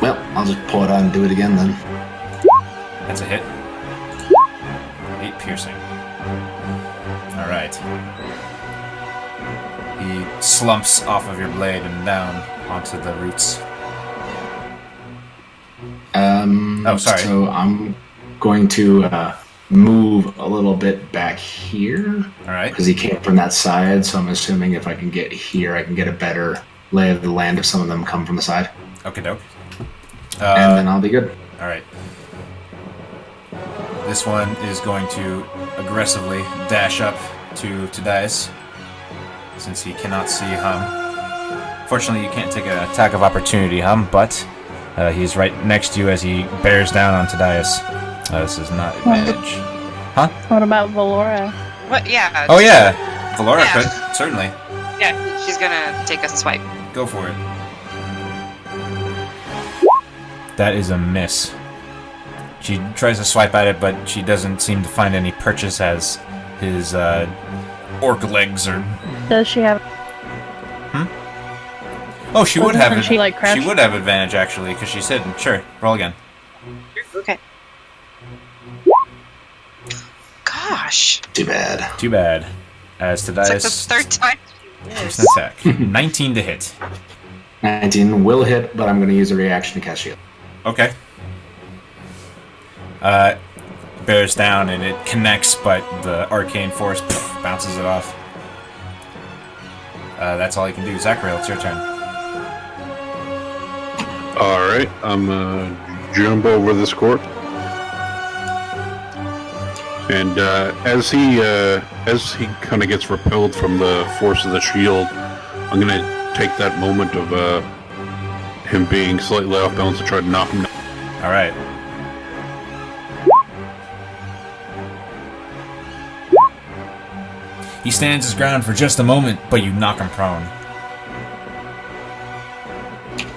Well, I'll just pull it out and do it again then. That's a hit. 8 piercing. Alright. He slumps off of your blade and down onto the roots. Oh, sorry. So I'm going to move a little bit back here. Alright. Because he came from that side, so I'm assuming if I can get here, I can get a better lay of the land if some of them come from the side. Okie doke. And then I'll be good. Alright. This one is going to aggressively dash up to Dice, since he cannot see Hum. Fortunately, you can't take an attack of opportunity, Hum, but he's right next to you as he bears down on Dice. This is not advantage. Huh? What about Valora? What? Yeah. Oh yeah! Valora Yeah. could, certainly. Yeah, she's gonna take a swipe. Go for it. That is a miss. She tries to swipe at it, but she doesn't seem to find any purchase as his orc legs are... Does she have? Oh, she would have She like crouched? She would have advantage, actually, because she's hidden. Sure, roll again. Okay. Gosh. Too bad. Too bad. As to It's like the Dice, third time she first missed. attack. 19 to hit. 19 will hit, but I'm going to use a reaction to cast shield. Okay. Bears down and it connects, but the arcane force bounces it off. That's all you can do. Zachariel, it's your turn. Alright, I'm jump over this court. And as he kind of gets repelled from the force of the shield, I'm going to take that moment of him being slightly off balance to try to knock him down. Alright. He stands his ground for just a moment, but you knock him prone.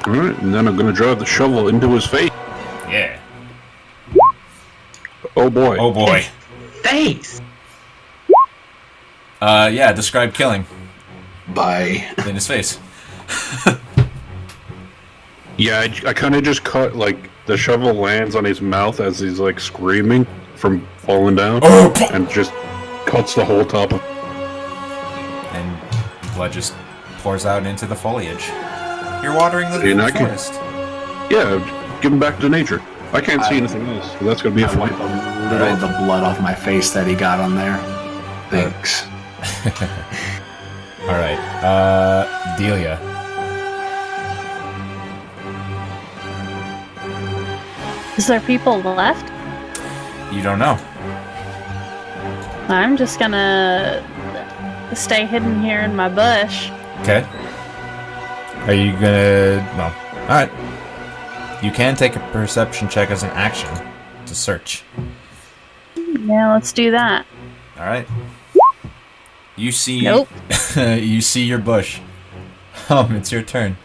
Alright, and then I'm going to drive the shovel into his face. Yeah. Oh boy. Oh boy. Thanks. Yeah, describe killing By in his face. Yeah, I kind of just cut, like, the shovel lands on his mouth as he's, like, screaming from falling down. And just cuts the whole top of... And blood just pours out into the foliage. You're watering the See, I can- forest. Yeah, give him back to nature. I can't see anything else, so that's going to be a I fight. wiped a little of the blood off my face that he got on there. Thanks. Alright, Delia. Is there people left? You don't know. I'm just gonna stay hidden here in my bush. Okay. Are you gonna... Well, alright. You can take a perception check as an action to search. Yeah, let's do that. Alright. You see... Nope. You see your bush. It's your turn.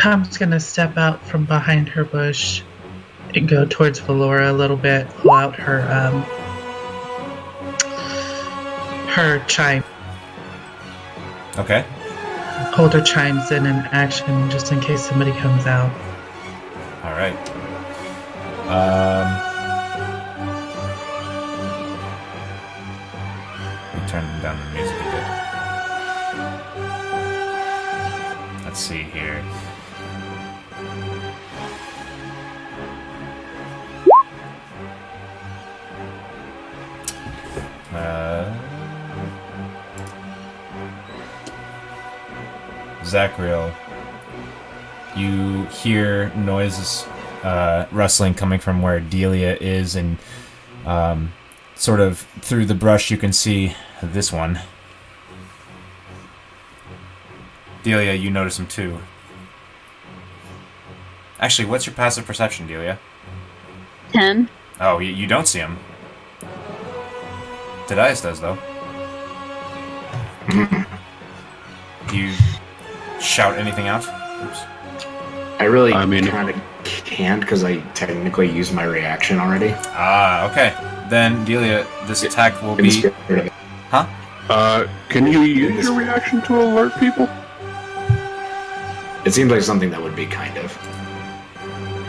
I'm just gonna step out from behind her bush and go towards Valora a little bit, pull out her chime, Okay. hold her chimes in action just in case somebody comes out. Alright. Let me turn down the music a bit. Let's see here. Zachariel, you hear noises, rustling coming from where Delia is, and sort of through the brush you can see this one. Delia, you notice him too. Actually, what's your passive perception, Delia? 10. Oh, you don't see him. Tadias does, though. Do you shout anything out? Oops. I I mean- kind of can't because I technically used my reaction already. Ah, okay. then Delia, this attack will be... Huh? Can you use your reaction to alert people? It seems like something that would be kind of.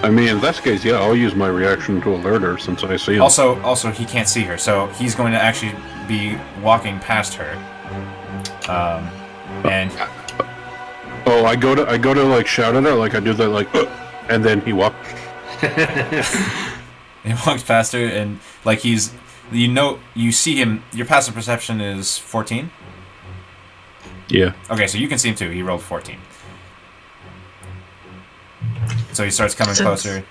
I mean, in that case, yeah, I'll use my reaction to alert her since I see him. Also, he can't see her, so he's going to actually be walking past her. And... Oh, I go to like shout at her, like I do that, like, and then he walks. He walks past her, and like he's... You see him... Your passive perception is 14? Yeah. Okay, so you can see him too. He rolled 14. So he starts coming closer.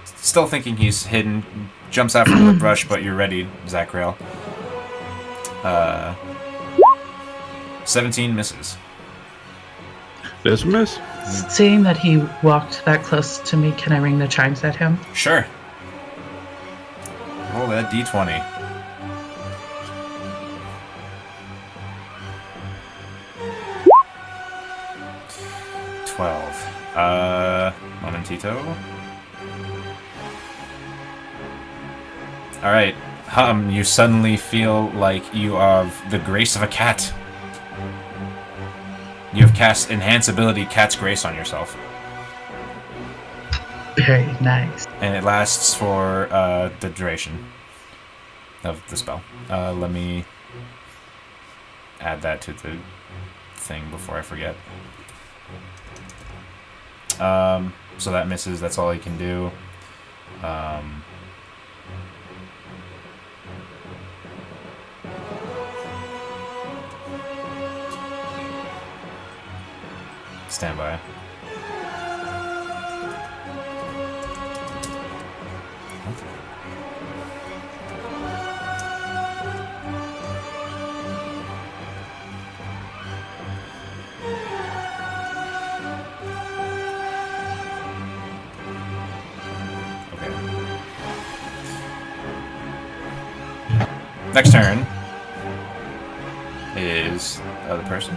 Still thinking he's hidden. Jumps out from the brush, but you're ready, Zachriel. 17 misses. This miss? Seeing that he walked that close to me, can I ring the chimes at him? Sure. Roll that d20. Momentito. Alright. You suddenly feel like you have the grace of a cat. You have cast Enhance Ability Cat's Grace on yourself. Very nice. And it lasts for the duration of the spell. Let me add that to the thing before I forget. So that misses. That's all he can do. Stand by. Next turn is the other person.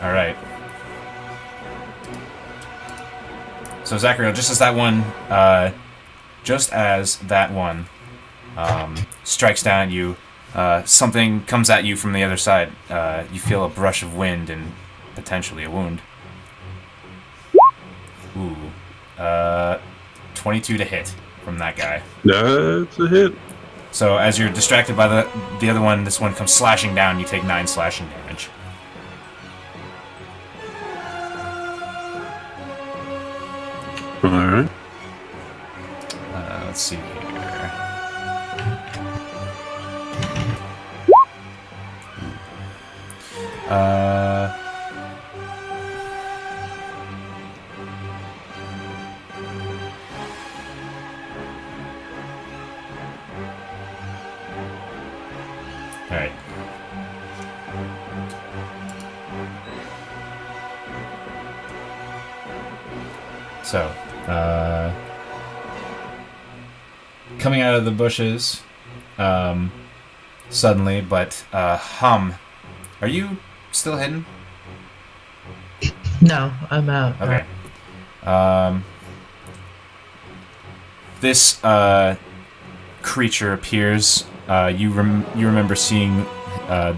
Alright. So Zachariel, just as that one strikes down at you, something comes at you from the other side. You feel a brush of wind and potentially a wound. Ooh. 22 to hit from that guy. That's a hit. So as you're distracted by the other one, this one comes slashing down. You take 9 slashing damage. Alright. Let's see here. Alright. So, coming out of the bushes, suddenly, but, Hum, are you still hidden? No, I'm out. Okay. This, creature appears. You remember seeing,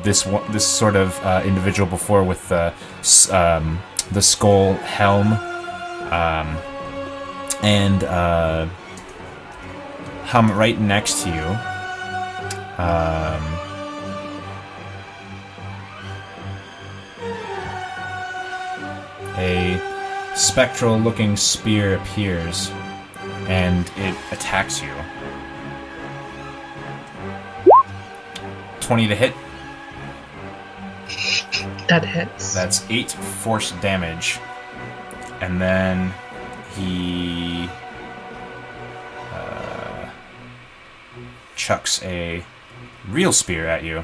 this sort of, individual before with the skull helm. And Hum, right next to you, a spectral-looking spear appears, and it attacks you. 20 to hit. That hits. That's 8 force damage. And then he chucks a real spear at you.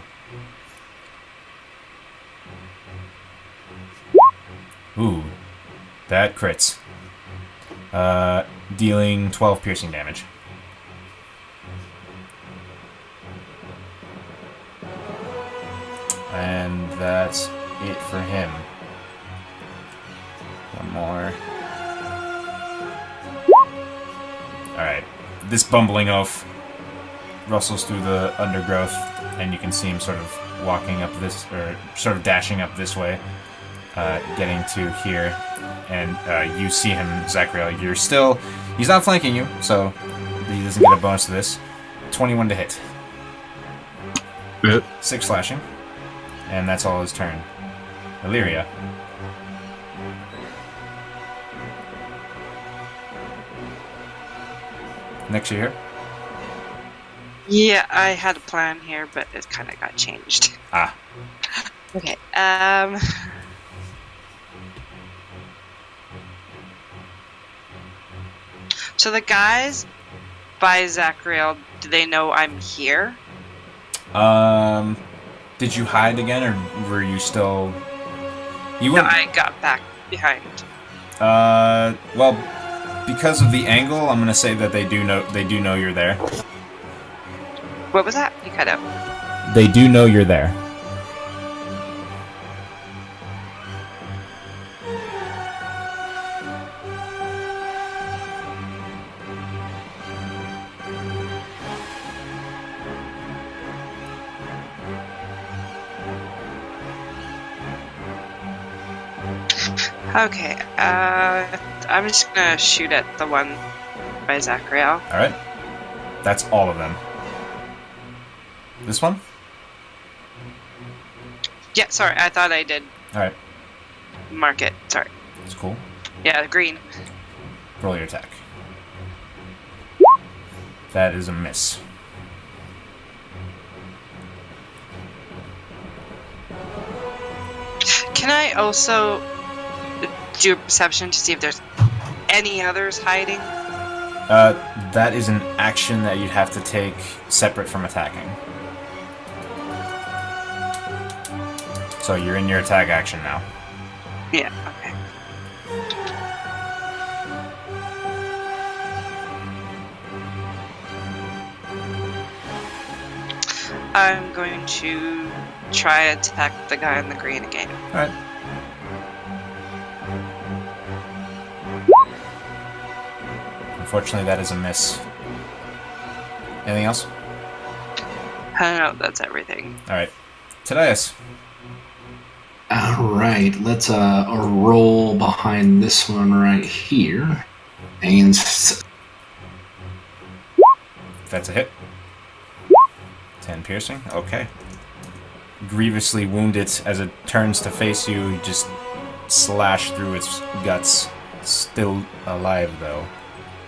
Ooh, that crits. Dealing 12 piercing damage. And that's it for him. One more. Alright. This bumbling oaf rustles through the undergrowth, and you can see him sort of walking up this, or sort of dashing up this way, getting to here, and you see him, Zachariel. He's not flanking you, so he doesn't get a bonus to this. 21 to hit. Hit. 6 slashing, and that's all his turn. Illyria. Next year. Yeah, I had a plan here, but it kind of got changed. Ah. Okay. So the guys by Zachariel, do they know I'm here? Did you hide again, or were you still? You No, went. I got back behind. Well, because of the angle, I'm gonna say that they do know you're there. What was that? You cut out. They do know you're there. Okay. I'm just gonna shoot at the one by Zachariel. All right. That's all of them. This one? Yeah, sorry. I thought I did All right. mark it. Sorry. It's cool. Yeah, green. Roll your attack. That is a miss. Can I also do a perception to see if there's any others hiding? That is an action that you'd have to take separate from attacking. So you're in your attack action now. Yeah, okay. I'm going to try attack the guy in the green again. Alright. Unfortunately, that is a miss. Anything else? I don't know, that's everything. Alright. Tadias. Alright, let's roll behind this one right here. And That's a hit. 10 piercing. Okay. Grievously wound it as it turns to face you. You just slash through its guts. Still alive, though.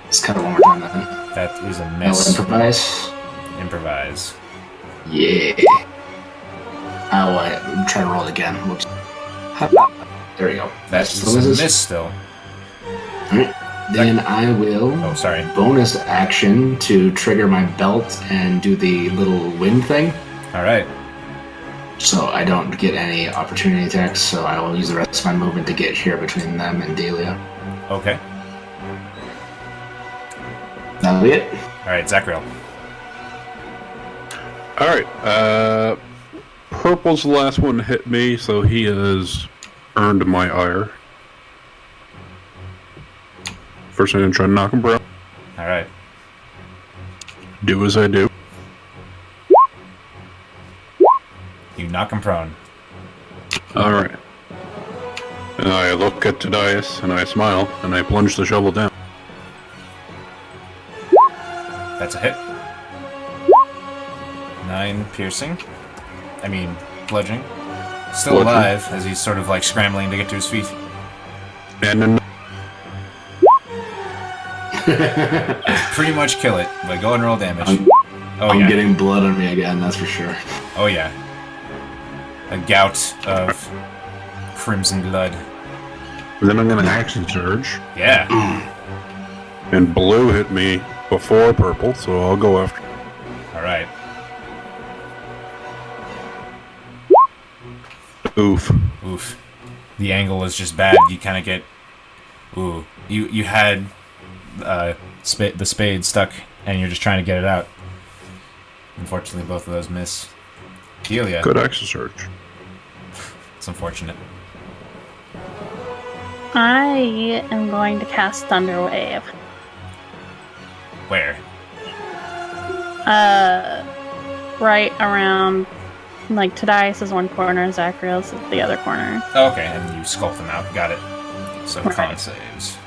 let's cut it one more time then. That is a I'll miss. improvise. Improvise. Yeah. I'm trying to roll it again. Whoops. There we go. That's Still a misses. miss still. Alright. Then I will Oh, sorry. bonus action to trigger my belt and do the little wind thing. Alright. So I don't get any opportunity attacks, so I will use the rest of my movement to get here between them and Delia. Okay. That'll be it. Alright, Zachariel. Alright, Purple's the last one to hit me, so he has earned my ire. First I'm gonna try to knock him broke. Alright. Do as I do. You knock him prone. Alright. And I look at Tadias, and I smile, and I plunge the shovel down. That's a hit. 9 piercing. I mean, bludgeoning. Still Bludgeoning. alive, as he's sort of like scrambling to get to his feet. And then Pretty much kill it, but go and roll damage. Oh I'm yeah. getting blood on me again, that's for sure. Oh yeah. A gout of crimson blood. then I'm gonna action surge. Yeah. And blue hit me before purple, so I'll go after. Alright. Oof. Oof. The angle is just bad. You kind of get... Ooh. You had the spade stuck, and you're just trying to get it out. Unfortunately, both of those miss. Delia. Good action surge. It's unfortunate. I am going to cast Thunder Wave. Where? Right around, like, Tadias is one corner, Zacharias is the other corner. Okay, and you sculpt them out. Got it. So Right. con saves.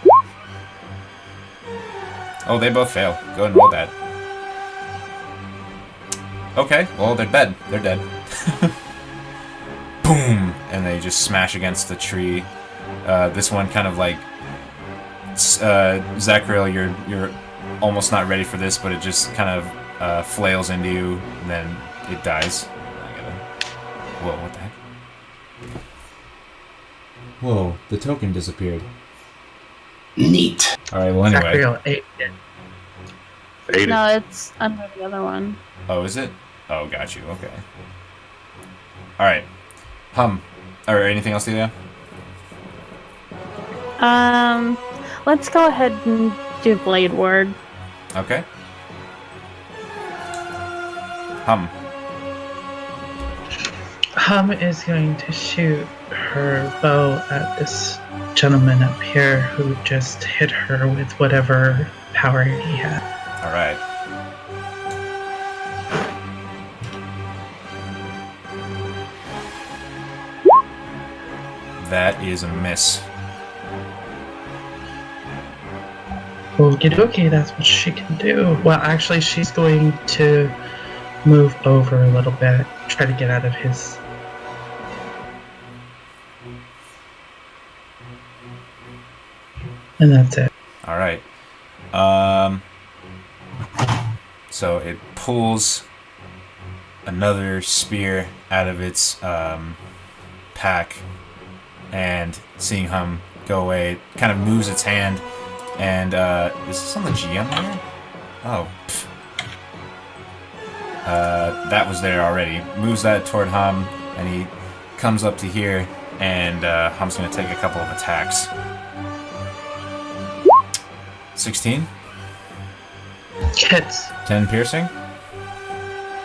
Oh, they both fail. Go ahead and roll that. Okay, well, they're dead. They're dead. Boom! And they just smash against the tree. This one kind of like... Zachariel, you're almost not ready for this, but it just kind of flails into you, and then it dies. Whoa, what the heck? Whoa, the token disappeared. Neat. Alright, well, anyway. Zachariel ate it. Ate it. No, it's under the other one. Oh, is it? Oh, got you. Okay. Alright. Or anything else, Delia? Let's go ahead and do Blade Ward. Okay. Hum is going to shoot her bow at this gentleman up here who just hit her with whatever power he had. Alright. That is a miss. Okie dokie, that's what she can do. Well, actually, she's going to move over a little bit, try to get out of his. And that's it. Alright. So it pulls another spear out of its pack, and seeing Hum go away, it kind of moves its hand, and is this on the GM here? Oh. Pff. That was there already. Moves that toward Hum, and he comes up to here, and Hum's going to take a couple of attacks. 16? Hits. 10 piercing.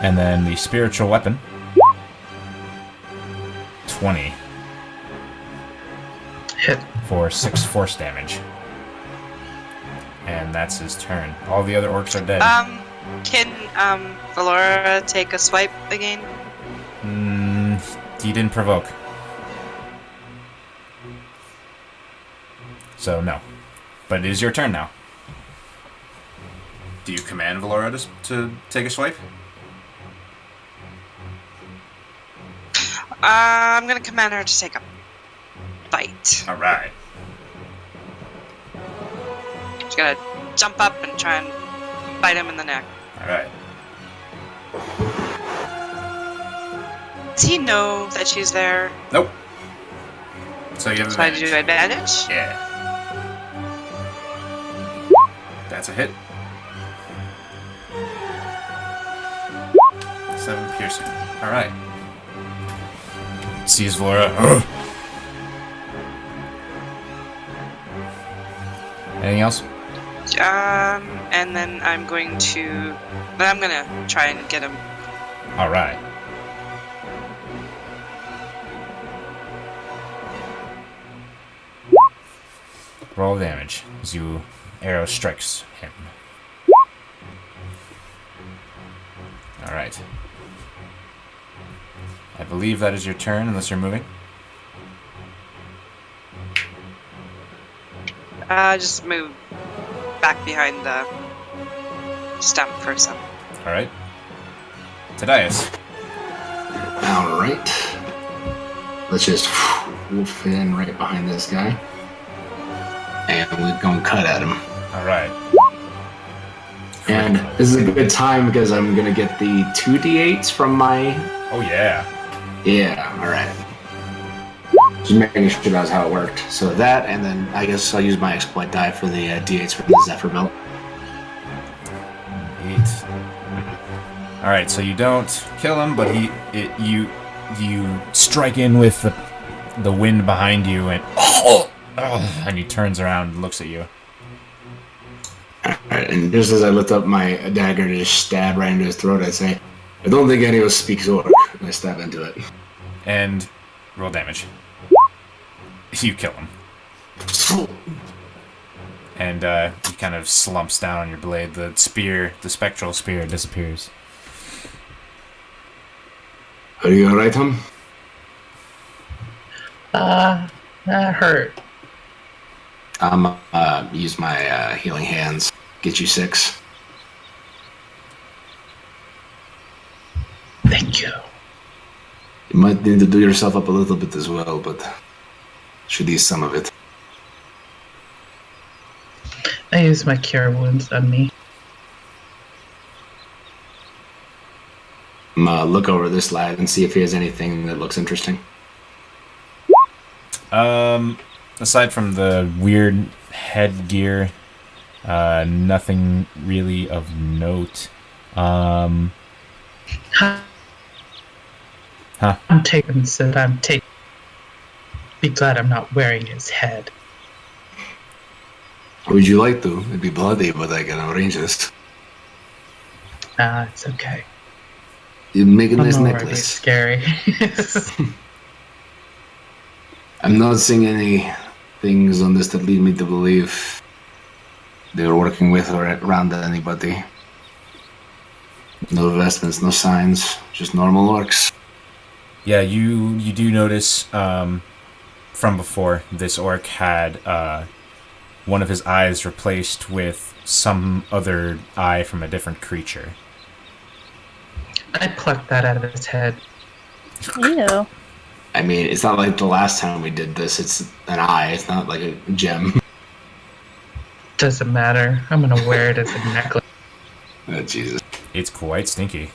And then the spiritual weapon. 20 Hit. for 6 force damage. And that's his turn. All the other orcs are dead. Can Valora take a swipe again? He didn't provoke. So, no. But it is your turn now. Do you command Valora to take a swipe? I'm gonna command her to take a bite. Alright. She's gonna jump up and try and bite him in the neck. Alright. Does he know that she's there? Nope. So you have So I advantage. do advantage? Yeah. That's a hit. 7 piercing. Alright. Sees Valora. Anything else? And then I'm gonna try and get him. Alright. Roll damage as you arrow strikes him. Alright. I believe that is your turn, unless you're moving. Just move back behind the stump for some. Alright. Tadias. Alright. Let's just wolf in right behind this guy. And we're going to cut at him. Alright. And this is a good time because I'm going to get the 2d8s from my... Oh yeah. Yeah, alright. Just making sure that's how it worked. So that, and then I guess I'll use my exploit die for the d8s from the Zephyr Belt. 8. Alright, so you don't kill him, but you strike in with the wind behind you, and he turns around and looks at you. Alright, and just as I lift up my dagger to just stab right into his throat, I say, I don't think any of us speaks orc. And I stab into it. And roll damage. You kill him. and he kind of slumps down on your blade. The spear, the spectral spear, disappears. Are you alright, Tom? That hurt. Use my healing hands. Get you 6. Thank you. You might need to do yourself up a little bit as well, but should ease some of it. I use my cure wounds on me. Look over this lad and see if he has anything that looks interesting. Aside from the weird headgear, nothing really of note. I'm taking said I'm taking. Be glad I'm not wearing his head. Would you like to? It'd be bloody, but I can arrange this. It's okay. You'd make a I'm nice already necklace. scary. I'm not seeing any things on this that lead me to believe they were working with or around anybody. No vestments, no signs, just normal orcs. Yeah, you do notice from before, this orc had one of his eyes replaced with some other eye from a different creature. I plucked that out of his head. Ew. I mean, it's not like the last time we did this. It's an eye. It's not like a gem. Doesn't matter. I'm gonna wear it as a necklace. Oh, Jesus. It's quite stinky.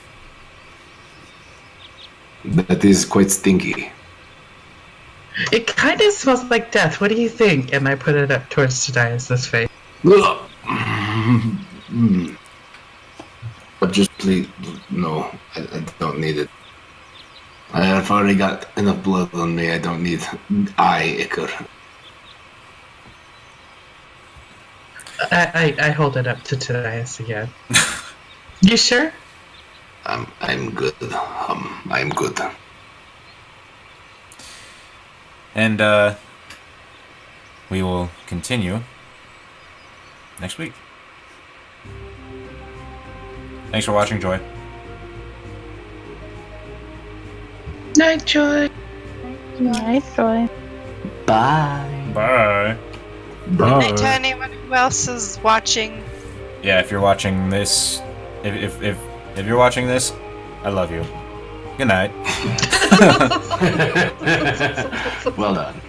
That is quite stinky. It kind of smells like death. What do you think? And I put it up towards Tadias' face. Ugh. But just please, no, I don't need it. I've already got enough blood on me. I don't need eye ichor. I hold it up to Tadias again. You sure? I'm good. I'm good. And we will continue next week. Thanks for watching, Joy. Night, Joy. Nice joy. Bye. Bye. Night to anyone who else is watching. Yeah, if you're watching this, if you're watching this, I love you. Good night. Well done.